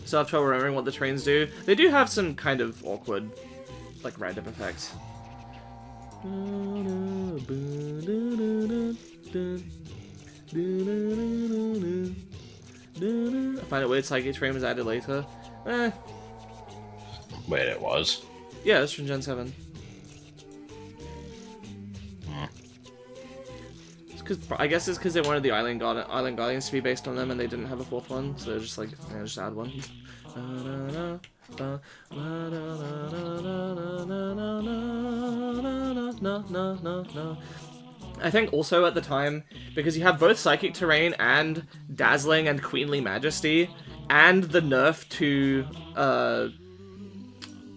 So I have trouble remembering what the trains do. They do have some kind of awkward, like, random effects. I find it weird Psychic Terrain was added later. Wait, it was? Yeah, it's from Gen 7. I guess it's because they wanted the Island Guardians to be based on them, and they didn't have a 4th one, so they're just like, yeah, just add one. I think also at the time, because you have both Psychic Terrain and Dazzling and Queenly Majesty, and the nerf to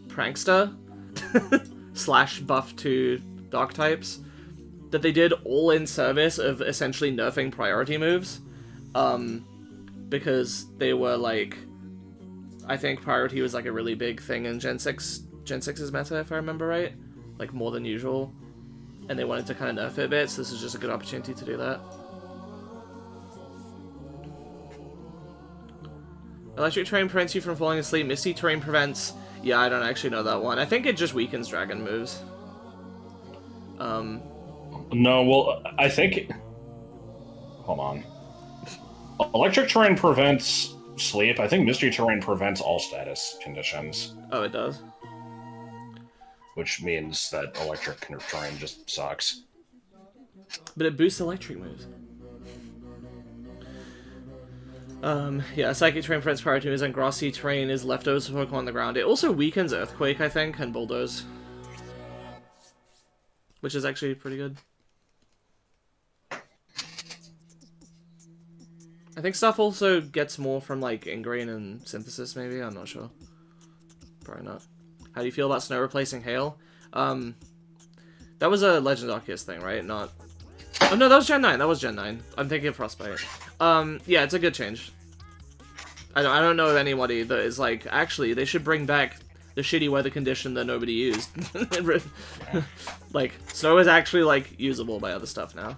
Prankster slash buff to Dark types, that they did all in service of essentially nerfing priority moves, because they were like, I think priority was like a really big thing in Gen 6's meta, if I remember right, like more than usual, and they wanted to kind of nerf it a bit, so this is just a good opportunity to do that. Electric Terrain prevents you from falling asleep. Misty Terrain prevents... Yeah, I don't actually know that one. I think it just weakens dragon moves. No, well, I think... Hold on. Electric Terrain prevents sleep. I think Mystery Terrain prevents all status conditions. Oh, it does? Which means that Electric Terrain just sucks. But it boosts electric moves. Yeah, Psychic Terrain prevents prior to and Grassy Terrain is leftovers for Pokemon on the ground. It also weakens Earthquake, I think, and Bulldoze. Which is actually pretty good. I think stuff also gets more from, like, Ingrain and Synthesis, maybe? I'm not sure. Probably not. How do you feel about Snow replacing Hail? That was a Legend Arceus thing, right? Not... Oh, no, that was Gen 9. That was Gen 9. I'm thinking of Frostbite. Yeah, it's a good change. I don't know of anybody that is like, actually, they should bring back the shitty weather condition that nobody used. Like, snow is actually, like, usable by other stuff now.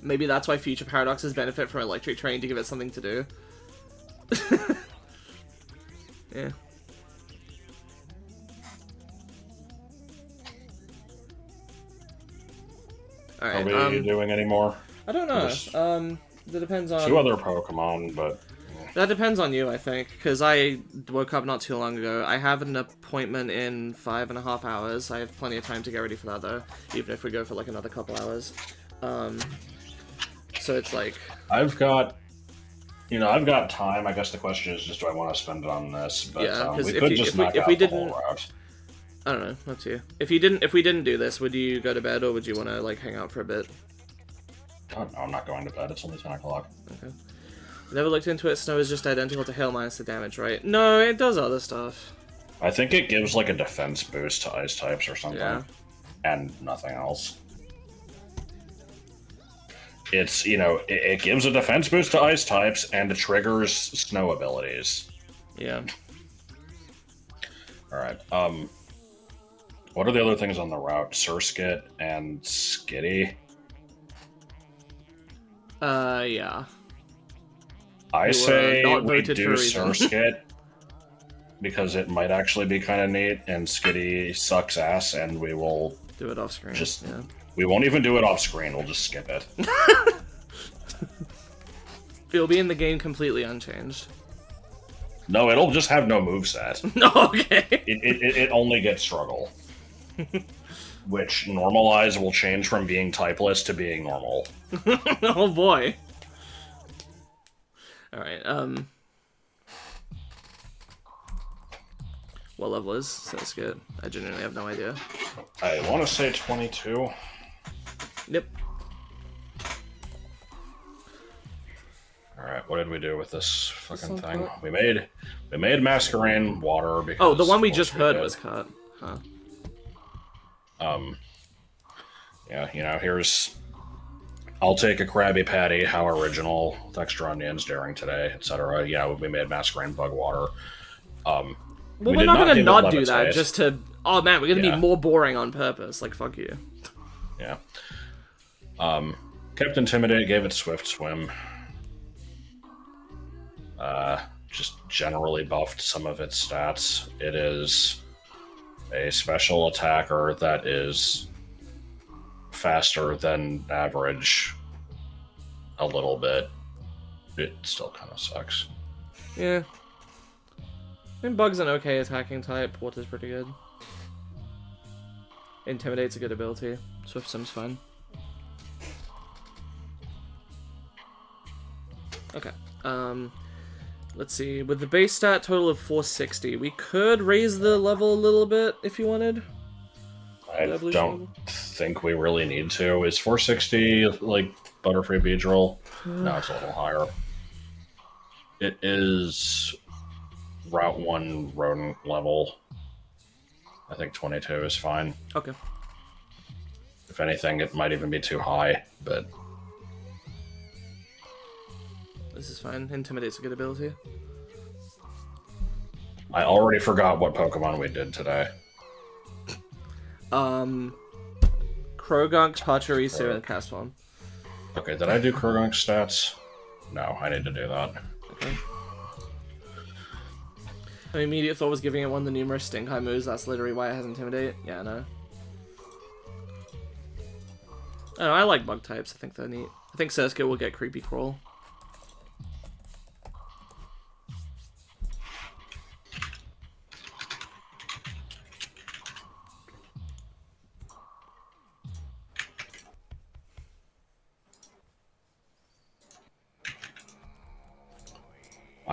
Maybe that's why future paradoxes benefit from Electric Terrain to give it something to do. Yeah. Alright, Are we doing any more? I don't know. That depends on... 2 other Pokemon, but... That depends on you, I think, because I woke up not too long ago. I have an appointment in 5.5 hours. I have plenty of time to get ready for that, though, even if we go for, like, another couple hours. So it's like... I've got time. I guess the question is just, do I want to spend it on this? But yeah, we could just knock out the whole route. I don't know, up to you. If we didn't do this, would you go to bed, or would you want to, like, hang out for a bit? Oh, no, I'm not going to bed. It's only 10 o'clock. Okay. Never looked into it. Snow is just identical to Hail minus the damage, right? No, it does other stuff. I think it gives, like, a defense boost to ice types or something. Yeah. And nothing else. It's, it gives a defense boost to ice types, and it triggers snow abilities. Yeah. Alright, what are the other things on the route? Surskit and Skitty? Yeah. I say not we voted do for a reason. Surskit, because it might actually be kind of neat, and Skitty sucks ass, and we will... Do it off screen, yeah. We won't even do it off screen, we'll just skip it. It'll be in the game completely unchanged. No, it'll just have no moveset. No, okay. It only gets Struggle. Which, Normalize will change from being typeless to being normal. Oh boy. Alright, what level is Surskit? I genuinely have no idea. I want to say 22. Yep. Alright, what did we do with this fucking thing? We made Masquerain water because... Oh, the one we just heard was cut. Huh. Yeah, here's... I'll take a Krabby Patty, how original, with extra onions during today, etc. Yeah, we made Masquerain bug water. Well, we're not gonna not do that just to... Oh man, we're gonna be more boring on purpose. Like, fuck you. Yeah. Kept Intimidate, gave it Swift Swim. Just generally buffed some of its stats. It is a special attacker that is faster than average a little bit. It still kind of sucks. Yeah. I mean, Bug's an okay attacking type. Water's pretty good. Intimidate's a good ability. Swift Swim's fun. Okay. Let's see. With the base stat total of 460, we could raise the level a little bit if you wanted. I don't think we really need to. Is 460 like Butterfree Beedrill? No, it's a little higher. It is Route 1 rodent level. I think 22 is fine. Okay. If anything, it might even be too high, but... This is fine. Intimidate's a good ability. I already forgot what Pokemon we did today. Croagunk, Pachirisu, and Castform. Okay, did I do Croagunk stats? No, I need to do that. Okay. My immediate thought was giving it one of the numerous Sting High moves. That's literally why it has Intimidate. Yeah, I know. I don't know, I like bug types. I think they're neat. I think Surskit will get Creepy Crawl.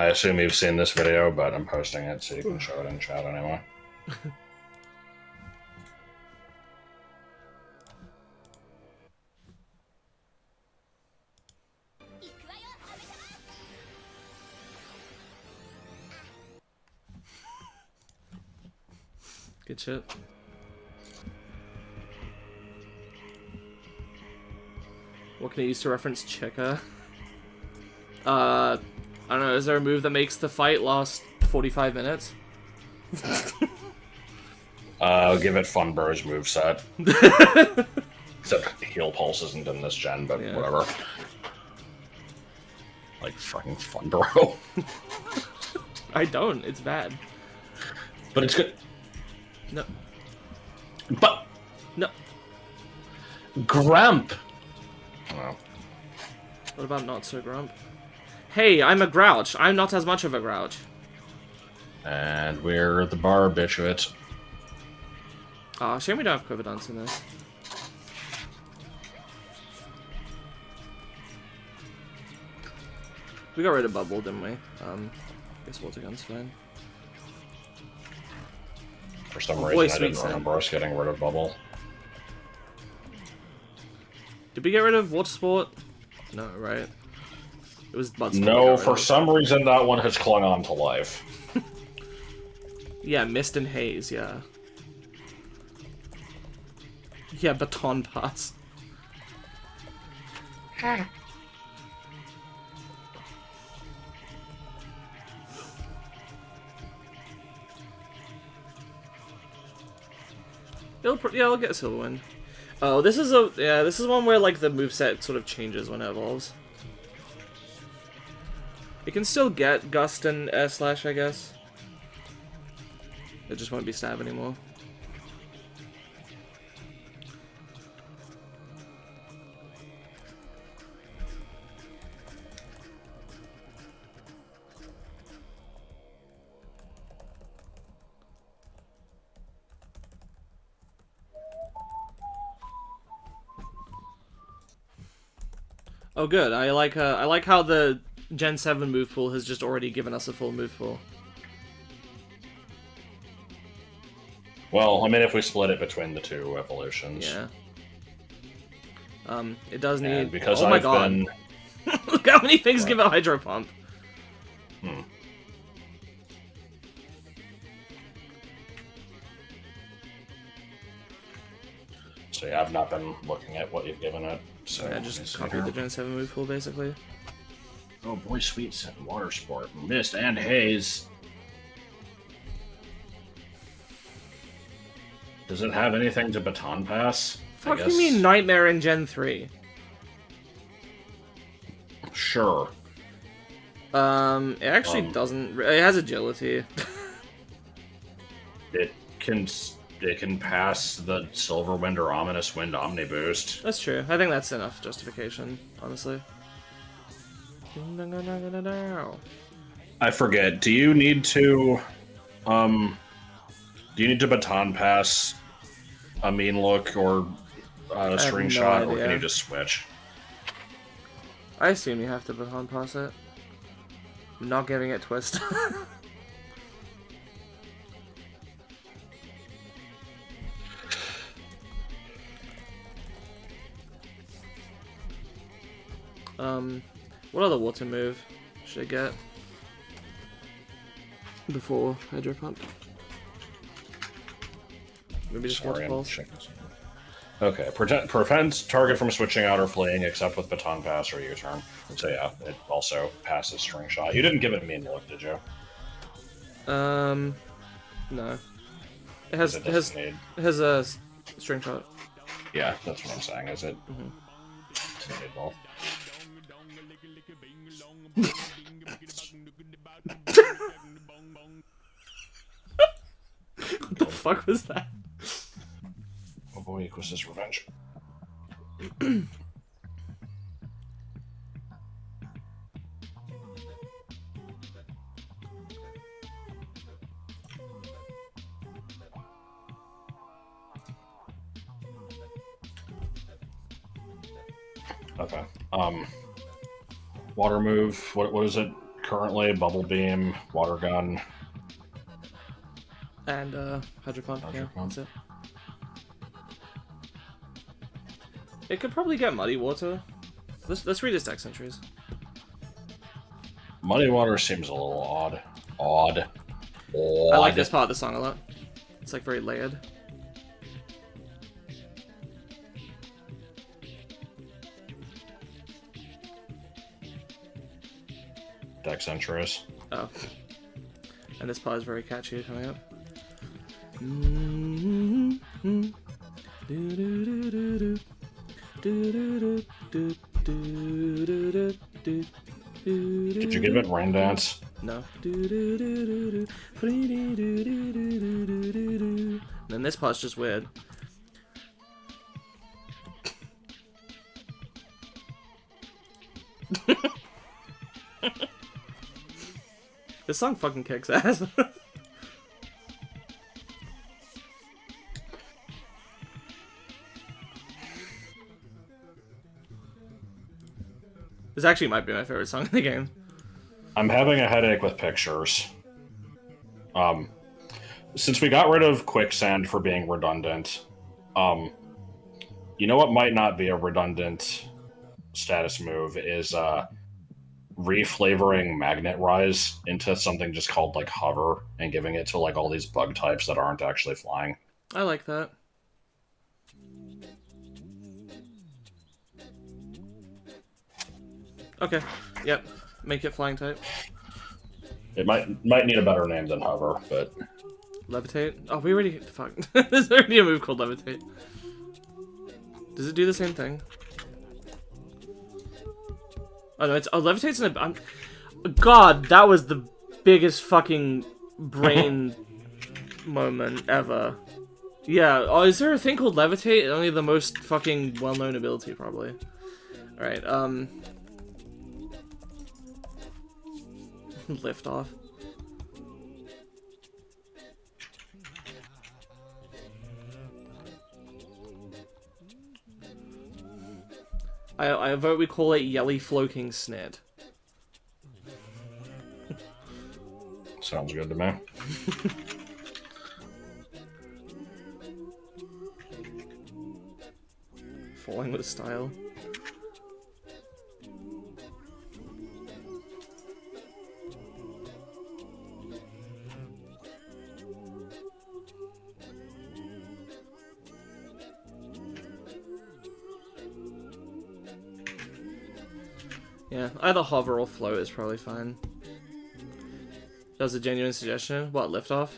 I assume you've seen this video, but I'm posting it so you can show it in chat anyway. Good shit. What can I use to reference Cheka? I don't know, is there a move that makes the fight last 45 minutes? Give it Funbur's moveset. Except Heal Pulse isn't in this gen, but whatever. Like, fucking Funbro. I don't, it's bad. But it's good. No. But... No. Grump! Oh. What about not so Grump? Hey, I'm a Grouch. I'm not as much of a Grouch. And we're at the bar, bitch of it. Aw, shame we don't have Quiver Dance in this. We got rid of Bubble, didn't we? Guess Water Gun's fine. For some reason, I didn't remember us getting rid of Bubble. Did we get rid of Water Sport? No, right? It was Mud Sport. No, for some reason that one has clung on to life. Yeah, Mist and Haze, yeah. Yeah, Baton Pass. I'll get Silverwind. Oh, this is this is one where like the moveset sort of changes when it evolves. It can still get Gust and Air Slash, I guess. It just won't be Stab anymore. Oh, good. I like how the Gen 7 move pool has just already given us a full move pool. Well, I mean, if we split it between the two evolutions. Yeah. It does need... And because oh my I've god. been... Look how many things give it Hydro Pump. Hmm. So yeah, I've not been looking at what you've given it. So yeah, just copied the Gen 7 move pool, basically. Oh boy, sweet water sport, Mist and Haze. Does it have anything to Baton Pass? Fuck you mean Nightmare in Gen 3? Sure. It actually doesn't. It has agility. It can pass the Silver Wind or Ominous Wind Omni Boost. That's true. I think that's enough justification, honestly. I forget. Do you need to Baton Pass a Mean Look or a String Shot, or can you just switch? I assume you have to Baton Pass it. I'm not giving it Twist. What other water move should I get before Hydro Pump? Maybe just Water Pulse. Okay, prevents target from switching out or fleeing except with Baton Pass or U-turn. So yeah, it also passes String Shot. You didn't give it Mean Look, did you? No. It has a String Shot. Yeah, that's what I'm saying. Is it? Well. What the fuck was that? Oh boy, Equus' Revenge. Okay. Water move. What is it currently Bubble Beam, Water Gun, and Hydro Pump. Yeah, that's it. It could probably get Muddy Water. Let's read his deck entries. Muddy Water seems a little odd. Odd. I like this part of the song a lot. It's like very layered. Deck entries. Oh. And this part is very catchy coming up. Did you give it Rain Dance? No. And this part's just weird. This song fucking kicks ass. This actually might be my favorite song in the game. I'm having a headache with pictures. Since we got rid of Quicksand for being redundant, you know what might not be a redundant status move is reflavoring Magnet Rise into something just called like Hover and giving it to like all these bug types that aren't actually flying. I like that. Okay. Yep. Make it flying type. It might need a better name than Hover, but Levitate? Oh, we already... Fuck. There's already a move called Levitate. Does it do the same thing? Oh, no, it's... Oh, Levitate's in a... God, that was the biggest fucking brain moment ever. Yeah, oh, is there a thing called Levitate? Only the most fucking well-known ability, probably. Alright, Lift off. I vote we call it Yelly Floating Snit. sounds good to me. Falling with style. Yeah, either hover or float is probably fine. That was a genuine suggestion. What, liftoff?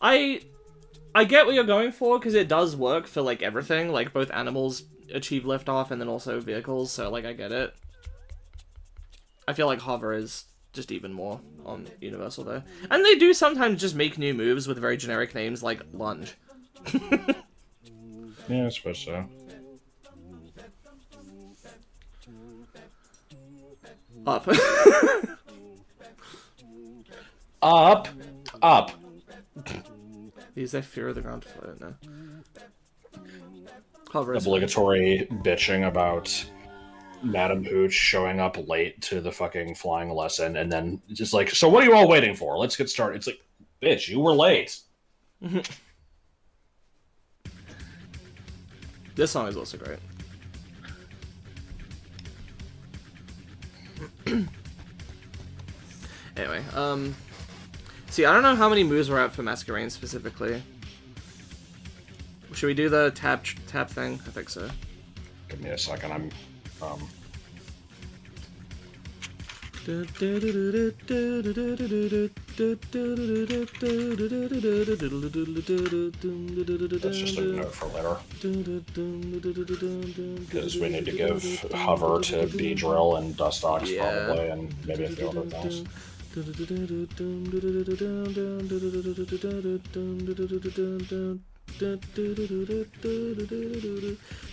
I get what you're going for, because it does work for, like, everything. Like, both animals achieve liftoff and then also vehicles, so, like, I get it. I feel like hover is just even more on Universal, though. And they do sometimes just make new moves with very generic names, like Lunge. Yeah, I suppose so. Up. Up. Up. Is that fear of the ground float? No. Hover is Obligatory bitching about Madam Hooch showing up late to the fucking flying lesson and then just like, so what are you all waiting for? Let's get started. It's like, bitch, you were late. This song is also great. Anyway, see, I don't know how many moves we're at for Masquerain specifically. Should we do the tap thing? I think so. Give me a second. I'm That's just a note for later. Because we need to give hover to B-Drill and Dust Ox probably, and maybe a few other things.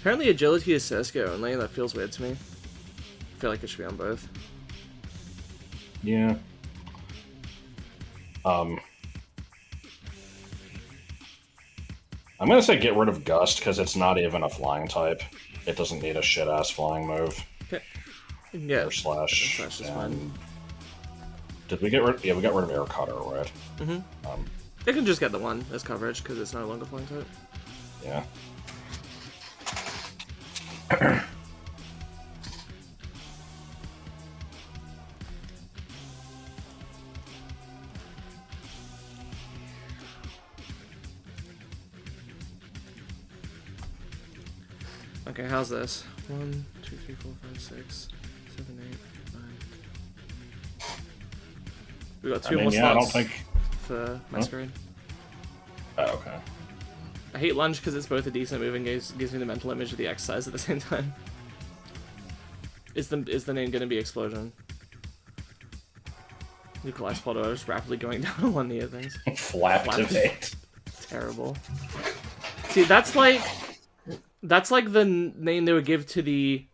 Apparently agility is Surskit only, that feels weird to me. I feel like it should be on both. Yeah. I'm gonna say get rid of Gust, because it's not even a flying type. It doesn't need a shit-ass flying move. Okay. Yeah. Air slash. Slash is fine. Did we get rid? Yeah, we got rid of air cutter, right? They can just get the one as coverage because it's no longer flying type. Yeah. Okay, how's this? 1, 2, 3, 4, 5, 6, 7, 8, 9. We got two more slots. I don't think for Masquerade. Oh, okay. I hate lunge because it's both a decent move and gives me the mental image of the exercise at the same time. Is the name going to be Explosion? Nuclei Spotto is rapidly going down on one of things. Flaptivate. Terrible. See, that's like the name they would give to the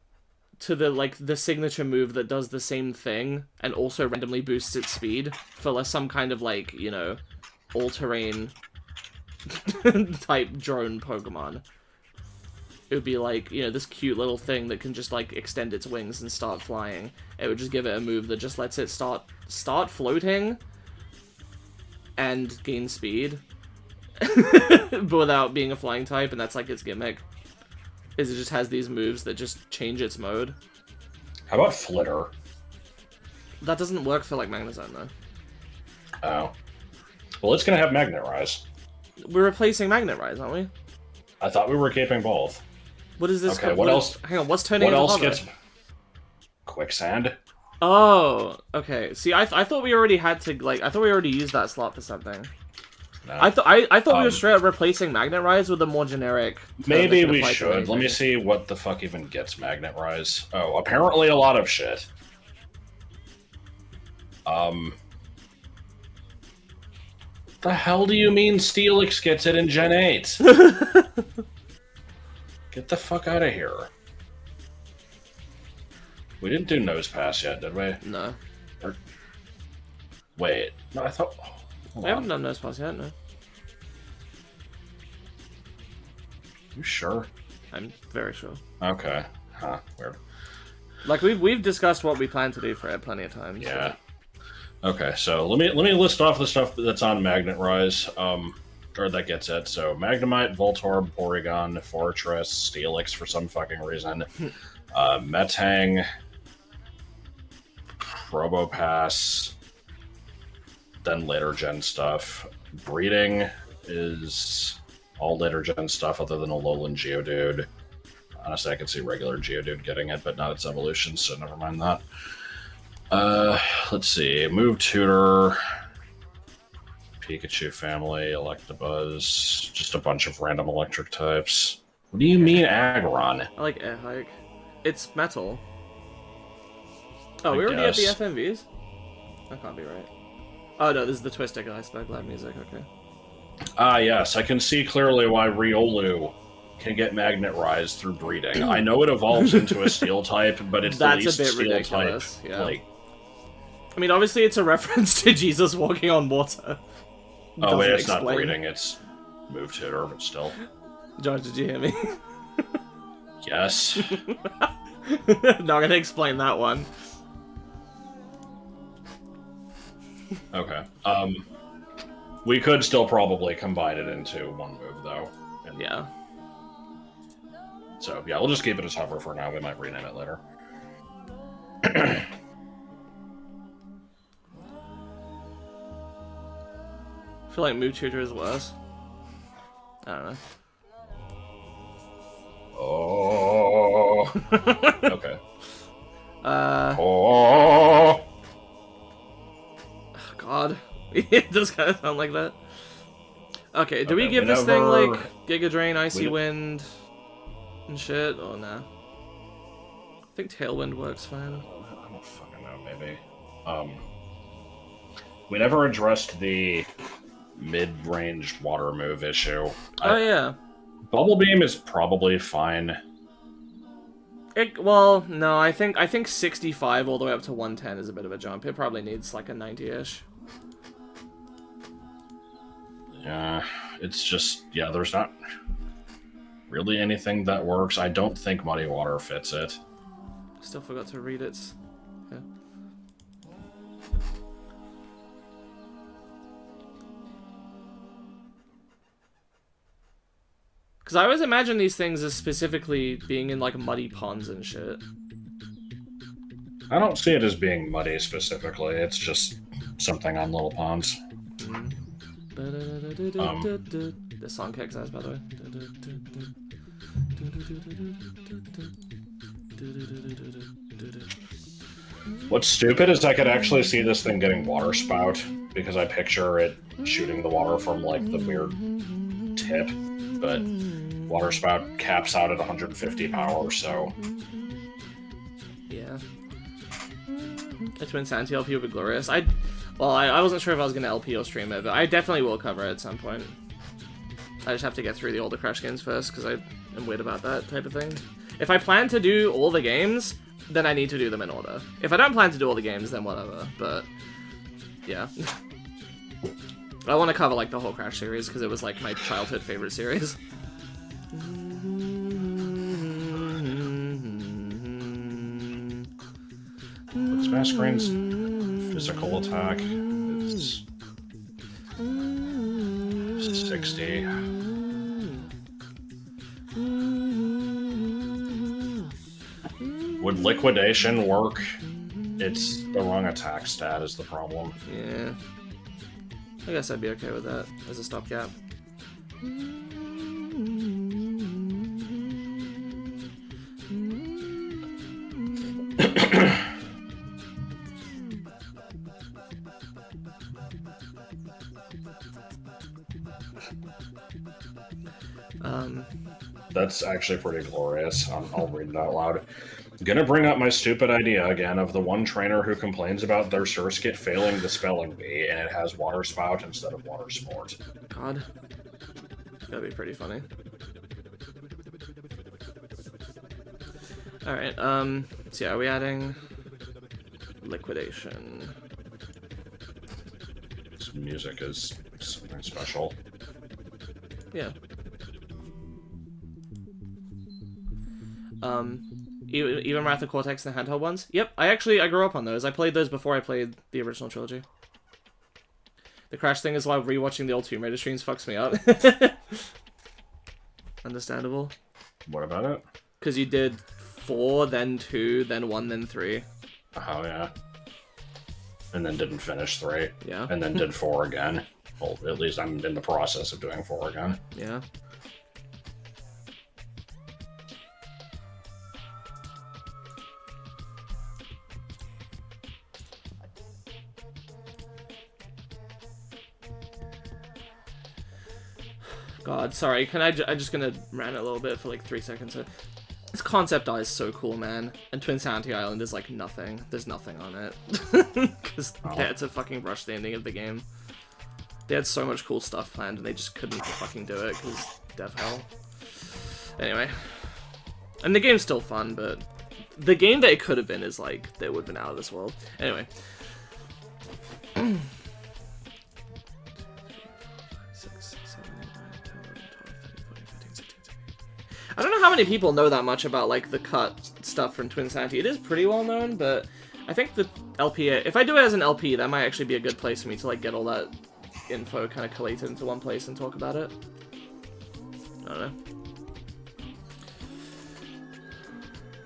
signature move that does the same thing and also randomly boosts its speed for like some kind of like, you know, all-terrain type drone Pokemon. It would be like, you know, this cute little thing that can just like extend its wings and start flying. It would just give it a move that just lets it start floating and gain speed. But without being a flying type, and that's like its gimmick. Is it just has these moves that just change its mode. How about Flitter? That doesn't work for like Magnezone though. Oh. Well, it's gonna have Magnet Rise. We're replacing Magnet Rise, aren't we? I thought we were keeping both. What is this? Okay, what else? Hang on, what's turning What into else lava? gets Quicksand? Oh, okay. See, I thought we already had to like. I thought we already used that slot for something. No. I thought we were straight up replacing Magnet Rise with a more generic. Maybe we should. Let me see what the fuck even gets Magnet Rise. Oh, apparently a lot of shit. The hell do you mean Steelix gets it in Gen 8? Get the fuck out of here. We didn't do Nose Pass yet, did we? No. Wait. No, I thought... We haven't done Nose Pass yet, no. You sure? I'm very sure. Okay. Huh. Weird. Like we've discussed what we plan to do for it plenty of times. Yeah. Okay, so let me list off the stuff that's on Magnet Rise, or that gets it. So Magnemite, Voltorb, Porygon, Fortress, Steelix for some fucking reason, Metang, Probopass, then later gen stuff. Breeding is all later gen stuff other than Alolan Geodude. Honestly, I could see regular Geodude getting it, but not its evolution, so never mind that. Let's see. Move Tutor, Pikachu family, Electabuzz, just a bunch of random electric types. What do you mean Aggron? I like Air Hike. It's metal. Oh, we already have the FMVs? That can't be right. Oh no, this is the Twistic Iceberg Lab music, okay. Ah, yes, I can see clearly why Riolu can get Magnet Rise through breeding. I know it evolves into a Steel type, but it's the least Steel ridiculous. type. Yeah. Like, I mean, obviously it's a reference to Jesus walking on water. Oh wait, it's not breeding, it's Move Tutor, but still. George, did you hear me? Yes. Not gonna explain that one. Okay. We could still probably combine it into one move, though. And yeah. So, yeah, we'll just keep it as Hover for now. We might rename it later. I feel like Move Tutor is worse. I don't know. Oh. Okay. Oh. God. It does kind of sound like that. Okay, do we give this thing, like, Giga Drain, Icy Wind, and shit? Or nah? I think Tailwind works fine. I don't fucking know, maybe. We never addressed the mid-range water move issue. Oh, yeah. Bubble Beam is probably fine. Well, no, I think 65 all the way up to 110 is a bit of a jump. It probably needs, like, a 90-ish. Yeah, it's just, yeah, there's not really anything that works. I don't think Muddy Water fits it. Still forgot to read it. Yeah. Because I always imagine these things as specifically being in, like, muddy ponds and shit. I don't see it as being muddy specifically. It's just something on little ponds. The song kicks ass, by the way. What's stupid is I could actually see this thing getting water spout, because I picture it shooting the water from, like, the weird tip, but water spout caps out at 150 power, so... Yeah. A Twin Sanity LP would be glorious. I wasn't sure if I was going to LP or stream it, but I definitely will cover it at some point. I just have to get through the older Crash games first, because I am weird about that type of thing. If I plan to do all the games, then I need to do them in order. If I don't plan to do all the games, then whatever, but... Yeah. I want to cover, like, the whole Crash series, because it was, like, my childhood favorite series. Masquerade's physical attack is 60. Would liquidation work? It's the wrong attack stat is the problem. Yeah. I guess I'd be okay with that as a stopgap. That's actually pretty glorious. I'll read it out loud. Gonna bring up my stupid idea again of the one trainer who complains about their Surskit failing the spelling bee, and it has water spout instead of water sport. God. That'd be pretty funny. Alright, so yeah, are we adding liquidation? This music is something special. Yeah. Even Wrath of Cortex and the handheld ones? Yep, I grew up on those. I played those before I played the original trilogy. The Crash thing is why rewatching the old Tomb Raider streams fucks me up. Understandable. What about it? Because you did 4, then 2, then 1, then 3. Oh, yeah. And then didn't finish 3. Yeah. And then did 4 again. Well, at least I'm in the process of doing 4 again. Yeah. God, sorry, I'm just gonna rant a little bit for like 3 seconds. This concept art is so cool, man. And Twin Sanity Island is like nothing. There's nothing on it. Because they had to fucking rush the ending of the game. They had so much cool stuff planned and they just couldn't fucking do it because dev hell. Anyway. And the game's still fun, but the game that it could have been is like, they would have been out of this world. Anyway. I don't know how many people know that much about, like, the cut stuff from Twin Sanity. It is pretty well known, but I think the LP, if I do it as an LP, that might actually be a good place for me to, like, get all that info kind of collated into one place and talk about it. I don't know.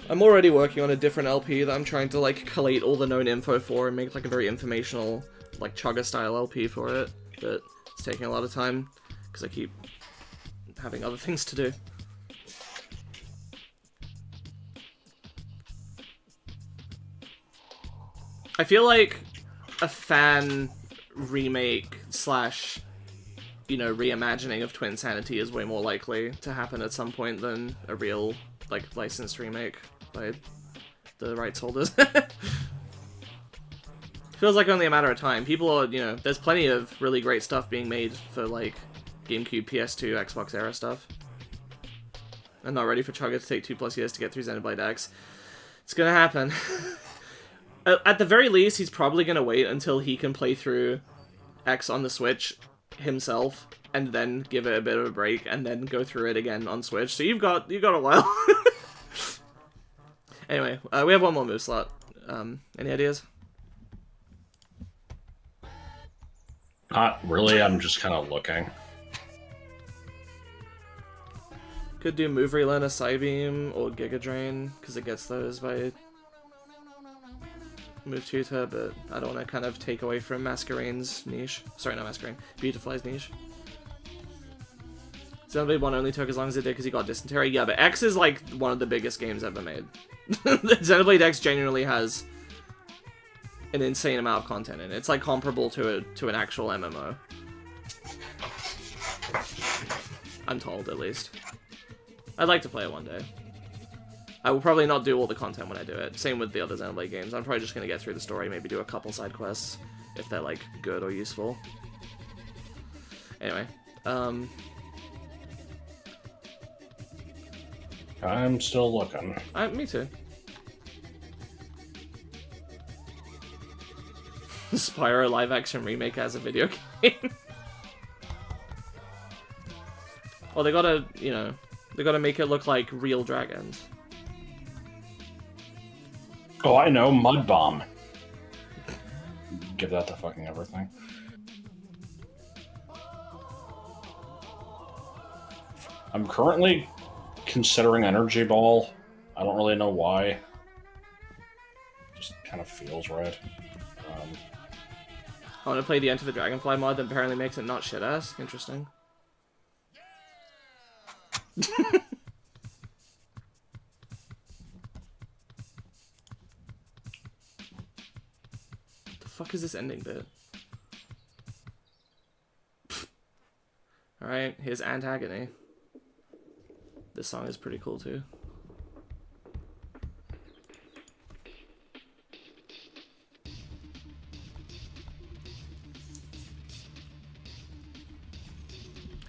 I'm already working on a different LP that I'm trying to, like, collate all the known info for and make, like, a very informational, like, Chugga-style LP for it, but it's taking a lot of time, because I keep having other things to do. I feel like a fan remake slash, you know, reimagining of Twin Sanity is way more likely to happen at some point than a real, like, licensed remake by the rights holders. Feels like only a matter of time. People are, you know, there's plenty of really great stuff being made for, like, GameCube, PS2, Xbox era stuff. I'm not ready for Chugga to take 2+ years to get through Xenoblade X. It's gonna happen. At the very least, he's probably going to wait until he can play through X on the Switch himself, and then give it a bit of a break, and then go through it again on Switch. So you've got a while. Anyway, we have one more move slot. Any ideas? Not really, I'm just kind of looking. Could do Move Relearn, a Psybeam, or Giga Drain, because it gets those by Move Tutor, but I don't want to kind of take away from Masquerain's niche. Sorry, not Masquerain. Beautifly's niche. Xenoblade 1 only took as long as it did because he got Dysentery. Yeah, but X is like one of the biggest games ever made. Xenoblade X genuinely has an insane amount of content in it. It's like comparable to an actual MMO. I'm told, at least. I'd like to play it one day. I will probably not do all the content when I do it. Same with the other Xenoblade games. I'm probably just going to get through the story, maybe do a couple side quests, if they're, like, good or useful. Anyway, I'm still looking. me too. Spyro live-action remake as a video game. Well, they gotta, you know, they gotta make it look like real dragons. Oh, I know, Mud Bomb. Give that to fucking everything. I'm currently considering Energy Ball. I don't really know why. Just kind of feels right. I want to play the Enter the Dragonfly mod that apparently makes it not shit-ass. Interesting. What the fuck is this ending bit? Alright, here's Antagony. This song is pretty cool too.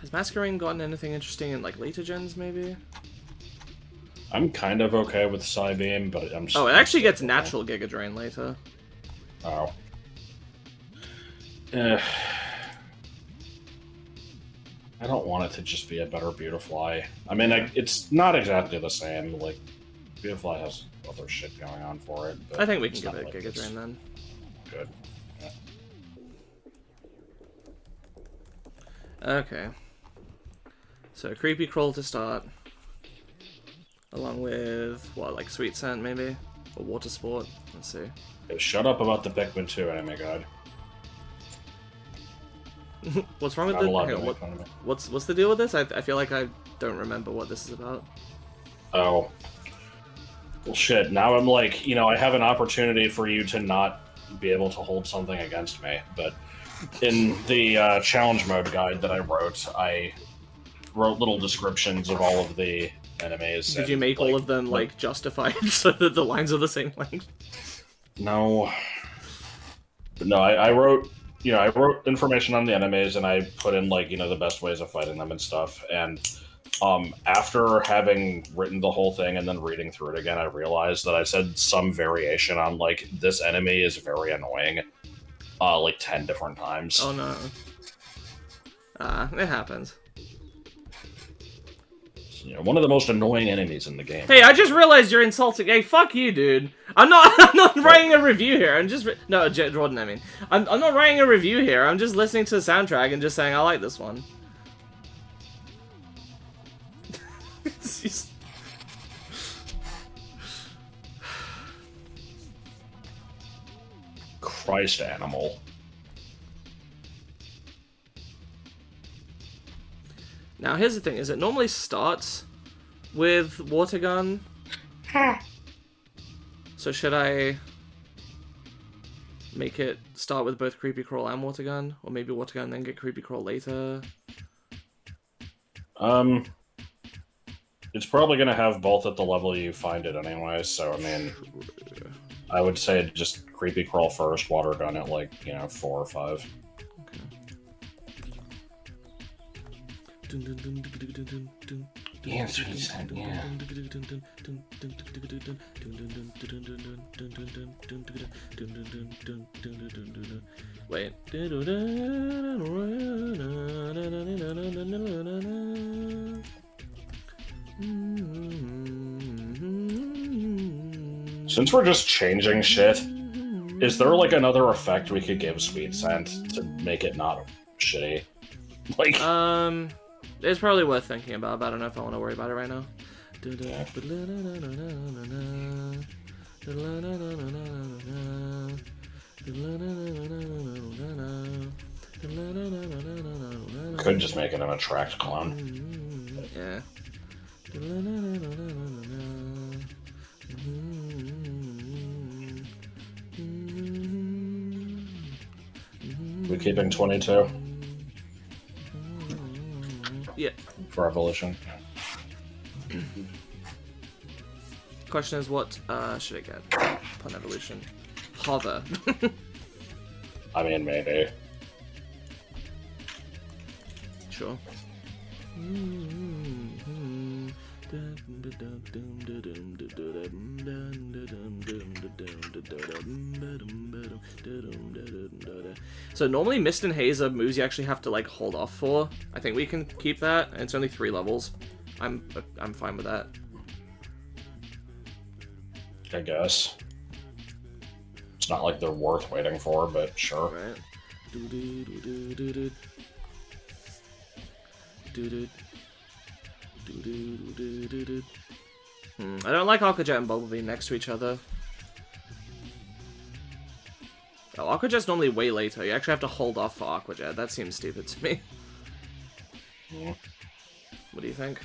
Has Masquerain gotten anything interesting in like later gens, maybe? I'm kind of okay with Psybeam, but I'm just... Oh, it actually gets natural Giga Drain later. Oh. I don't want it to just be a better Beautifly. I mean, it's not exactly the same. Like, Beautifly has other shit going on for it. But I think we can it's give not it a like Giga it's Drain then. Good. Yeah. Okay. So, Creepy Crawl to start. Along with, what, like Sweet Scent maybe? Or Water Sport? Let's see. Hey, shut up about the Pikmin 2 anime god. What's wrong with Not the... allowed Hang to on, make fun of it. what's the deal with this? I feel like I don't remember what this is about. Oh. Well, shit. Now I'm like, you know, I have an opportunity for you to not be able to hold something against me, but in the challenge mode guide that I wrote little descriptions of all of the enemies. Did you make all of them, like, justified so that the lines are the same length? No. But no, I wrote, you know, I wrote information on the enemies, and I put in, like, you know, the best ways of fighting them and stuff, and after having written the whole thing and then reading through it again, I realized that I said some variation on, like, this enemy is very annoying, like 10 different times. Oh no. It happens. You know, one of the most annoying enemies in the game. Hey, I just realized you're insulting. Hey, fuck you, dude. I'm not writing a review here. I'm just no, Jordan. I mean, I'm not writing a review here. I'm just listening to the soundtrack and just saying I like this one. It's just... Christ, animal. Now, here's the thing, is it normally starts with Water Gun? So should I make it start with both Creepy Crawl and Water Gun? Or maybe Water Gun then get Creepy Crawl later? It's probably going to have both at the level you find it anyway, so, I mean, I would say just Creepy Crawl first, Water Gun at, like, you know, 4 or 5. Yeah, Sweet Scent, yeah. Wait. Since we're just changing shit, is there like another effect we could give Sweet Scent to make it not shitty? Like, it's probably worth thinking about, but I don't know if I want to worry about it right now. yeah. Could just make it an attract clone. Yeah. We're keeping 22. Yeah. For evolution. Question is, what should I get upon evolution? Hover. I mean, maybe. Sure. So normally Mist and Haze are moves you actually have to like hold off for. I think we can keep that, and it's only 3 levels. I'm fine with that. I guess. It's not like they're worth waiting for, but sure. Right. I don't like Aqua Jet and Bumblebee next to each other. Oh, Aqua Jet's normally way later. You actually have to hold off for Aqua Jet. That seems stupid to me. Yeah. What do you think?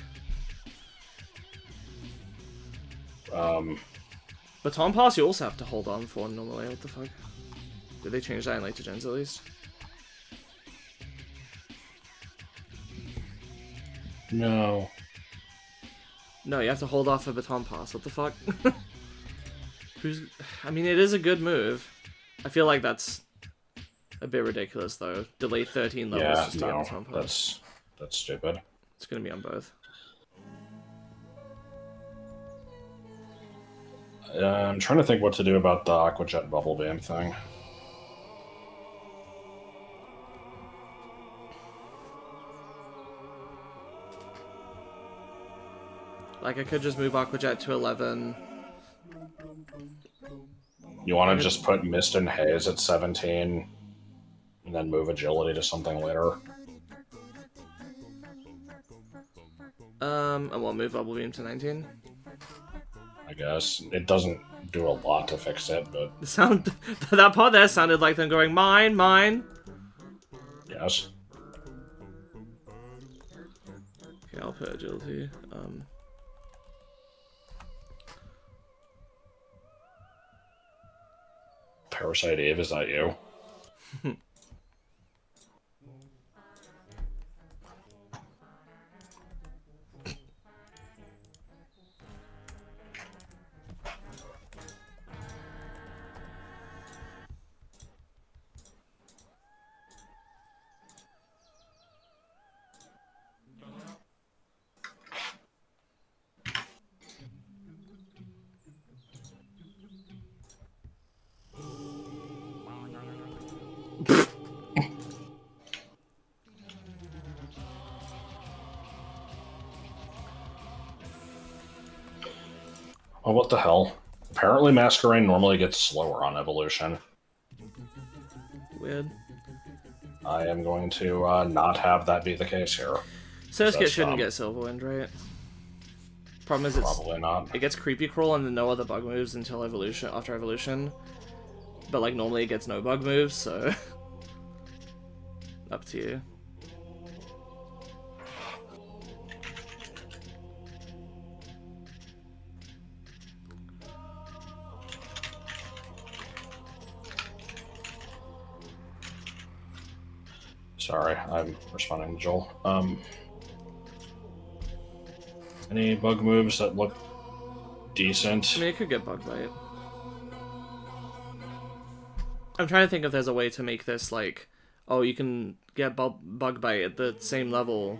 Baton Pass you also have to hold on for normally. What the fuck? Did they change that in later gens at least? No. No, you have to hold off for Baton Pass. What the fuck? I mean, it is a good move. I feel like that's a bit ridiculous, though. Delay 13 levels just to get Baton Pass. That's stupid. It's gonna be on both. I'm trying to think what to do about the Aqua Jet Bubble Beam thing. Like, I could just move Aqua Jet to 11. You want to just put Mist and Haze at 17, and then move Agility to something later? And we'll move Bubble Beam to 19. I guess. It doesn't do a lot to fix it, but... That part there sounded like them going, mine, mine. Yes. Okay, I'll put Agility. Parasite Eve, is that you? Oh, what the hell? Apparently Masquerain normally gets slower on evolution. Weird. I am going to not have that be the case here. Surskit shouldn't get Silverwind, right? Problem is Probably not. It gets Creepy Crawl and then no other bug moves until after evolution. But like normally it gets no bug moves, so up to you. Sorry, I'm responding to Joel. Any bug moves that look decent? I mean, it could get Bug Bite. I'm trying to think if there's a way to make this like, oh, you can get Bug Bite at the same level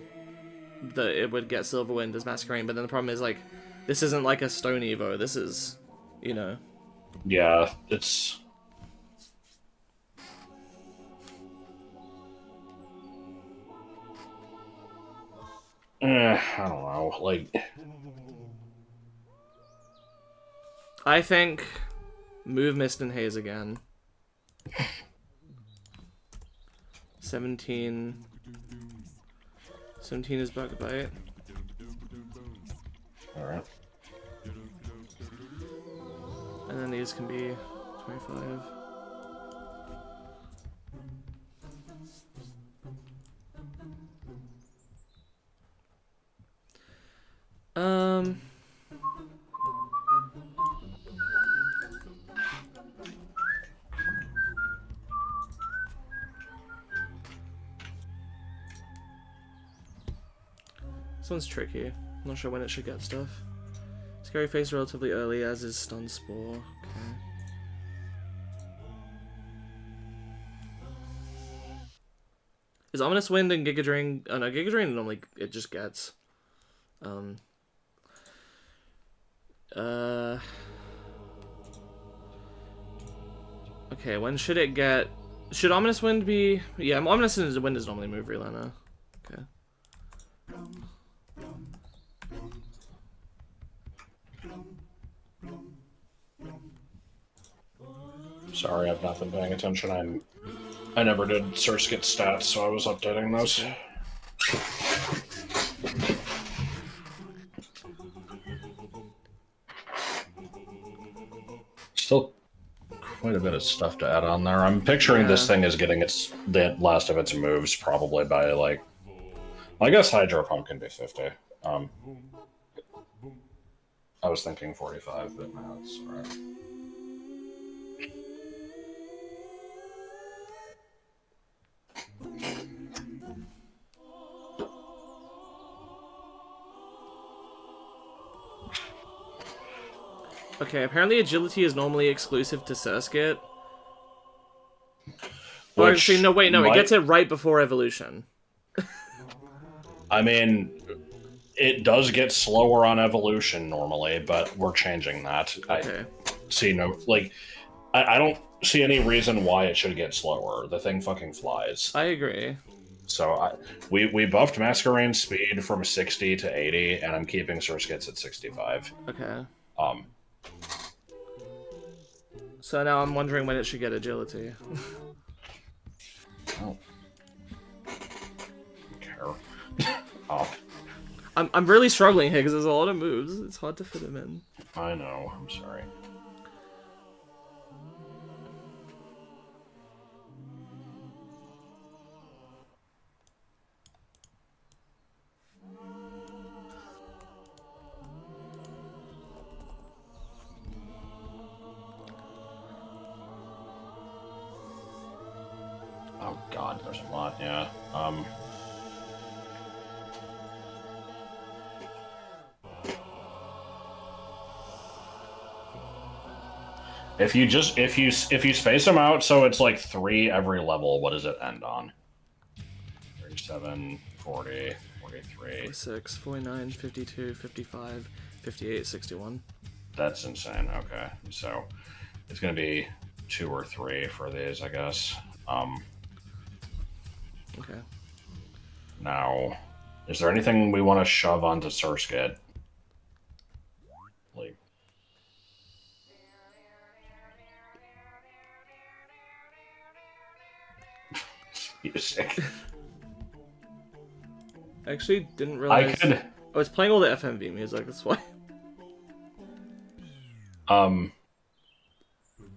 that it would get Silverwind as Masquerain, but then the problem is like, this isn't like a Stone Evo. This is, you know. Yeah, it's... I don't know, like... I think move Mist and Haze again. 17. 17 is Bug Bite. Alright. And then these can be 25. This one's tricky. I'm not sure when it should get stuff. Scary Face relatively early, as is Stun Spore. Okay. Is Ominous Wind and Giga Drain... Oh no, Giga Drain normally it just gets. Okay, when should it get... Should Ominous Wind be... Yeah, Ominous Wind is normally move Relena. Okay. Sorry, I've not been paying attention. I never did Surskit stats, so I was updating those. Still quite a bit of stuff to add on there. I'm picturing this thing as getting the last of its moves probably by like... I guess Hydro Pump can be 50. I was thinking 45, but no, it's alright. Okay, apparently agility is normally exclusive to Surskit. Or actually, no, wait, no, it gets it right before evolution. I mean, it does get slower on evolution normally, but we're changing that. Okay. I see no, like, I don't see any reason why it should get slower. The thing fucking flies. I agree. So we buffed Masquerade's speed from 60 to 80, and I'm keeping Surskit's at 65. Okay. So now I'm wondering when it should get agility. Oh. Care. Oh. I'm really struggling here because there's a lot of moves. It's hard to fit them in. I know. I'm sorry. Oh god, there's a lot, yeah. If you space them out so it's like 3 every level, what does it end on? 37, 40, 43. 46, 49, 52, 55, 58, 61. That's insane. Okay. So it's gonna be 2 or 3 for these, I guess. Okay. Now, is there anything we want to shove onto Surskit? Like, music. I actually didn't realize. I could. Oh, it's playing all the FMV music. That's why.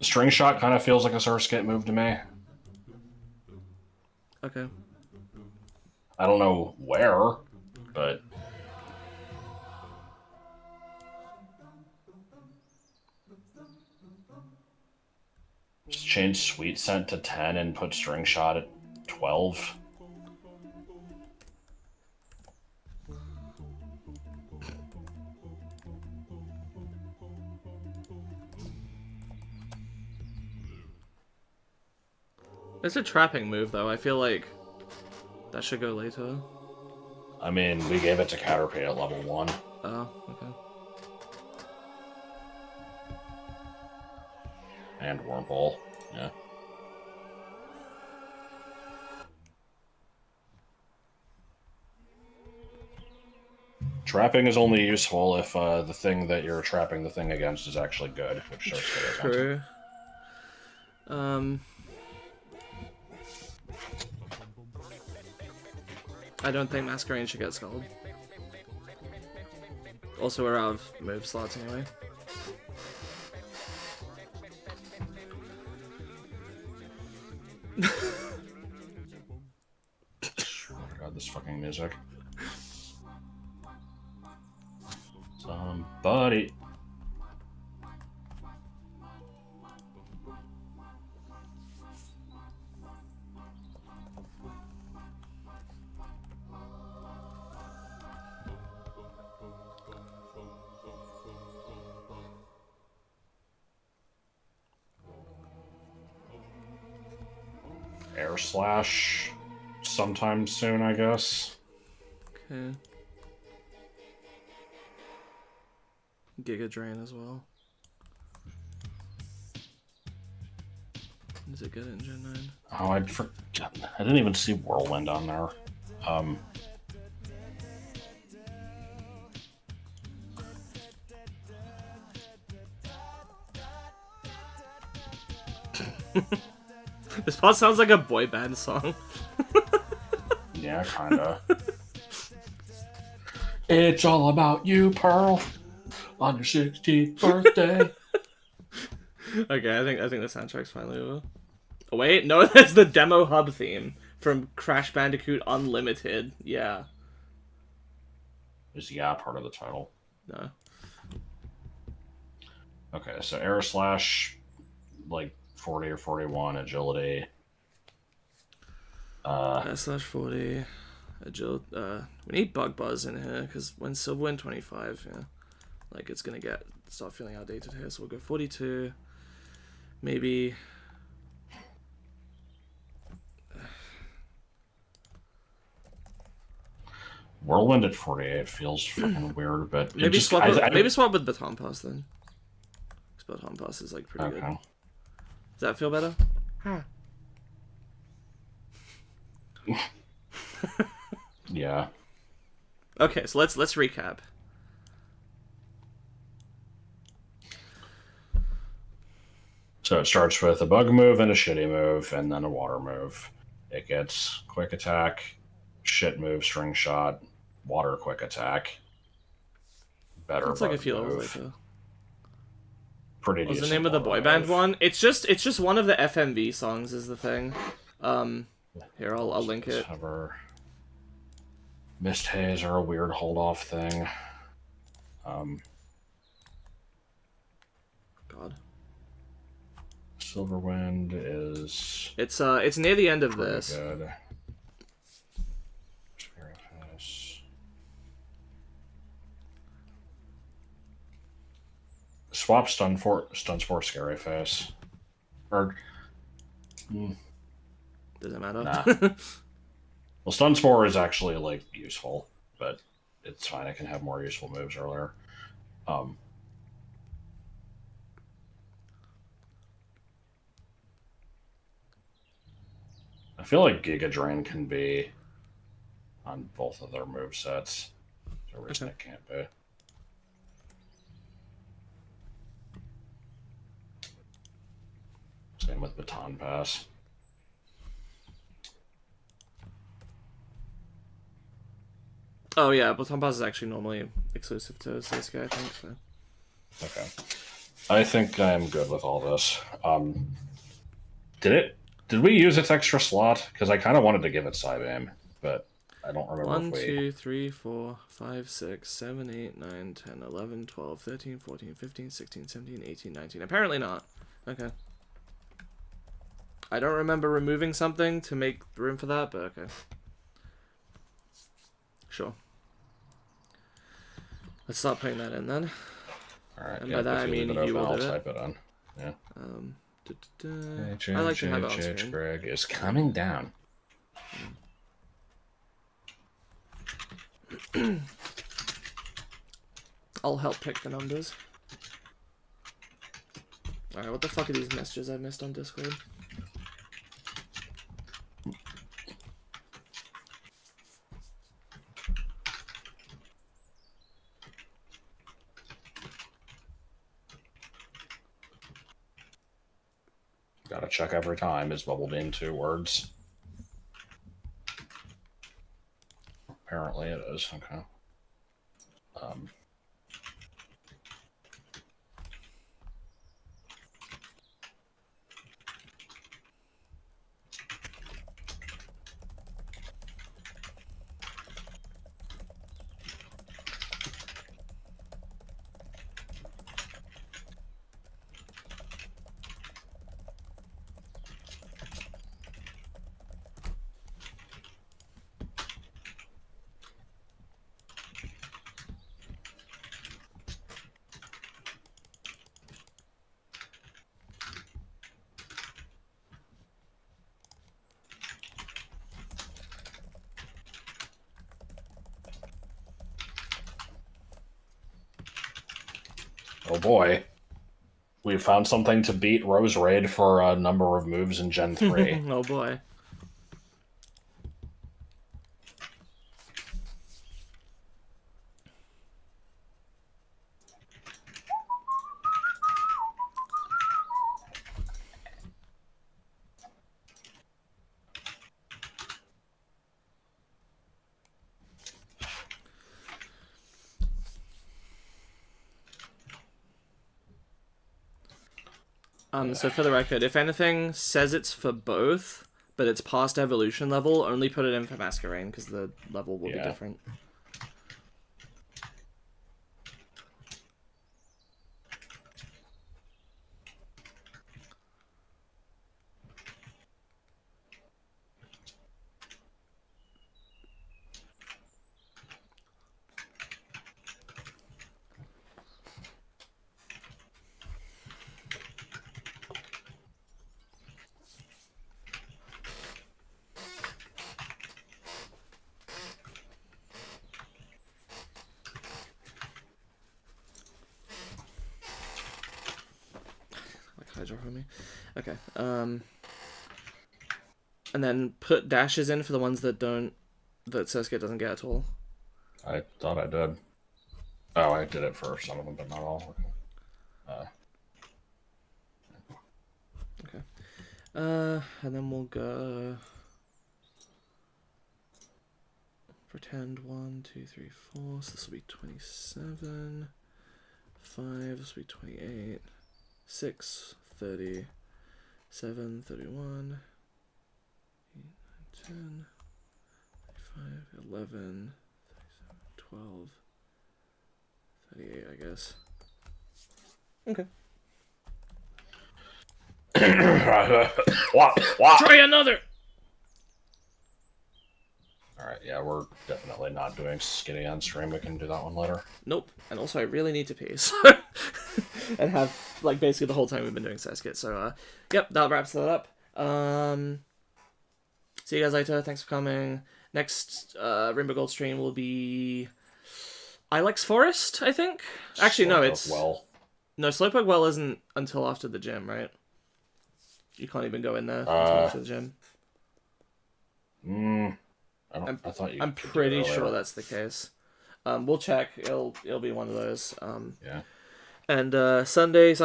String Shot kind of feels like a Surskit move to me. Okay. I don't know where, but just change Sweet Scent to 10 and put String Shot at 12. It's a trapping move, though. I feel like that should go later. I mean, we gave it to Caterpie at level 1. Oh, okay. And Wurmple, yeah. Trapping is only useful if the thing that you're trapping the thing against is actually good, which Surskit isn't. True. I don't think Masquerain should get Scald. Also, we're out of move slots anyway. Oh my god, this fucking music. Somebody. Air Slash sometime soon, I guess. Okay. Giga Drain as well. Is it good in Gen 9? Oh, I'd forget. I didn't even see Whirlwind on there. This part sounds like a boy band song. Yeah, kinda. It's all about you, Pearl, on your 16th birthday. Okay, I think the soundtrack's finally over. Oh, wait, no, there's the demo hub theme from Crash Bandicoot Unlimited. Yeah. Is yeah part of the title? No. Okay, so Air Slash, like 40 or 41 agility. S/40 agility. We need Bug Buzz in here because when Silverwind 25, yeah, like it's gonna start feeling outdated here. So we'll go 42, maybe. Whirlwind at 48 feels fucking weird, but Maybe just, swap. Maybe swap with Baton Pass then. Because Baton Pass is like pretty good. Does that feel better? Huh. Yeah. Okay, so let's recap. So it starts with a bug move and a shitty move, and then a water move. It gets quick attack, shit move, string shot, water quick attack. Better. It's like a few levels later. Pretty. What's the name of the boy band one? It's just one of the FMV songs is the thing. Here I'll link it. Mist Haze are a weird hold off thing. God. Silverwind is. It's near the end of this. Good. Very fast. Swap stuns for Scary Face. Or. Does it matter? Nah. Well, Stun Spore is actually like useful, but it's fine. I can have more useful moves earlier. I feel like Giga Drain can be on both of their move sets. There's a reason it can't be. Same with Baton Pass. Oh yeah, Baton Pass is actually normally exclusive to Surskit, I think. So. Okay. I think I'm good with all this. Did we use its extra slot? Because I kind of wanted to give it Psybeam, but I don't remember 1, if we... 2, 3, 4, 5, 6, 7, 8, 9, 10, 11, 12, 13, 14, 15, 16, 17, 18, 19. Apparently not. Okay. I don't remember removing something to make room for that, but okay. Sure. Let's start putting that in then. Alright, and by that I mean you will do it. Type it on. Yeah. I like to have it on screen. Greg is coming down. I'll help pick the numbers. Alright, what the fuck are these messages I missed on Discord? Gotta check every time. Is Bubble Beam 2 words? Apparently it is. Okay. Oh boy. We found something to beat Rose Raid for a number of moves in Gen 3. Oh boy. So for the record, if anything says it's for both, but it's past evolution level, only put it in for Masquerain, because the level will be different. Hydro for me. Okay. And then put dashes in for the ones that Surskit doesn't get at all. I thought I did. Oh, I did it for some of them, but not all. Okay. And then we'll go. Pretend 1, 2, 3, 4. So this will be 27. 5. This will be 28. 6, 30, 7, 31, 8, 9, 10, 35, 11, 37, 12, 38, I guess. Okay. Try another! Alright, yeah, we're definitely not doing Skinny on stream. We can do that one later. Nope. And also, I really need to pee, so... and have, like, basically the whole time we've been doing Surskit. So, yep, that wraps that up. See you guys later. Thanks for coming. Next Rainbow Gold stream will be... Ilex Forest, I think? Actually, no, it's... Well. No, Slowpoke Well isn't until after the gym, right? You can't even go in there until after the gym. I thought you I'm pretty sure that's the case. We'll check. It'll be one of those. Yeah. And Sunday is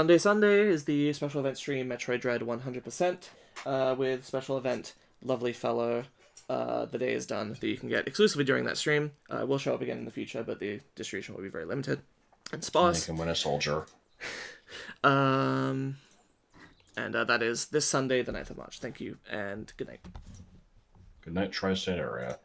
the special event stream, Metroid Dread 100%, with special event Lovely Fellow. The day is done that you can get exclusively during that stream. Will show up again in the future, but the distribution will be very limited and sparse. You can win a soldier. And that is this Sunday, the 9th of March. Thank you, and good night. Good night, Tri-State Area.